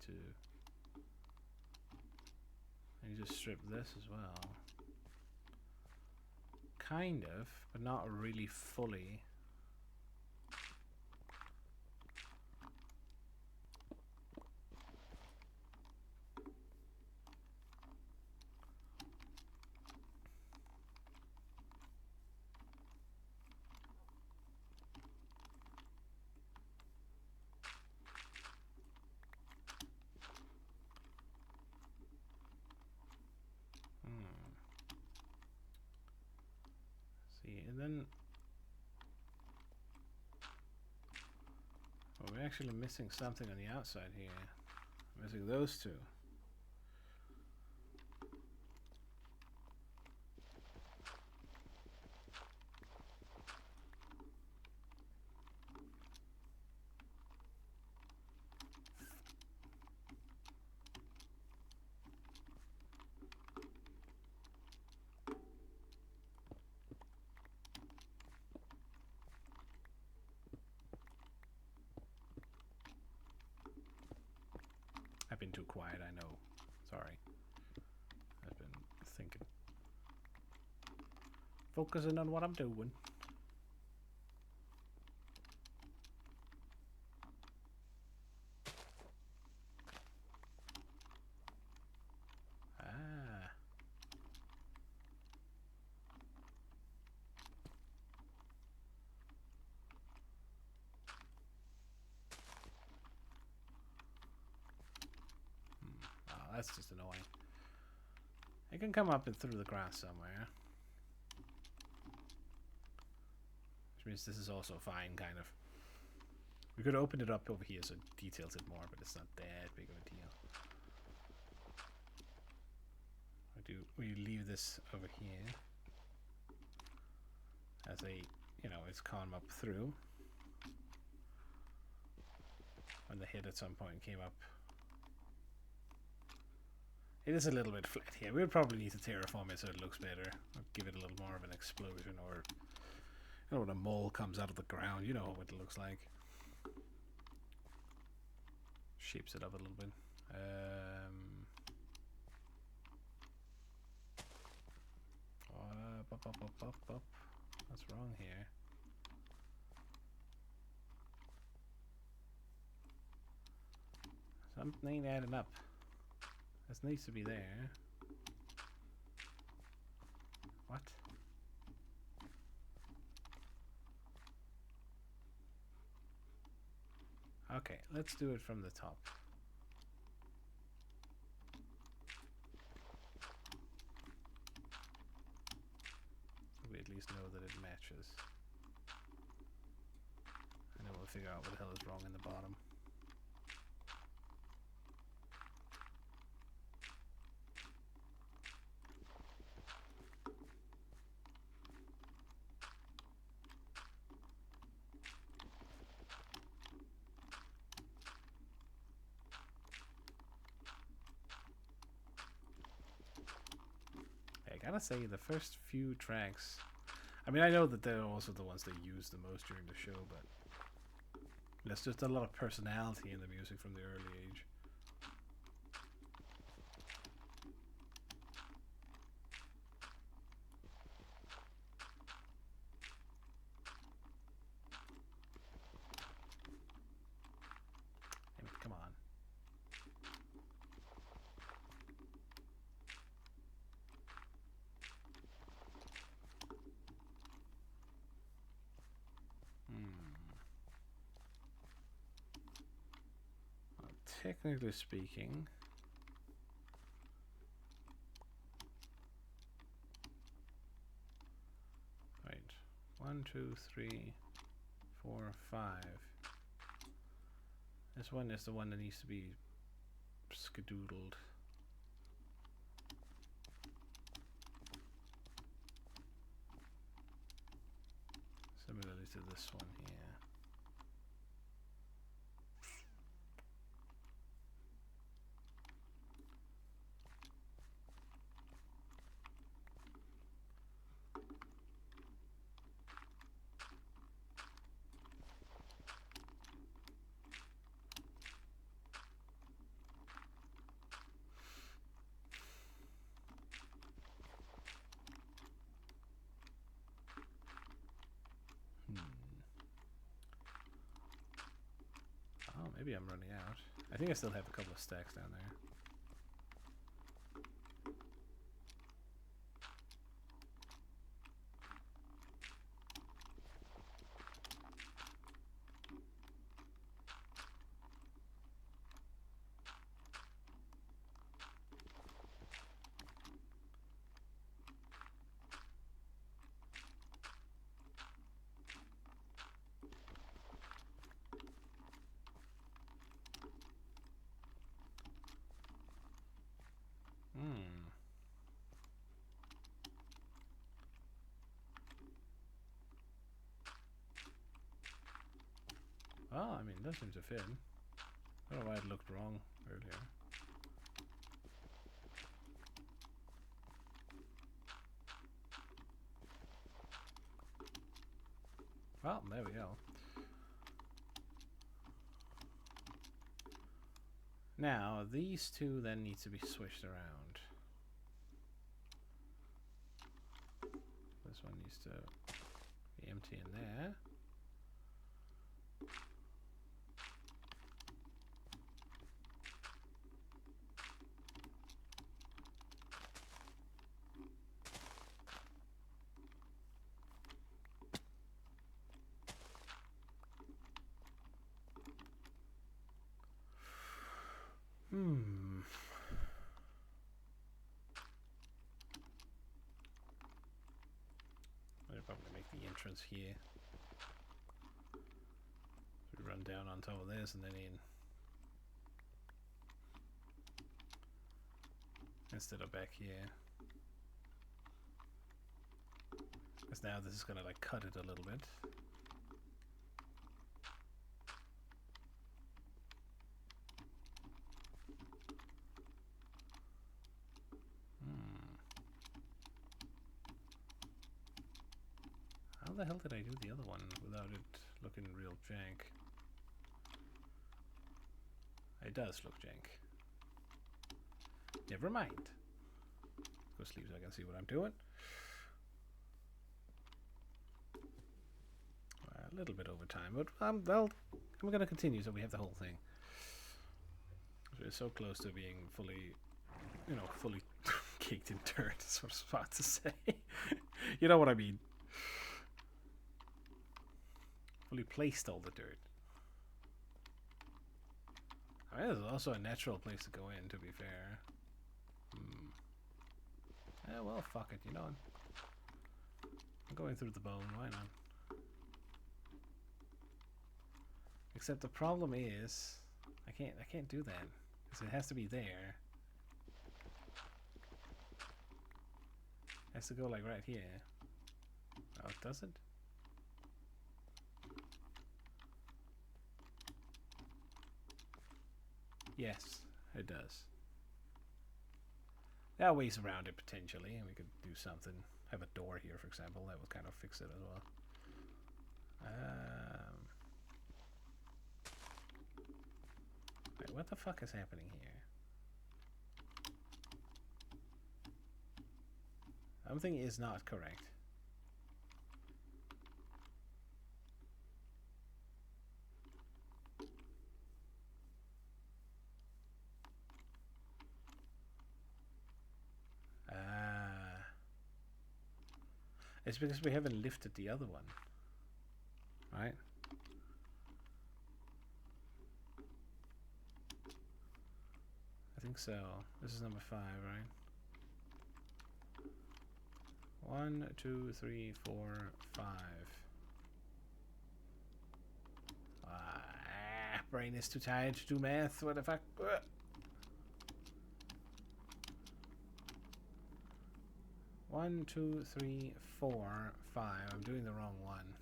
to strip this as well. Kind of, but not really fully. See, and then we're actually missing something on the outside here. Missing those two. I've been too quiet, I know. Sorry. I've been thinking. Focusing on what I'm doing. Ah. Oh, that's just annoying. It can come up and through the grass somewhere. Which means this is also fine, kind of. We could open it up over here so it details it more, but it's not that big of a deal. We leave this over here as a, you know, it's come up through. When the head at some point came up. It is a little bit flat here. We'll probably need to terraform it so it looks better. Or give it a little more of an explosion, or you know, when a mole comes out of the ground, you know what it looks like. Shapes it up a little bit. Up. What's wrong here? Something ain't adding up. This needs to be there. What? Okay, let's do it from the top. So we at least know that it matches. And then we'll figure out what the hell is wrong in the bottom. gotta say, the first few tracks... I mean, I know that they're also the ones they use the most during the show, but... There's just a lot of personality in the music from the early age. Come on. Well, technically speaking... Right. 1, 2, 3, 4, 5. This one is the one that needs to be skedoodled. Similarly to this one here. Oh, maybe I'm running out. I think I still have a couple of stacks down there. Well, I mean, it does seem to fit. I don't know why it looked wrong earlier. Well, there we go. Now, these two then need to be switched around. This one needs to be empty in there. I'll probably make the entrance here. So we run down on top of this and then in. Instead of back here. Because now this is gonna like cut it a little bit. How the hell did I do the other one without it looking real jank? It does look jank. Never mind. Go sleep so I can see what I'm doing. A little bit over time, but I'm going to continue so we have the whole thing. We're so close to being fully, fully caked in dirt, is what I was about to say. You know what I mean. Fully placed all the dirt. I mean, this is also a natural place to go in, to be fair. Yeah, well, fuck it, I'm going through the bone, why not? Except the problem is, I can't do that, because it has to be there. It has to go like right here. Oh, does it? Yes, it does. There are ways around it potentially. We could do something. Have a door here, for example. That would kind of fix it as well. Wait, what the fuck is happening here? Something is not correct. It's because we haven't lifted the other one. Right? I think so. This is number 5, right? 1, 2, 3, 4, 5. Brain is too tired to do math. What the fuck? 1, 2, 3, 4, 5. I'm doing the wrong one.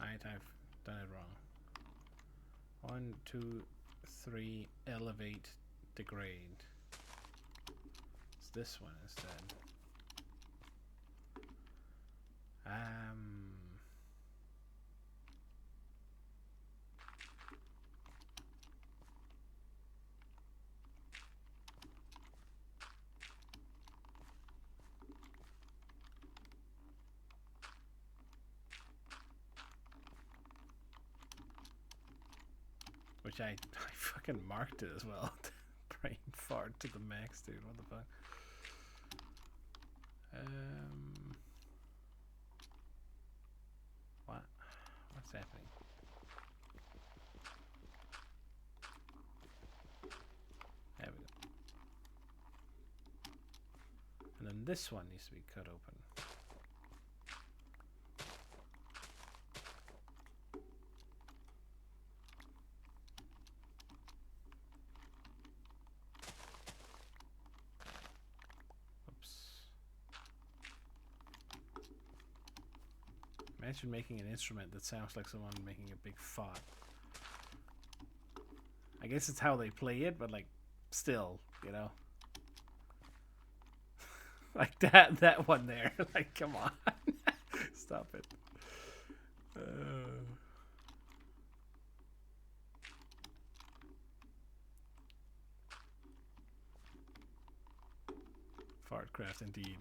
Alright, I've done it wrong. 1, 2, 3. Elevate, degrade. It's this one instead. Which I fucking marked it as well. Brain fart to the max, dude. What the fuck? What? What's happening? There we go. And then this one needs to be cut open. Imagine making an instrument that sounds like someone making a big fart. I guess it's how they play it, but like, still, you know? Like that one there. Like, come on. Stop it. Fartcraft indeed.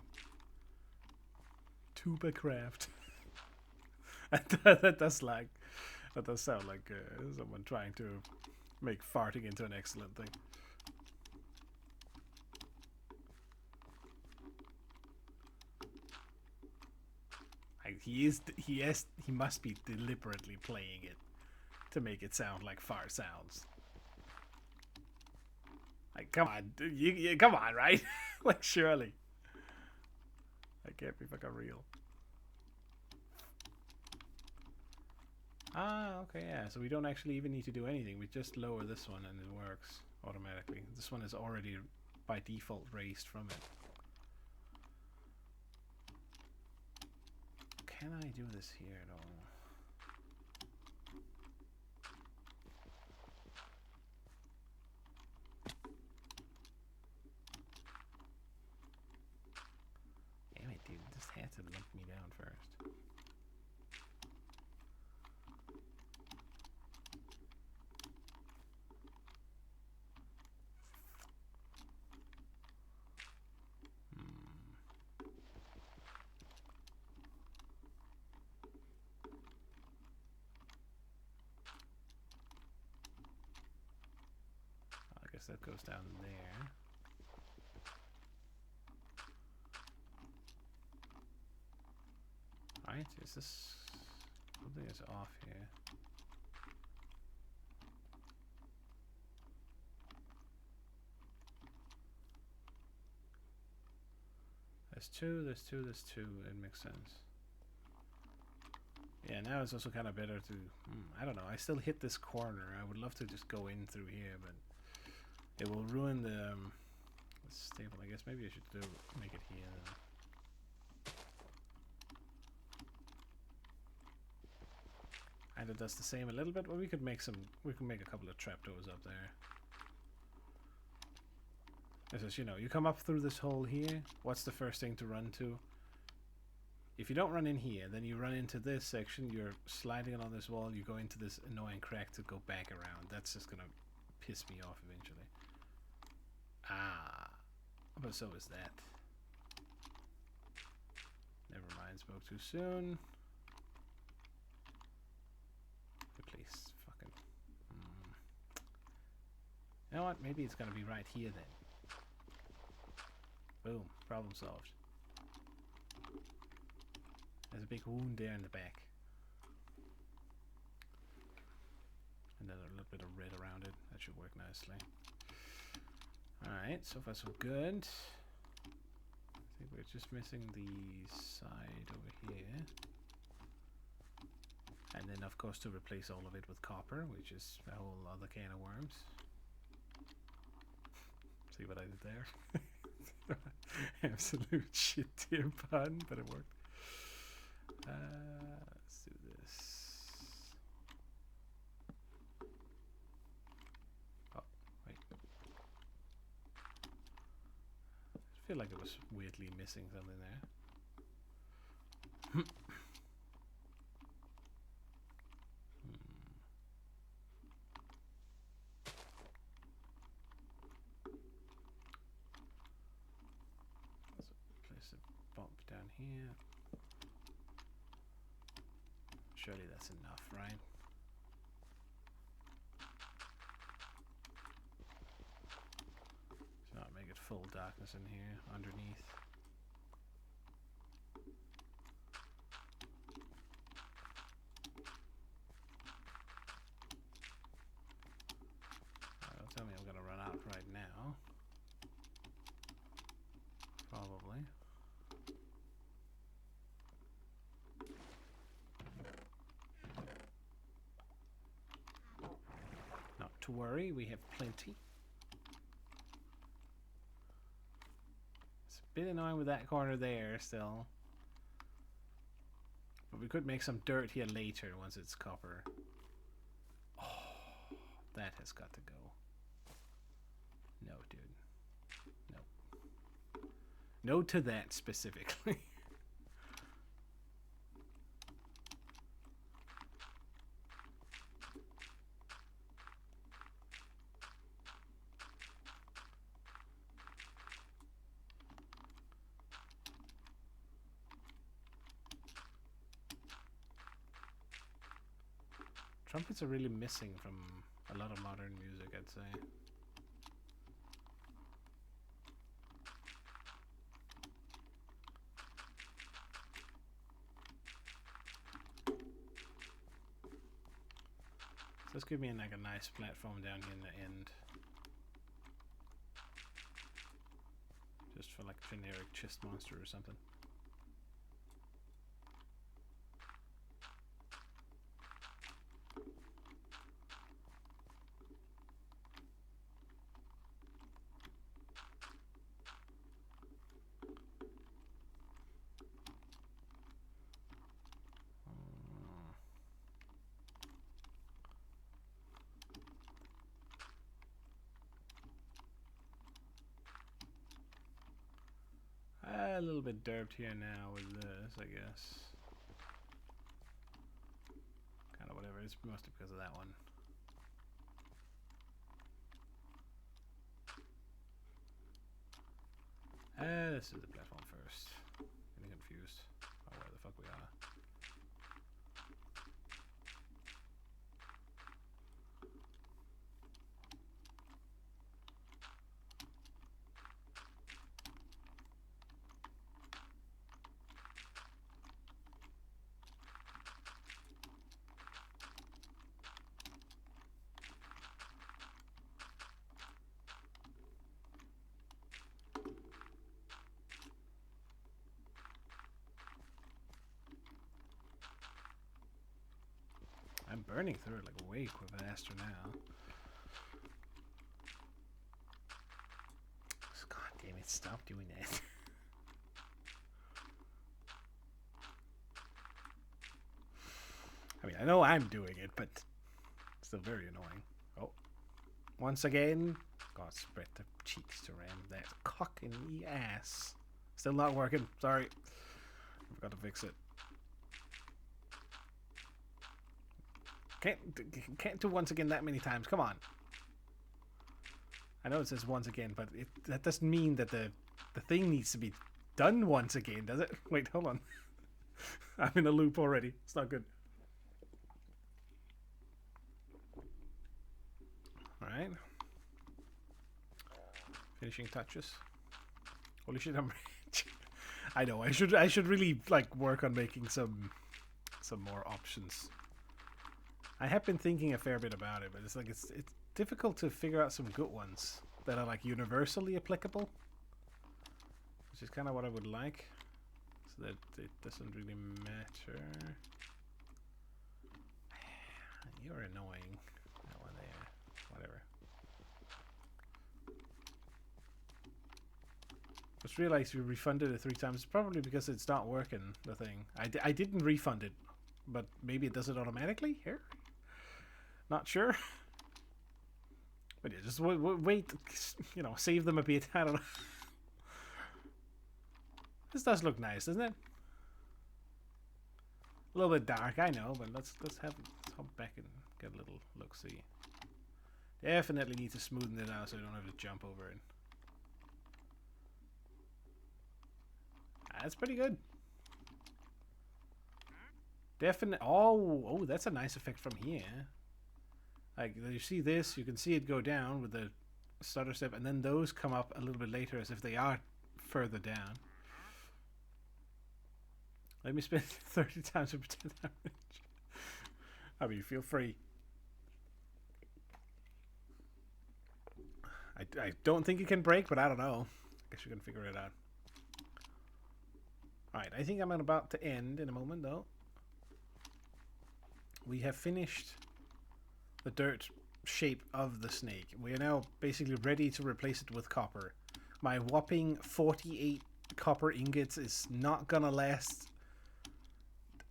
Tuba craft. that does sound like someone trying to make farting into an excellent thing. Like he must be deliberately playing it to make it sound like fart sounds. Like, come on, you come on, right? Like, surely. That can't be fucking real. Ah, okay, yeah. So we don't actually even need to do anything. We just lower this one and it works automatically. This one is already by default raised from it. Can I do this here at all? Damn it, dude. This had to lump me down first. That goes down there. Right, is this something is off here? There's two, there's two, there's two. It makes sense. Yeah, now it's also kind of better to... I don't know, I still hit this corner. I would love to just go in through here, but it will ruin the stable. I guess maybe I should make it here then. And it does the same a little bit. Well, we can make a couple of trapdoors up there. It says, you know, you come up through this hole here. What's the first thing to run to? If you don't run in here, then you run into this section. You're sliding along this wall. You go into this annoying crack to go back around. That's just gonna piss me off eventually. Ah, but so is that. Never mind, spoke too soon. Replace fucking. You know what? Maybe it's gonna be right here then. Boom, problem solved. There's a big wound there in the back. And then a little bit of red around it. That should work nicely. Alright, so far so good. I think we're just missing the side over here. And then of course to replace all of it with copper, which is a whole other can of worms. See what I did there? Absolute shit tier pun, but it worked. Let's do this. Oh, wait. I feel like it was weirdly missing something there. Let's place a bump down here. Surely that's enough, right? Let's not make it full darkness in here underneath. Don't tell me I'm gonna run out right now. Probably. Not to worry, we have plenty. It's a bit annoying with that corner there still. But we could make some dirt here later once it's copper. Oh, that has got to go. No, dude. No. No to that specifically. Trumpets are really missing from a lot of modern music, I'd say. So let's give me like a nice platform down here in the end. Just for like generic chest monster or something. A little bit derped here now with this, I guess. Kind of whatever, it's mostly because of that one. Let's do the platform first. Getting confused about where the fuck we are. I'm burning through it like way faster now. God damn it, stop doing that. I mean, I know I'm doing it, but it's still very annoying. Oh, Once again. God, spread the cheeks to ram that cock in the ass. Still not working. Sorry. I've got to fix it. Can't do once again that many times. Come on. I know it says once again, but that doesn't mean that the thing needs to be done once again, does it? Wait, hold on. I'm in a loop already. It's not good. Alright. Finishing touches. Holy shit, I'm rich. I know, I should really like work on making some more options. I have been thinking a fair bit about it, but it's like it's difficult to figure out some good ones that are like universally applicable. Which is kind of what I would like. So that it doesn't really matter. You're annoying. That one there. Whatever. Just realized we refunded it 3 times. It's probably because it's not working, the thing. I didn't refund it, but maybe it does it automatically here? Not sure. But yeah, just wait, you know, save them a bit. I don't know. This does look nice, doesn't it? A little bit dark, I know, but let's hop back and get a little look-see. Definitely need to smoothen it out so I don't have to jump over it. That's pretty good. Definitely. Oh, that's a nice effect from here. Like, you see this, you can see it go down with the stutter step, and then those come up a little bit later as if they are further down. Let me spend 30 times for 10 damage. I mean, feel free. I don't think it can break, but I don't know. I guess you can figure it out. Alright, I think I'm about to end in a moment, though. We have finished the dirt shape of the snake. We are now basically ready to replace it with copper. My whopping 48 copper ingots is not gonna last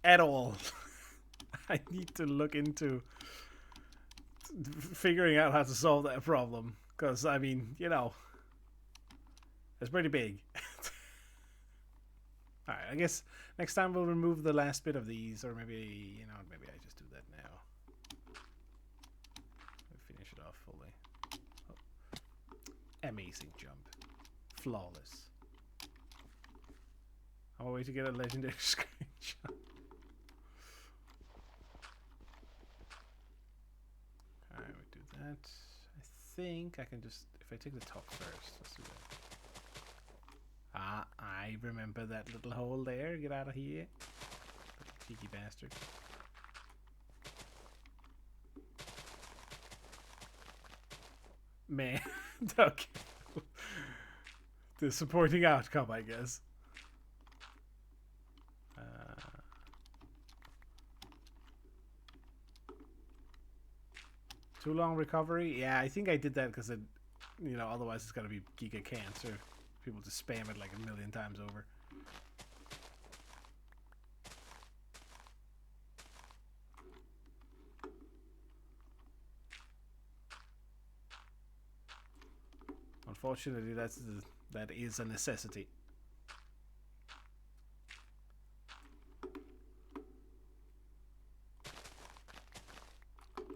at all. I need to look into figuring out how to solve that problem. Because, I mean, you know, it's pretty big. Alright, I guess next time we'll remove the last bit of these, or maybe, you know, maybe I just do that now. Finish it off fully. Oh. Amazing jump. Flawless. I'm on my way to get a legendary screenshot. Alright, we do that. I think I can just, if I take the top first, let's do that. Ah, I remember that little hole there. Get out of here. Cheeky bastard. Man, okay. The supporting outcome, I guess. Too long recovery? Yeah, I think I did that because it, you know, otherwise it's gonna be giga cancer. People just spam it like a million times over. Unfortunately, that is a necessity. Okay,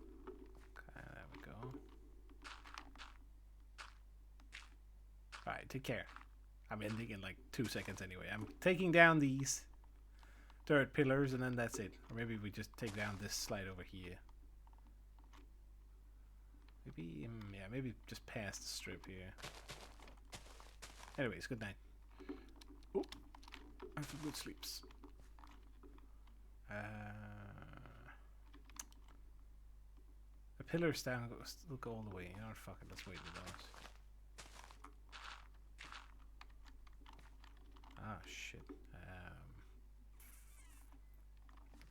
there we go. Alright, take care. I'm ending in like 2 seconds anyway. I'm taking down these dirt pillars and then that's it. Or maybe we just take down this slide over here. Maybe, yeah, maybe just past the strip here. Anyways, good night. Oh, I have some good sleeps. The pillars down still go all the way. You know what? Fuck it. Let's wait with those. Ah, shit.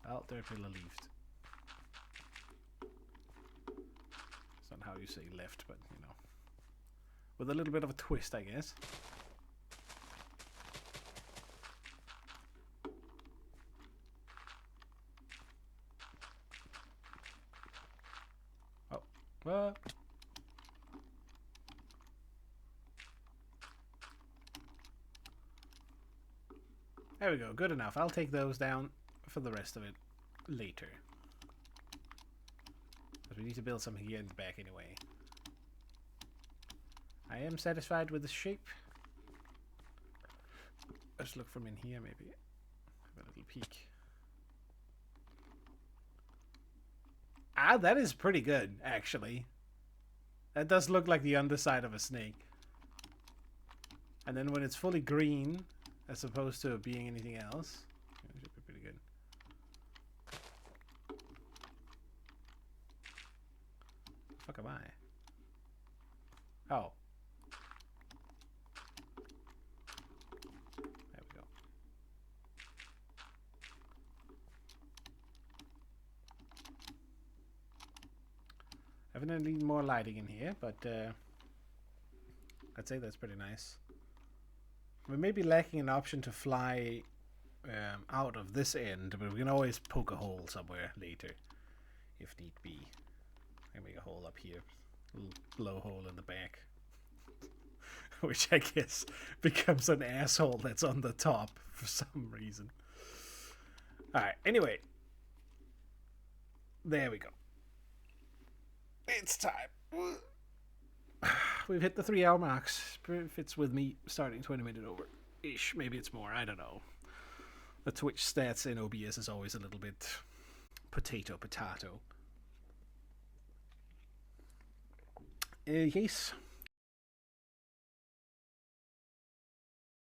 Well, their pillar left. It's not how you say left, but, you know. With a little bit of a twist, I guess. Oh. What? There we go. Good enough. I'll take those down for the rest of it later. Because we need to build something here in the back anyway. I am satisfied with the shape. Let's look from in here maybe. Have a little peek. Ah, that is pretty good, actually. That does look like the underside of a snake. And then when it's fully green, as opposed to being anything else, it should be pretty good. The fuck am I? Oh. There we go. Definitely need more lighting in here, but I'd say that's pretty nice. We may be lacking an option to fly out of this end, but we can always poke a hole somewhere later, if need be. I can make a hole up here, a little blowhole in the back, which I guess becomes an asshole that's on the top for some reason. Alright, anyway. There we go. It's time. We've hit the 3-hour marks. Fits with me starting 20 minutes over ish. Maybe it's more. I don't know. The Twitch stats in OBS is always a little bit potato. Yes.